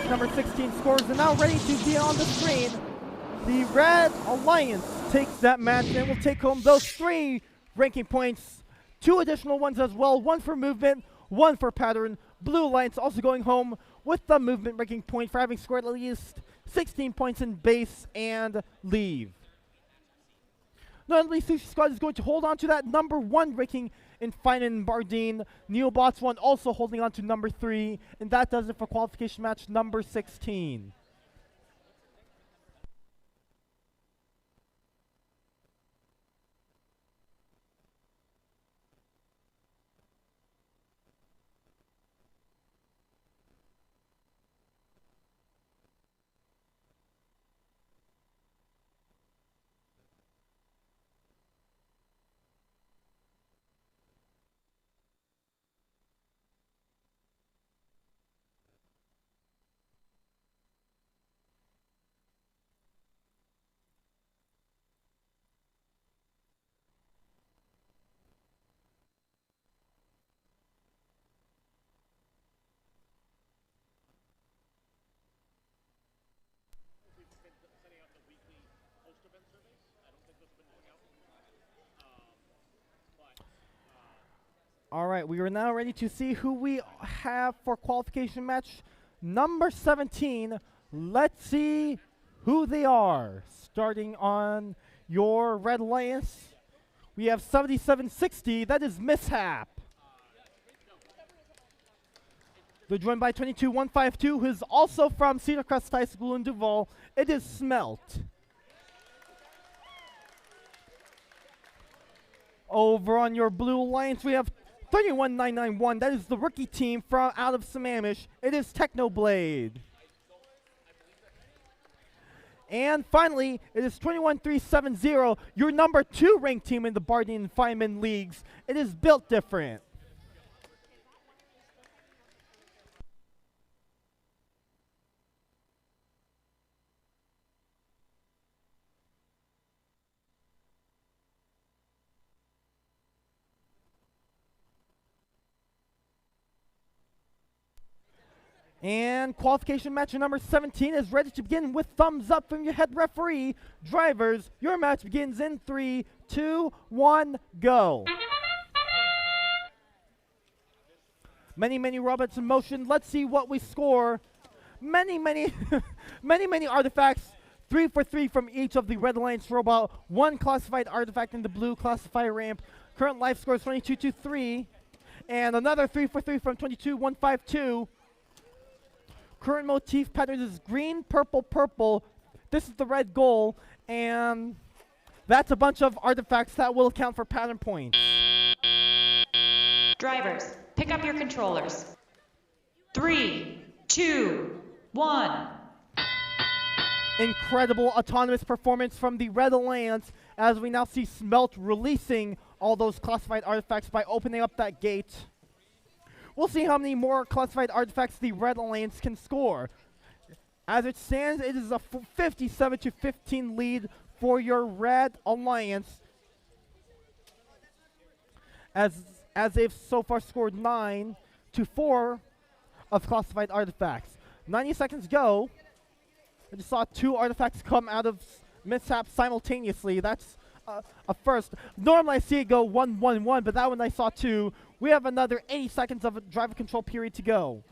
number 16 scores are now ready to be on the screen. The Red Alliance takes that match and will take home those 3 ranking points. 2 additional ones as well, 1 for movement, 1 for pattern. Blue Alliance also going home with the movement ranking point for having scored at least 16 points in base and leave. Notably, Sushi Squad is going to hold on to that number 1 ranking in Fine and Bardeen. Neobots 1 also holding on to number 3, and that does it for qualification match number 16. All right, we are now ready to see who we have for qualification match number 17. Let's see who they are. Starting on your Red Alliance, we have 7760. That is Mishap. They're joined by 22152, who is also from Cedar Crest High School in Duval. It is Smelt. Over on your Blue Alliance, we have 31991. That is the rookie team from out of Sammamish. It is Technoblade. And finally, it is 21370, your number 2 ranked team in the Bardeen and Feynman leagues. It is Built Different. And qualification match number 17 is ready to begin with thumbs up from your head referee. Drivers, your match begins in 3, 2, 1, go. Many robots in motion. Let's see what we score. Many artifacts. 3 for 3 from each of the Red Alliance robot. 1 classified artifact in the blue classifier ramp. Current life score is 2223. And another 3 for 3 from 22152. Current motif pattern is green, purple, purple. This is the red goal, and that's a bunch of artifacts that will account for pattern points. Drivers, pick up your controllers. 3, 2, 1. Incredible autonomous performance from the Red Alliance as we now see Smelt releasing all those classified artifacts by opening up that gate. We'll see how many more classified artifacts the Red Alliance can score. As it stands, it is a 57-15 lead for your Red Alliance, as they've so far scored 9-4 of classified artifacts. 90 seconds go. I just saw 2 artifacts come out of Mishap simultaneously. That's a first. Normally I see it go 1-1-1, but that one I saw 2. We have another 80 seconds of a driver control period to go.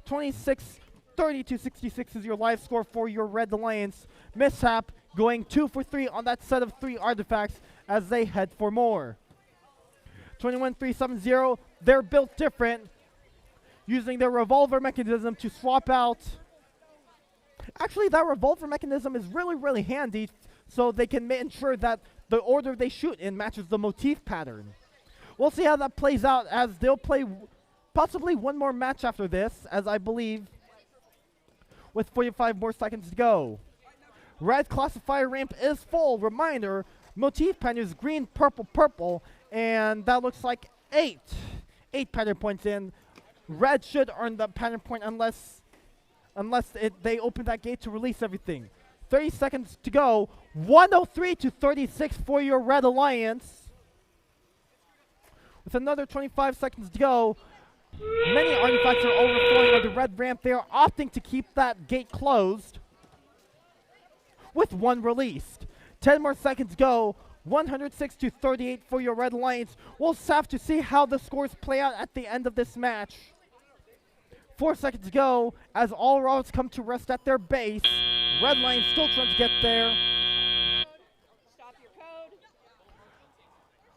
26-32-66 is your live score for your Red Alliance. Mishap going 2 for 3 on that set of 3 artifacts as they head for more. 21370, they're built different, using their revolver mechanism to swap out. Actually, that revolver mechanism is really handy, so they can ensure that the order they shoot in matches the motif pattern. We'll see how that plays out, as they'll play possibly one more match after this, as I believe, with 45 more seconds to go. Red classifier ramp is full. Reminder, motif pattern is green, purple, purple, and that looks like 8 pattern points in. Red should earn the pattern point unless they open that gate to release everything. 30 seconds to go. 103-36 for your Red Alliance. With another 25 seconds to go, Many artifacts are overflowing on the red ramp. They are opting to keep that gate closed with one released. 10 more seconds go. 106 to 38 for your Red Alliance. We'll have to see how the scores play out at the end of this match. 4 seconds go as all routes come to rest at their base. Red Alliance still trying to get there. Stop your code.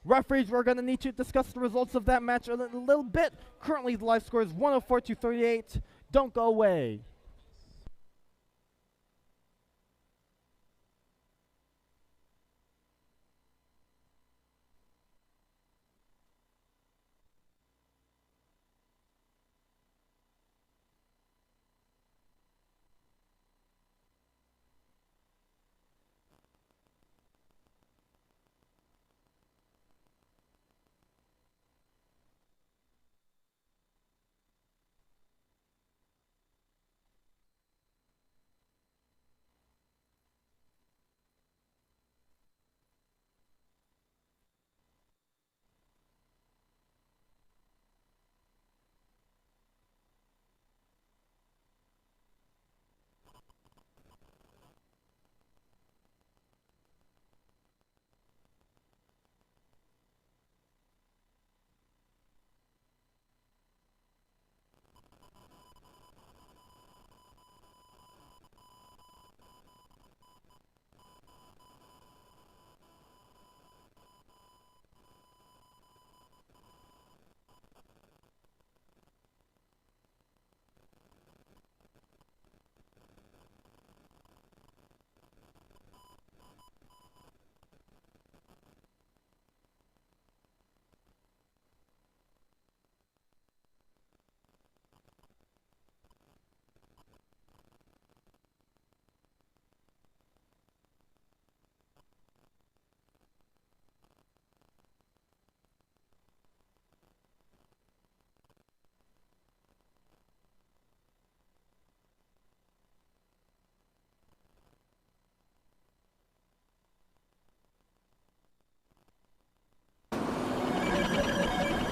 Referees, we're going to need to discuss the results of that match a little bit. Currently, the live score is 104 to 38. Don't go away.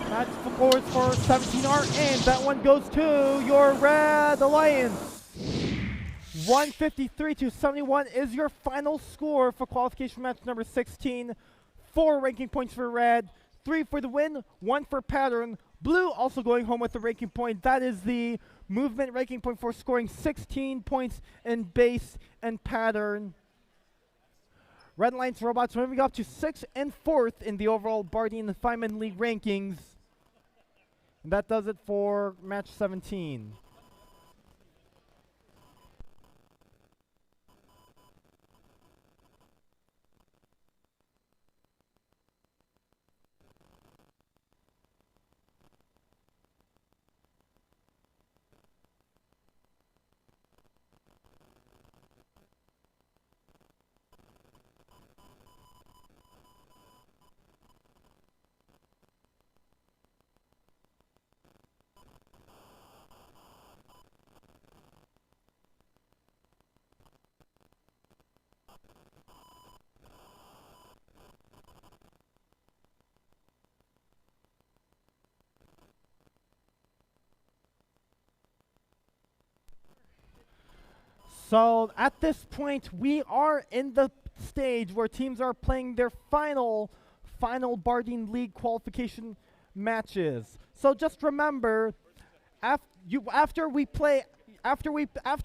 Match scores for 17R, and that one goes to your Red Alliance. 153 to 71 is your final score for qualification match number 16. 4 ranking points for Red, 3 for the win, 1 for pattern. Blue also going home with the ranking point. That is the movement ranking point for scoring 16 points in base and pattern. Red Alliance Robots moving up to 6th and 4th in the overall Bardeen Fireman League rankings. And that does it for match 17. So at this point, we are in the stage where teams are playing their final Bardeen League qualification matches. So just remember, after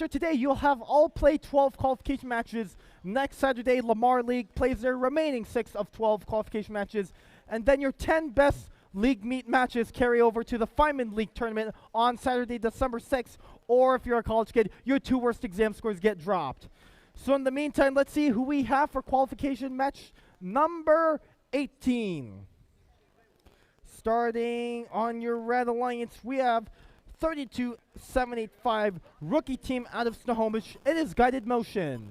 today, you'll have all play 12 qualification matches. Next Saturday, Lamar League plays their remaining 6 of 12 qualification matches, and then your 10 best league meet matches carry over to the Fireman League tournament on Saturday, December 6th, or if you're a college kid, your 2 worst exam scores get dropped. So in the meantime, let's see who we have for qualification match number 18. Starting on your Red Alliance, we have 32785 rookie team out of Snohomish. It is Guided Motion.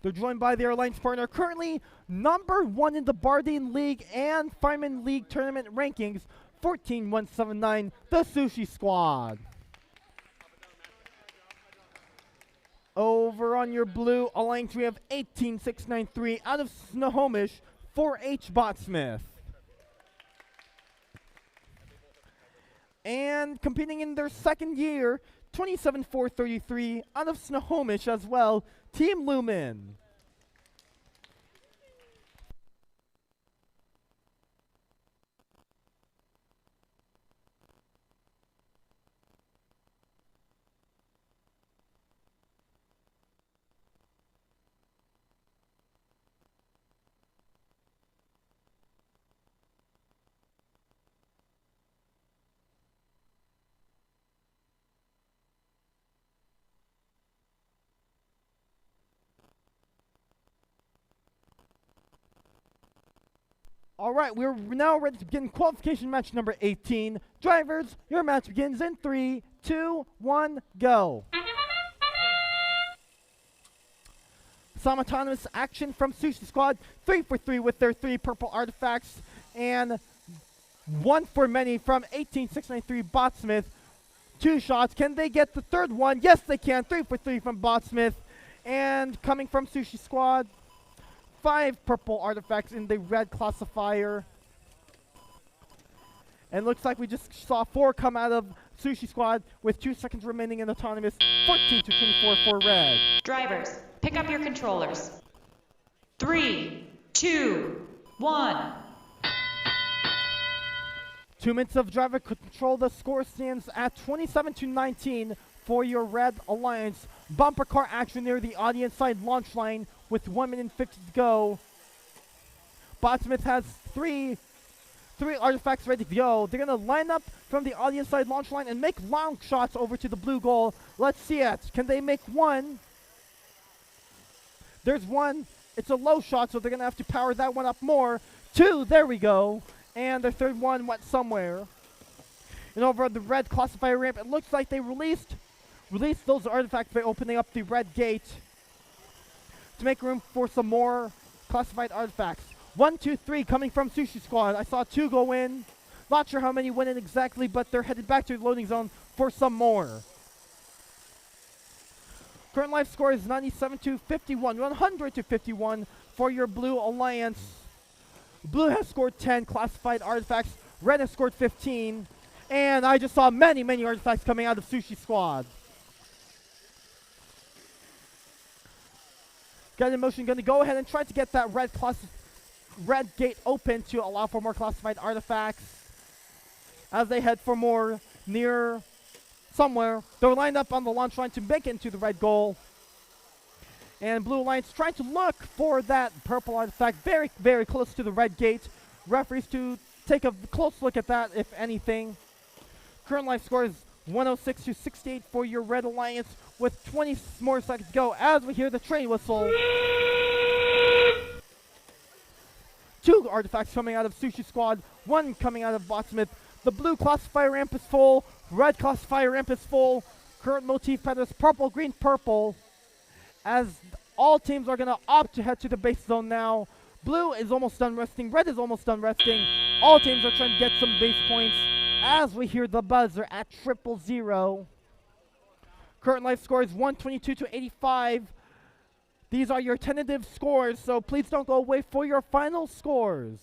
They're joined by their alliance partner, currently number 1 in the Bardeen League and Fireman League tournament rankings, 14179, the Sushi Squad. Over on your blue alliance, we have 18693 out of Snohomish, 4H Botsmith. And competing in their second year, 27-4-33 out of Snohomish as well, Team Lumen. All right, we're now ready to begin qualification match number 18. Drivers, your match begins in 3, 2, 1, go. Some autonomous action from Sushi Squad, 3 for 3 with their 3 purple artifacts, and 1 for many from 18693 Botsmith. 2 shots, can they get the third one? Yes, they can, 3 for 3 from Botsmith. And coming from Sushi Squad, 5 purple artifacts in the red classifier. And looks like we just saw 4 come out of Sushi Squad with 2 seconds remaining in autonomous. 14-24 for red. Drivers, pick up your controllers. 3, 2, 1. 2 minutes of driver control. The score stands at 27-19 for your red alliance. Bumper car action near the audience side launch line with 1 minute and 50 to go. Botsmith has three artifacts ready to go. They're going to line up from the audience side launch line and make long shots over to the blue goal. Let's see it. Can they make one? There's one. It's a low shot, so they're going to have to power that one up more. 2, there we go. And the third one went somewhere. And over on the red classifier ramp, it looks like they released those artifacts by opening up the red gate to make room for some more classified artifacts. 1, 2, 3 coming from Sushi Squad. I saw 2 go in. Not sure how many went in exactly, but they're headed back to the loading zone for some more. Current life score is 97-51, 100-51 for your Blue Alliance. Blue has scored 10 classified artifacts. Red has scored 15. And I just saw many artifacts coming out of Sushi Squad. Guided Motion going to go ahead and try to get that red gate open to allow for more classified artifacts. As they head for more near somewhere. They're lined up on the launch line to make it into the red goal. And Blue Alliance trying to look for that purple artifact very close to the red gate. Referees to take a close look at that, if anything. Current life score is 106-68 for your Red Alliance with 20 more seconds to go as we hear the train whistle. 2 artifacts coming out of Sushi Squad, 1 coming out of Botsmith. The blue classifier ramp is full, red classifier ramp is full. Current motif pattern is purple, green, purple. As all teams are going to opt to head to the base zone now. Blue is almost done resting, red is almost done resting. All teams are trying to get some base points as we hear the buzzer at 000. Current life score is 122-85. These are your tentative scores, so please don't go away for your final scores.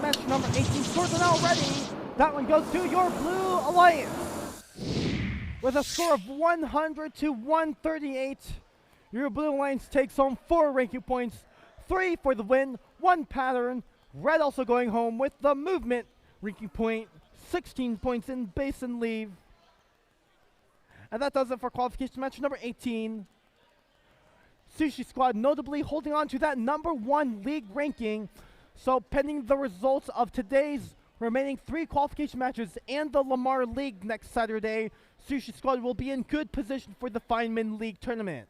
Match number 18 scores are now ready. That one goes to your Blue Alliance. With a score of 100 to 138, your Blue Alliance takes home 4 ranking points, 3 for the win, 1 pattern. Red also going home with the movement ranking point, 16 points in base and leave. And that does it for qualification match number 18. Sushi Squad notably holding on to that number 1 league ranking. So pending the results of today's remaining 3 qualification matches and the Lamar League next Saturday, Sushi Squad will be in good position for the Feynman League tournament.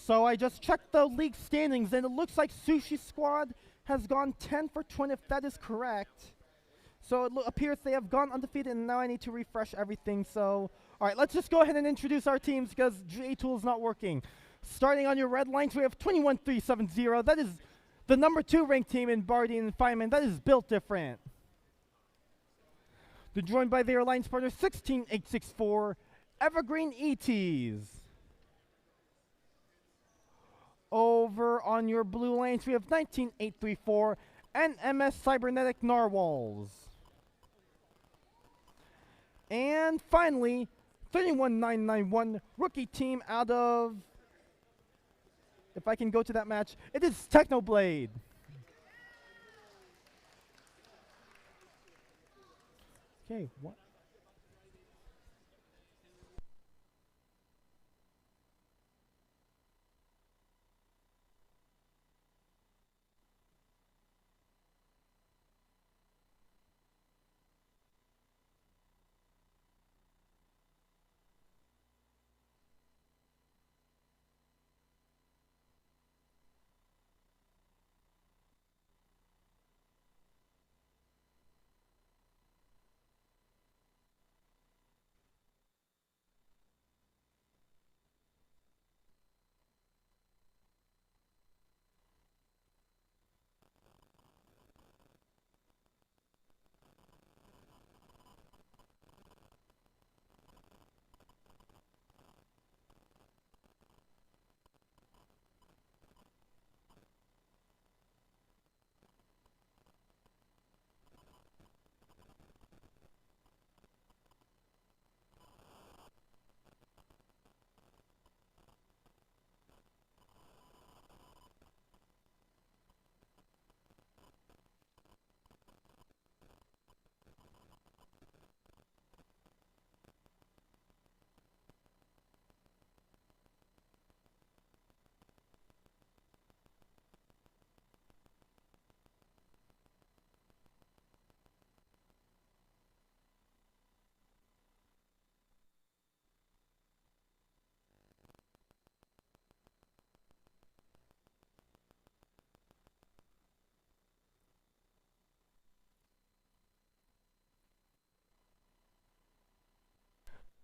So I just checked the league standings, and it looks like Sushi Squad has gone 10 for 20, if that is correct. So it appears they have gone undefeated, and now I need to refresh everything. So, all right, let's just go ahead and introduce our teams because J-Tool is not working. Starting on your red lines, we have 21370. That is the number 2 ranked team in Bardeen and Feynman. That is built different. They're joined by their alliance partner 16864, Evergreen ETs. Over on your blue lanes, we have 19834 and MS Cybernetic Narwhals. And finally, 31991 rookie team out of, if I can go to that match, it is Technoblade. Okay, what?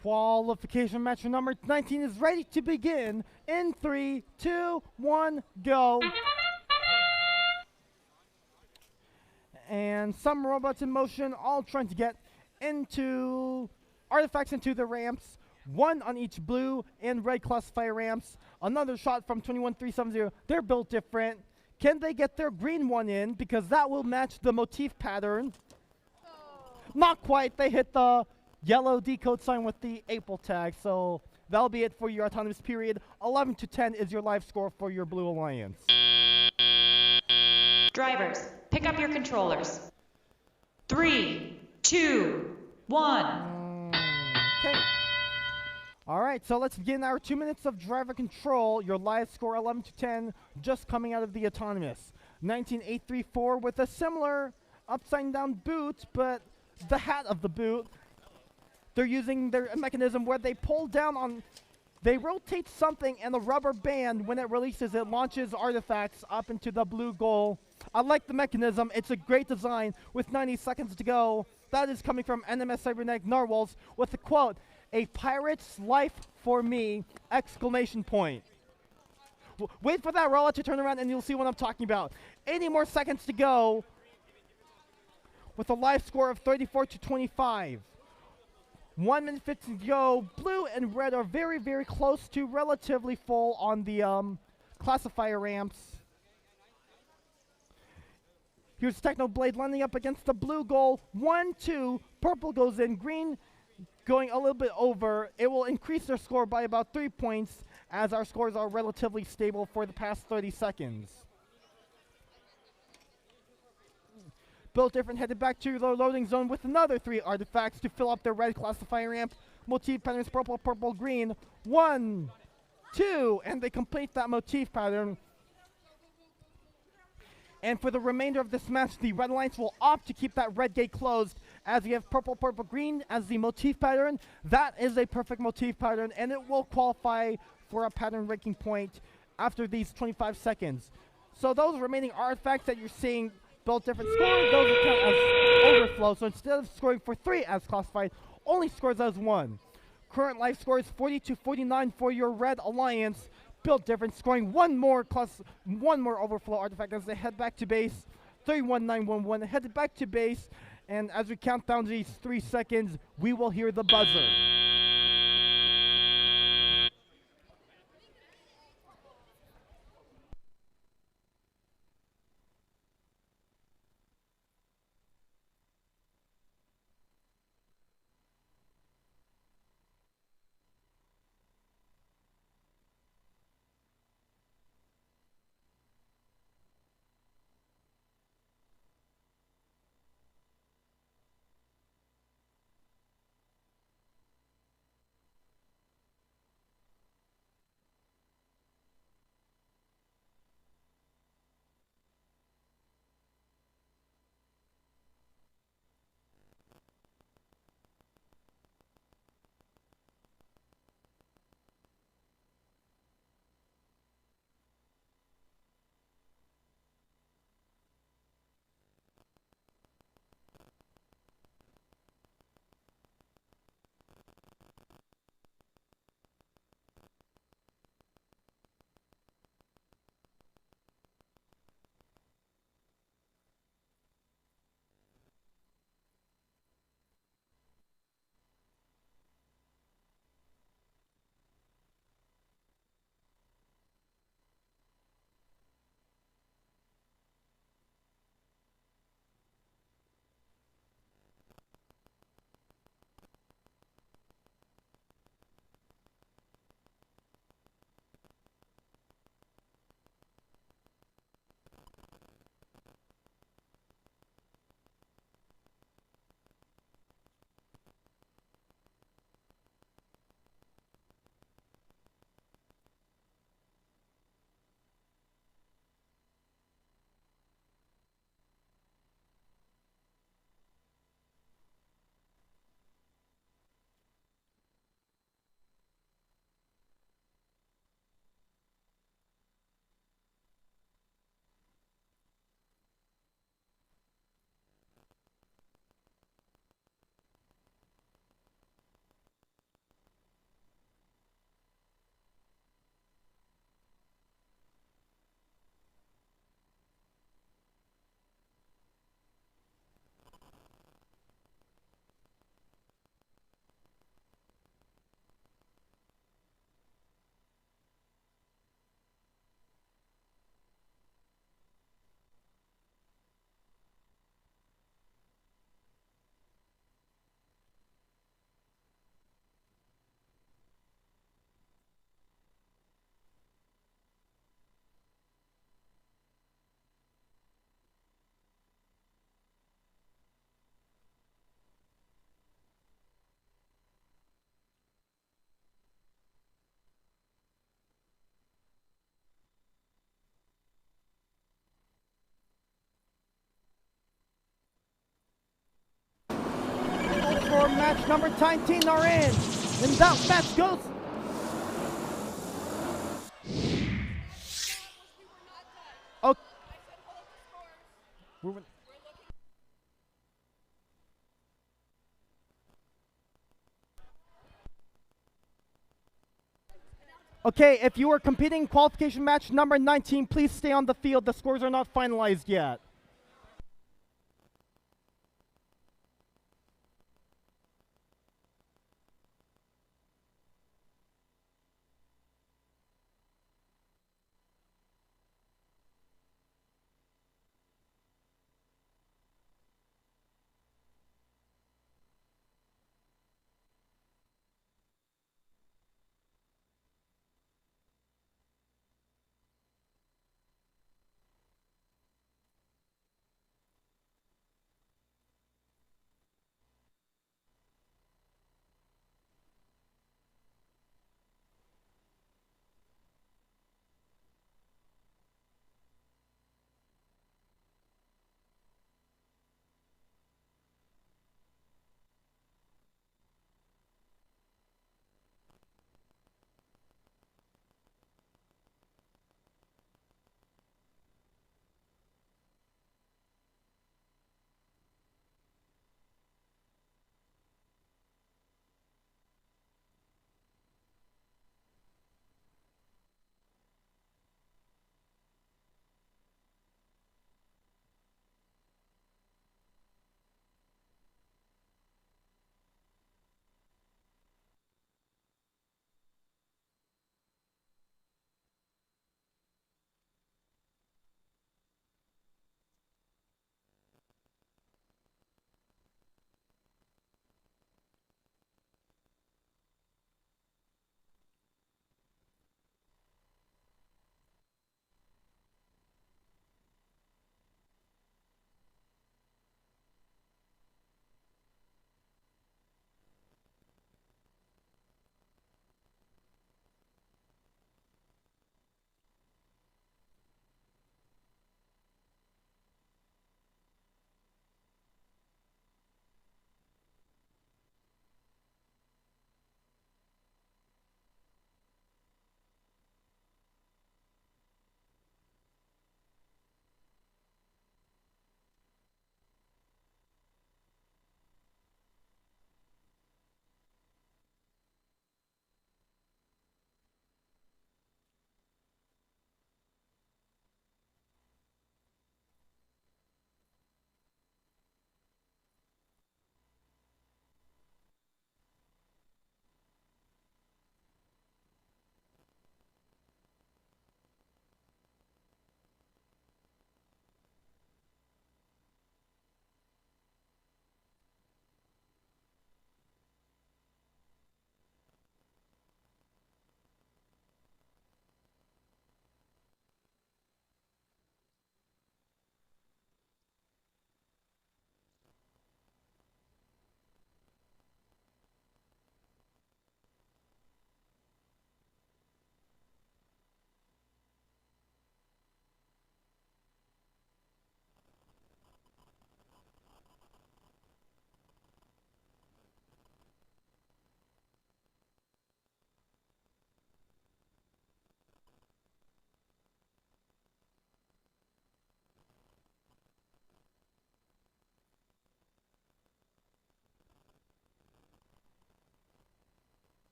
Qualification match number 19 is ready to begin in 3, 2, 1, go. And some robots in motion, all trying to get into artifacts into the ramps. 1 on each blue and red classifier ramps. Another shot from 21370. They're built different. Can they get their green one in? Because that will match the motif pattern. Not quite. They hit the yellow decode sign with the April tag, so that'll be it for your autonomous period. 11 to 10 is your live score for your Blue Alliance. Drivers, pick up your controllers. 3, 2, 1. Okay. All right, so let's begin our 2 minutes of driver control. Your live score 11 to 10, just coming out of the autonomous. 19834 with a similar upside down boot, but the hat of the boot. They're using their mechanism where they pull down on, they rotate something, and the rubber band, when it releases, it launches artifacts up into the blue goal. I like the mechanism. It's a great design. With 90 seconds to go, that is coming from NMS Cybernetic Narwhals with the quote, "A pirate's life for me!" Exclamation point. Wait for that robot to turn around and you'll see what I'm talking about. 80 more seconds to go with a live score of 34 to 25. 1 minute 15 to go. Blue and red are very, very close to relatively full on the classifier ramps. Here's Technoblade lining up against the blue goal. 1, 2, purple goes in, green going a little bit over. It will increase their score by about 3 points as our scores are relatively stable for the past 30 seconds. Built Different headed back to the loading zone with another 3 artifacts to fill up their red classifier ramp. Motif patterns purple, purple, green. 1, 2, and they complete that motif pattern. And for the remainder of this match, the Red Alliance will opt to keep that red gate closed as we have purple, purple, green as the motif pattern. That is a perfect motif pattern, and it will qualify for a pattern ranking point after these 25 seconds. So those remaining artifacts that you're seeing build different scores, those will count as overflow. So instead of scoring for 3 as classified, only scores as 1. Current life score is 40 to 49 for your Red Alliance. Built Different scoring one more overflow artifact as they head back to base. 31911 headed back to base, and as we count down these 3 seconds, we will hear the buzzer. match number 19 are in. And that match goes. Okay. Okay, if you are competing in qualification match number 19, please stay on the field. The scores are not finalized yet.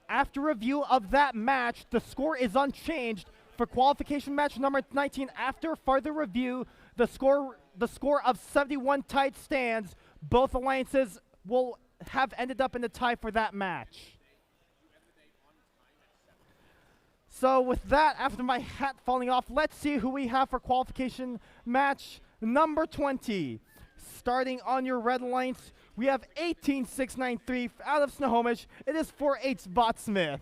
After review of that match, the score is unchanged for qualification match number 19. After further review, the score of 71 tight stands. Both alliances will have ended up in a tie for that match. So with that, after my hat falling off, let's see who we have for qualification match number 20. Starting on your red alliance, we have 18693 out of Snohomish. It is 4-8 Bot Smith.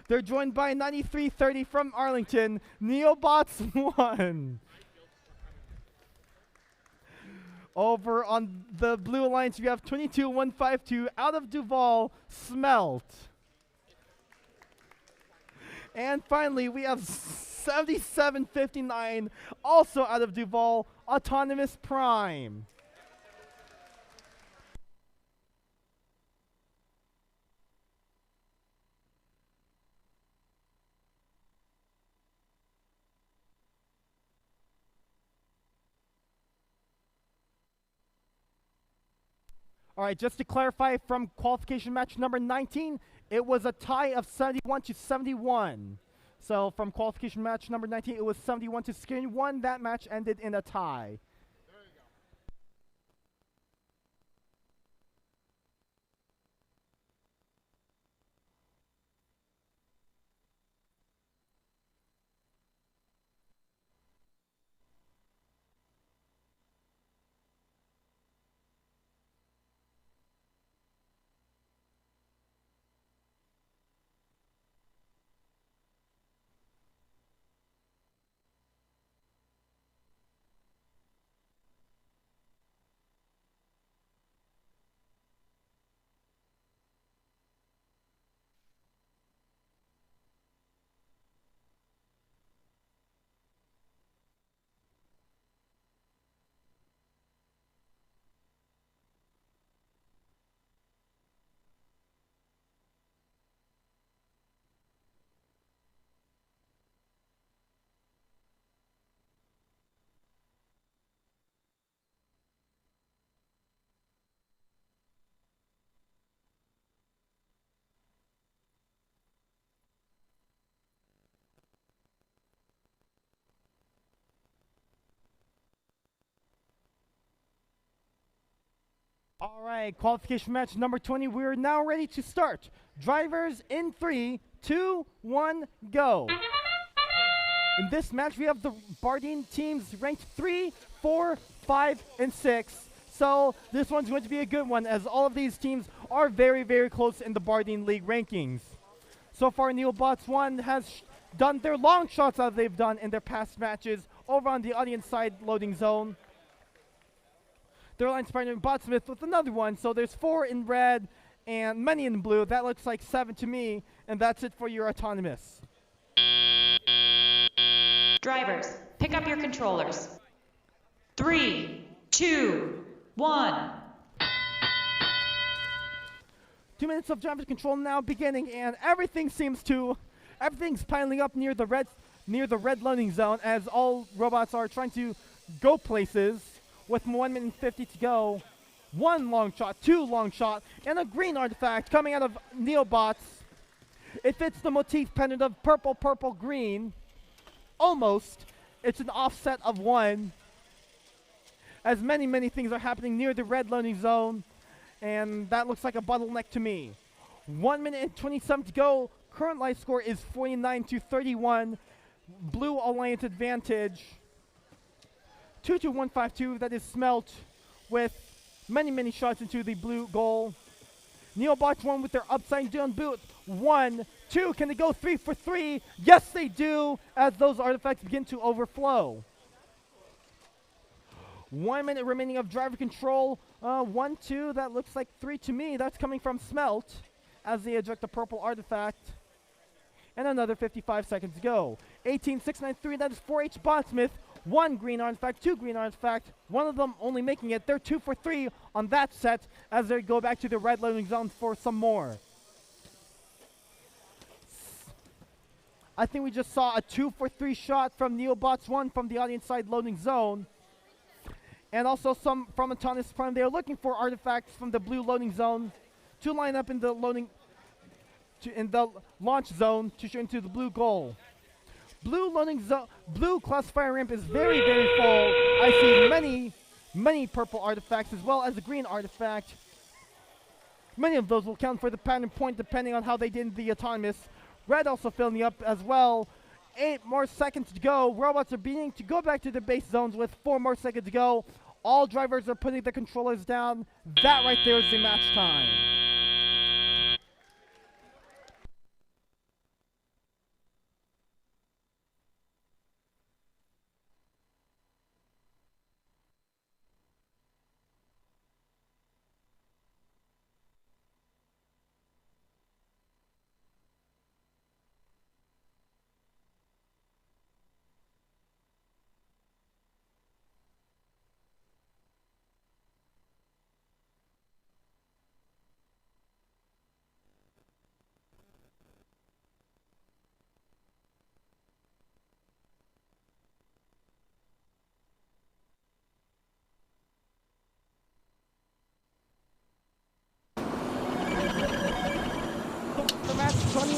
They're joined by 9330 from Arlington. Neobots 1. Over on the Blue Alliance, we have 22152 out of Duval, Smelt. And finally, we have 7759, also out of Duval, Autonomous Prime. All right, just to clarify, from qualification match number 19, it was a tie of 71 to 71. So from qualification match number 19, it was 71 to 71. That match ended in a tie. All right, qualification match number 20. We're now ready to start. Drivers in 3, 2, 1, go. In this match, we have the Bardeen teams ranked 3, 4, 5, and 6. So this one's going to be a good one, as all of these teams are very, very close in the Bardeen League rankings. So far, Neobots 1 has done their long shots that they've done in their past matches over on the audience side loading zone. Their line's partner Botsmith with another one, so there's 4 in red and many in blue. That looks like 7 to me, and that's it for your autonomous. Drivers, pick up your controllers. 3, 2, 1. 2 minutes of driver control now beginning, and everything's piling up near the red loading zone, as all robots are trying to go places. With 1 minute and 50 to go, 1 long shot, 2 long shot, and a green artifact coming out of Neobots. It fits the motif pattern of purple, purple, green. Almost. It's an offset of 1. As many, many things are happening near the red loading zone, and that looks like a bottleneck to me. 1 minute and 27 to go. Current life score is 49 to 31. Blue Alliance advantage. 22152, that is Smelt with many, many shots into the blue goal. Neobots 1 with their upside down boot. 1, 2, can they go 3 for 3? Yes, they do, as those artifacts begin to overflow. 1 minute remaining of driver control. 1, 2, that looks like 3 to me. That's coming from Smelt as they eject the purple artifact. And another 55 seconds to go. 18693, that is 4H Botsmith. 1 green artifact, 2 green artifact, one of them only making it. They're 2 for 3 on that set as they go back to the red loading zone for some more. I think we just saw a 2 for 3 shot from Neobots 1 from the audience side loading zone. And also some from Autonomous Prime. They are looking for artifacts from the blue loading zone to line up in the launch zone to shoot into the blue goal. Blue loading zone, blue classifier ramp is very, very full. I see many, many purple artifacts as well as a green artifact. Many of those will count for the pattern point depending on how they did in the autonomous. Red also filling up as well. 8 more seconds to go. Robots are beginning to go back to their base zones with 4 more seconds to go. All drivers are putting their controllers down. That right there is the match time.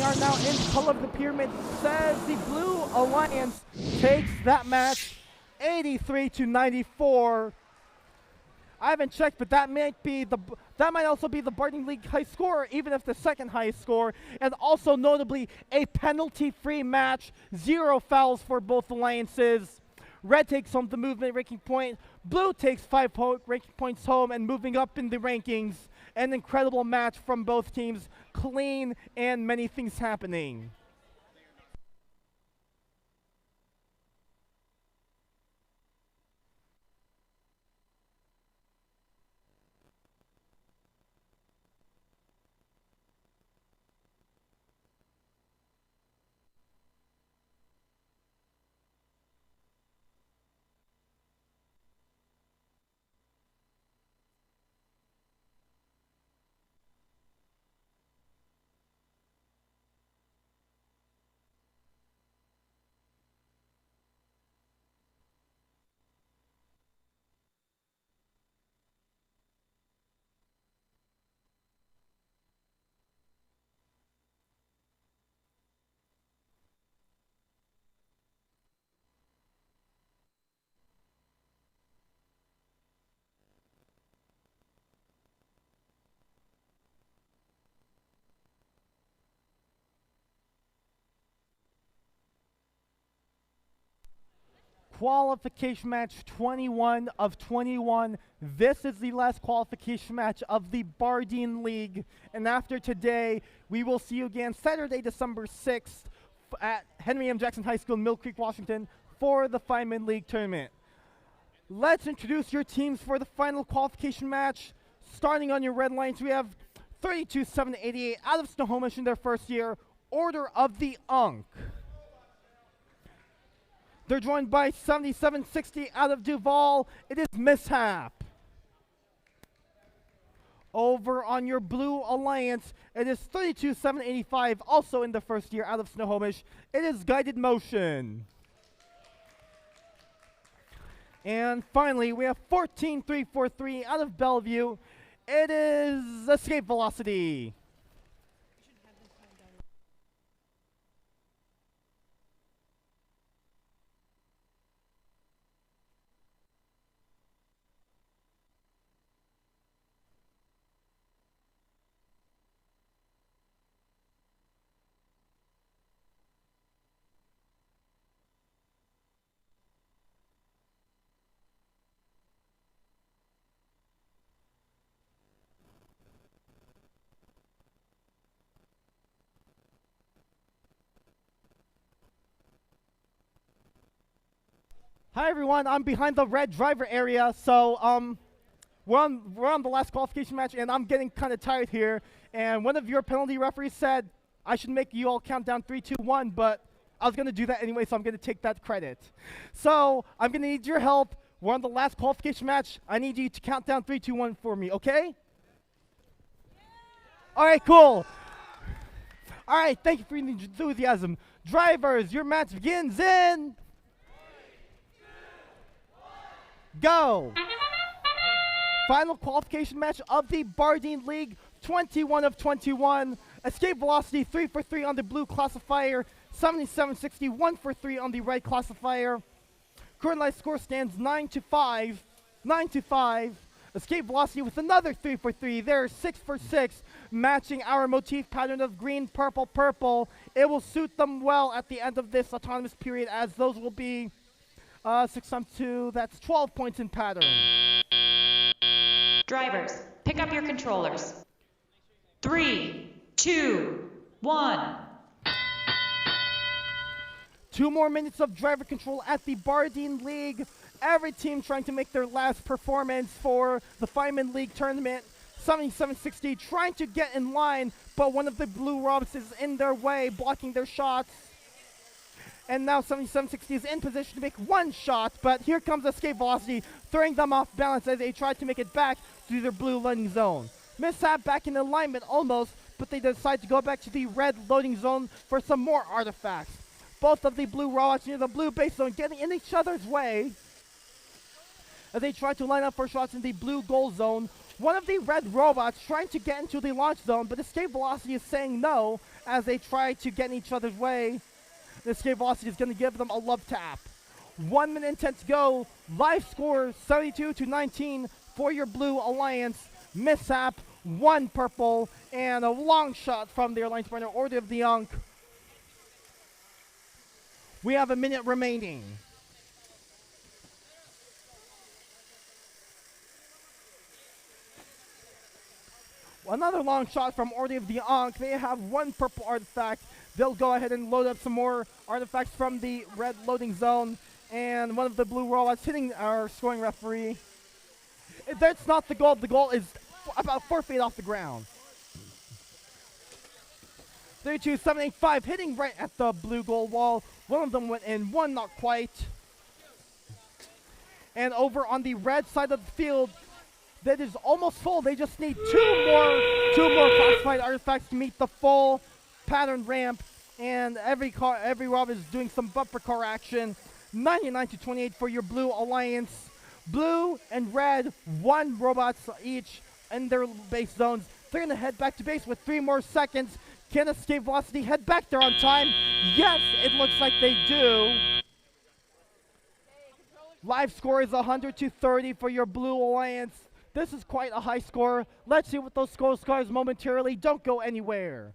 are now in color of the pyramid, says the Blue Alliance takes that match 83-94. I haven't checked, but that might also be the Bardeen League high score, even if the second highest score, and also notably a penalty-free match, 0 fouls for both alliances. Red takes home the movement ranking point. Blue takes 5 ranking points home and moving up in the rankings. An incredible match from both teams, clean and many things happening. Qualification match 21 of 21. This is the last qualification match of the Bardeen League. And after today, we will see you again Saturday, December 6th at Henry M. Jackson High School in Mill Creek, Washington for the Fireman League tournament. Let's introduce your teams for the final qualification match. Starting on your red lines, we have 32-7-88 out of Snohomish in their first year, Order of the Unk. They're joined by 77-60 out of Duval. It is Mishap. Over on your Blue Alliance, it is 32-7-85, also in the first year out of Snohomish. It is Guided Motion. And finally, we have 14-3-4-3 out of Bellevue. It is Escape Velocity. Hi everyone, I'm behind the red driver area, so we're on the last qualification match, and I'm getting kind of tired here. And one of your penalty referees said I should make you all count down 3, 2, 1, but I was gonna do that anyway, so I'm gonna take that credit. So I'm gonna need your help. We're on the last qualification match. I need you to count down 3, 2, 1 for me, okay? All right, cool. All right, thank you for your enthusiasm. Drivers, your match begins in. Go! Final qualification match of the Bardeen League, 21 of 21. Escape velocity 3 for 3 on the blue classifier, 77-60, 1 for 3 on the red classifier. Current life score stands 9-5. 9-5. Escape velocity with another 3 for 3. They're 6 for 6, matching our motif pattern of green, purple, purple. It will suit them well at the end of this autonomous period, as those will be 6 times 2, that's 12 points in pattern. Drivers, pick up your controllers. 3, 2, 1. 2 more minutes of driver control at the Bardeen League. Every team trying to make their last performance for the Fireman League tournament. 77-60 trying to get in line, but one of the blue Robs is in their way, blocking their shots. And now 77-60 is in position to make one shot, but here comes Escape Velocity, throwing them off balance as they try to make it back to their blue loading zone. Mishap back in alignment almost, but they decide to go back to the red loading zone for some more artifacts. Both of the blue robots near the blue base zone getting in each other's way as they try to line up for shots in the blue goal zone. One of the red robots trying to get into the launch zone, but Escape Velocity is saying no, as they try to get in each other's way. This Escape Velocity is going to give them a love tap. 1 minute and 10 to go. Live score 72-19 for your Blue Alliance. Mishap, 1 purple, and a long shot from the Alliance partner, Order of the Ankh. We have a minute remaining. Another long shot from Order of the Ankh. They have 1 purple artifact. They'll go ahead and load up some more artifacts from the red loading zone. And one of the blue robots hitting our scoring referee. That's not the goal. The goal is about 4 feet off the ground. 32-785 hitting right at the blue goal wall. One of them went in, one not quite. And over on the red side of the field, that is almost full. They just need two more classified artifacts to meet the full pattern ramp. And every rob is doing some bumper car action. 99-28 for your Blue Alliance. Blue and red, 1 robots each in their base zones. They're gonna head back to base with 3 more seconds. Can Escape Velocity head back there on time? Yes, it looks like they do. Live score is 100-30 for your Blue Alliance. This is quite a high score. Let's see what those scores momentarily. Don't go anywhere.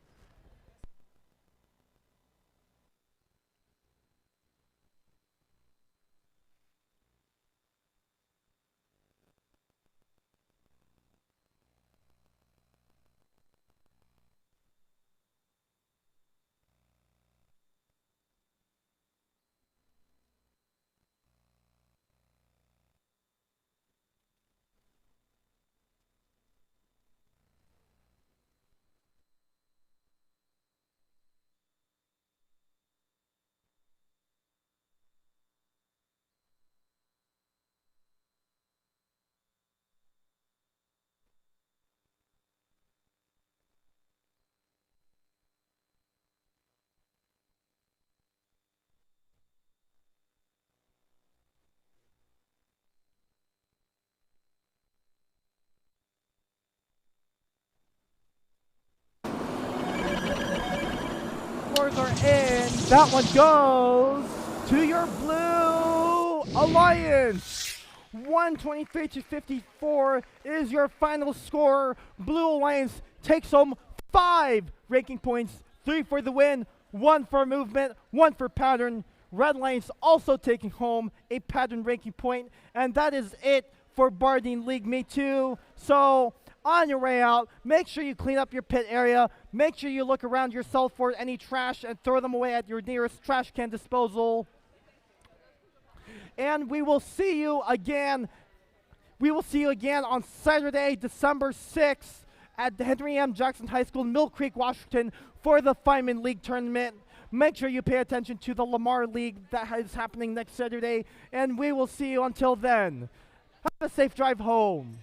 Scores are in. That one goes to your Blue Alliance. 123-54 is your final score. Blue Alliance takes home 5 ranking points, 3 for the win, 1 for movement, 1 for pattern. Red Alliance also taking home a pattern ranking point, and that is it for Bardeen League Me Too. So on your way out, make sure you clean up your pit area. Make sure you look around yourself for any trash and throw them away at your nearest trash can disposal. And we will see you again. We will see you again on Saturday, December 6th at the Henry M. Jackson High School in Mill Creek, Washington for the Fireman League tournament. Make sure you pay attention to the Lamar League that is happening next Saturday. And we will see you until then. Have a safe drive home.